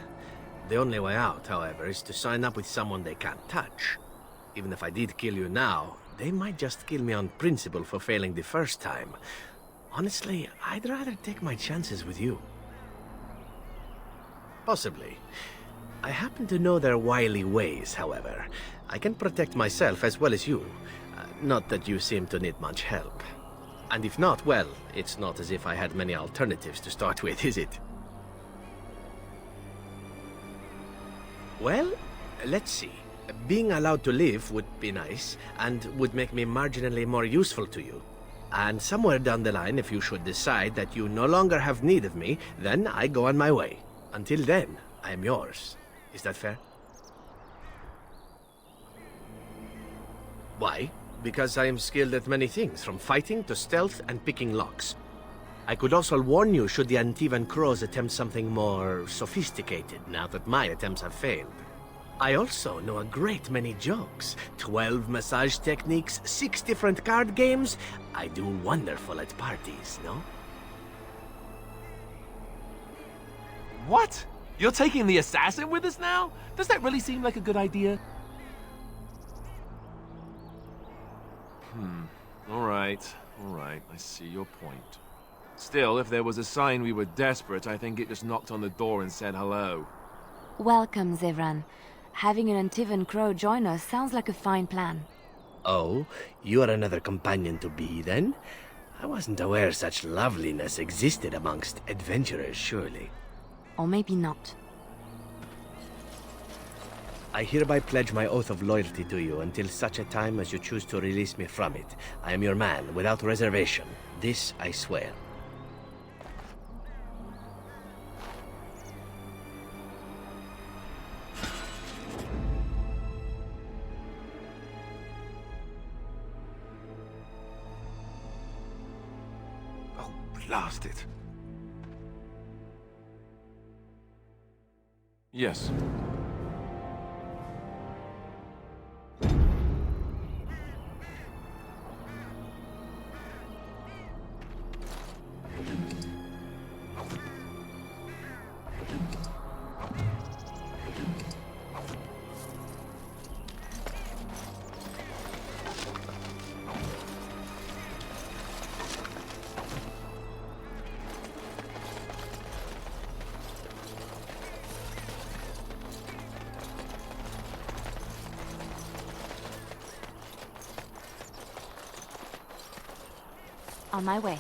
The only way out, however, is to sign up with someone they can't touch. Even if I did kill you now, they might just kill me on principle for failing the first time. Honestly, I'd rather take my chances with you. Possibly. I happen to know their wily ways, however. I can protect myself as well as you. Not that you seem to need much help. And if not, well, it's not as if I had many alternatives to start with, is it? Well, let's see. Being allowed to live would be nice, and would make me marginally more useful to you. And somewhere down the line, if you should decide that you no longer have need of me, then I go on my way. Until then, I am yours. Is that fair? Why? Because I am skilled at many things, from fighting to stealth and picking locks. I could also warn you should the Antivan crows attempt something more sophisticated, now that my attempts have failed. I also know a great many jokes. 12 massage techniques, 6 different card games. I do wonderful at parties, no? What? You're taking the assassin with us now? Does that really seem like a good idea? All right. I see your point. Still, if there was a sign we were desperate, I think it just knocked on the door and said hello. Welcome, Zevran. Having an Antivan crow join us sounds like a fine plan. Oh, you are another companion to be, then? I wasn't aware such loveliness existed amongst adventurers, surely. Or maybe not. I hereby pledge my oath of loyalty to you until such a time as you choose to release me from it. I am your man, without reservation. This I swear. Oh, blast it. Yes. On my way.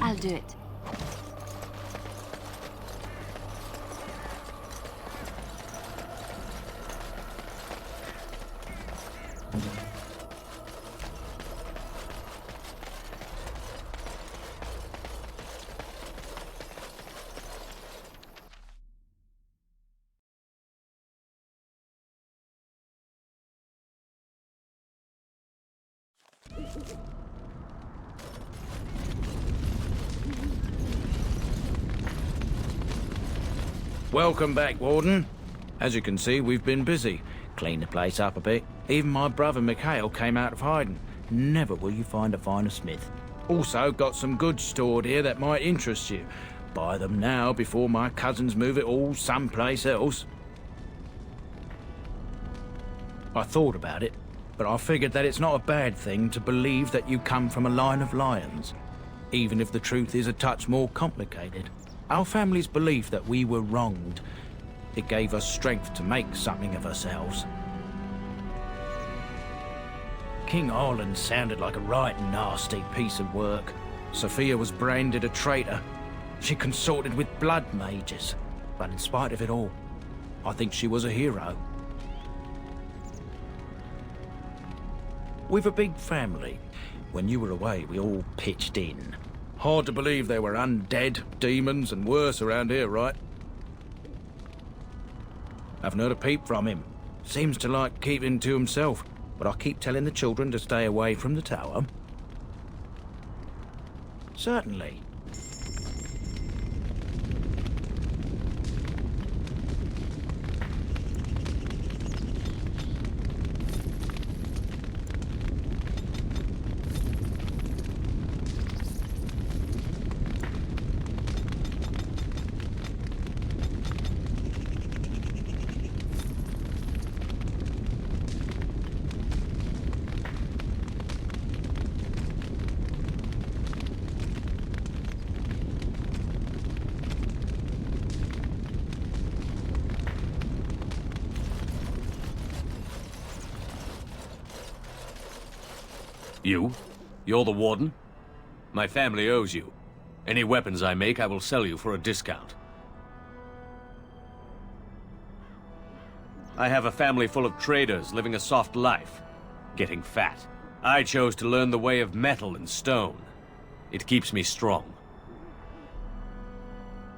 I'll do it. Welcome back, Warden. As you can see, we've been busy. Cleaned the place up a bit. Even my brother Mikhail came out of hiding. Never will you find a finer smith. Also got some goods stored here that might interest you. Buy them now before my cousins move it all someplace else. I thought about it, but I figured that it's not a bad thing to believe that you come from a line of lions, even if the truth is a touch more complicated. Our family's belief that we were wronged, it gave us strength to make something of ourselves. King Arlen sounded like a right nasty piece of work. Sophia was branded a traitor. She consorted with blood mages, but in spite of it all, I think she was a hero. We've a big family. When you were away, we all pitched in. Hard to believe there were undead, demons, and worse around here, right? Haven't heard a peep from him. Seems to like keeping to himself, but I keep telling the children to stay away from the tower. Certainly. You? You're the warden? My family owes you. Any weapons I make, I will sell you for a discount. I have a family full of traders living a soft life, getting fat. I chose to learn the way of metal and stone. It keeps me strong.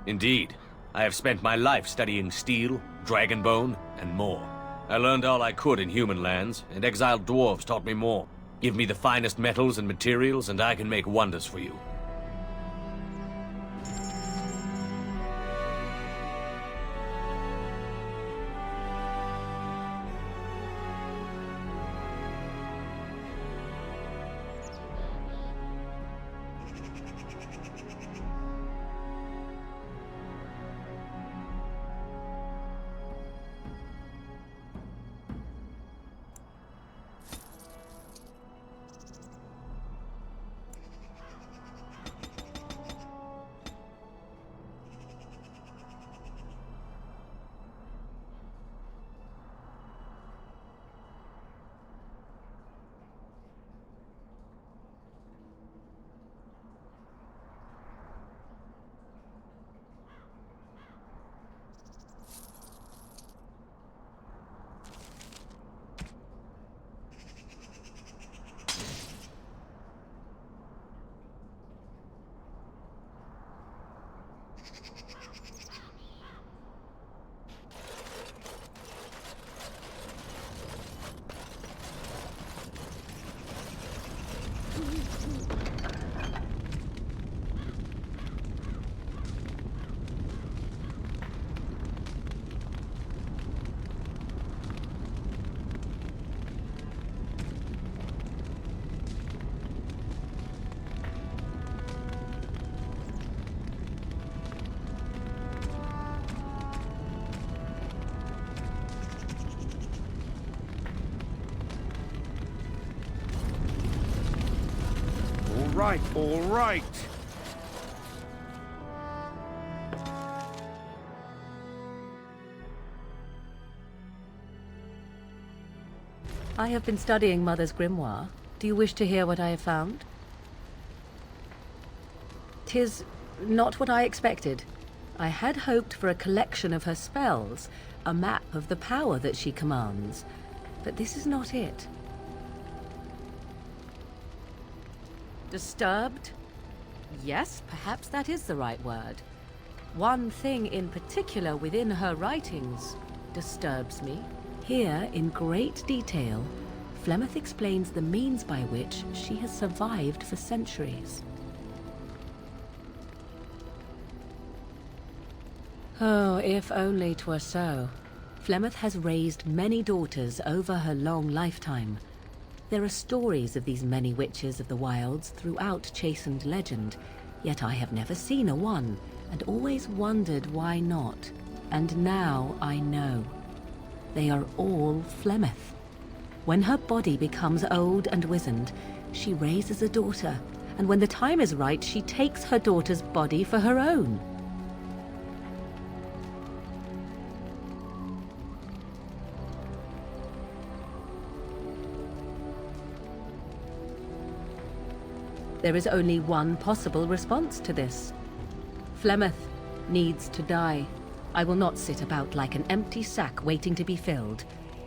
Indeed, I have spent my life studying steel, dragonbone, and more. I learned all I could in human lands, and exiled dwarves taught me more. Give me the finest metals and materials, and I can make wonders for you. right, all right. I have been studying Mother's grimoire. Do you wish to hear what I have found? 'Tis not what I expected. I had hoped for a collection of her spells, a map of the power that she commands. But this is not it. Disturbed? Yes, perhaps that is the right word. One thing in particular within her writings disturbs me. Here, in great detail, Flemeth explains the means by which she has survived for centuries. Oh, if only 'twere so. Flemeth has raised many daughters over her long lifetime. There are stories of these many witches of the wilds throughout chastened legend, yet I have never seen a one, and always wondered why not. And now I know. They are all Flemeth. When her body becomes old and wizened, she raises a daughter, and when the time is right, she takes her daughter's body for her own. There is only one possible response to this. Flemeth needs to die. I will not sit about like an empty sack waiting to be filled.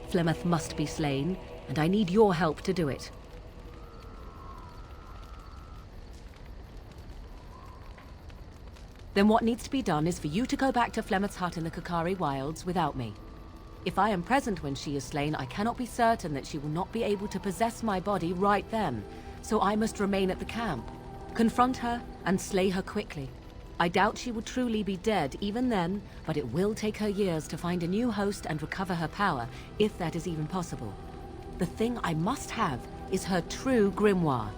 Flemeth must be slain, and I need your help to do it. Then what needs to be done is for you to go back to Flemeth's hut in the Kakari Wilds without me. If I am present when she is slain, I cannot be certain that she will not be able to possess my body right then. So I must remain at the camp, confront her, and slay her quickly. I doubt she will truly be dead even then, but it will take her years to find a new host and recover her power, if that is even possible. The thing I must have is her true grimoire.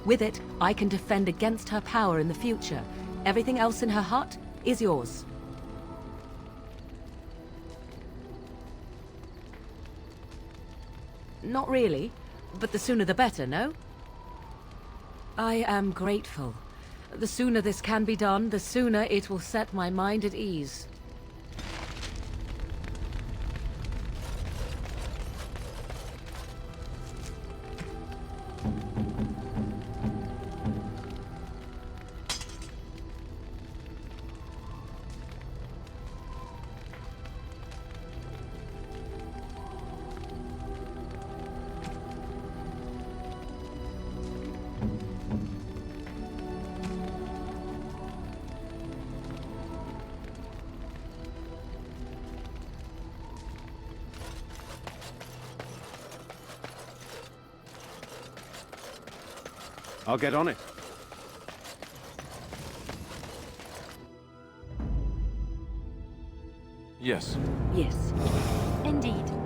With it, I can defend against her power in the future. Everything else in her hut is yours. Not really, but the sooner the better, no? I am grateful. The sooner this can be done, the sooner it will set my mind at ease. I'll get on it. Yes. Yes. Indeed.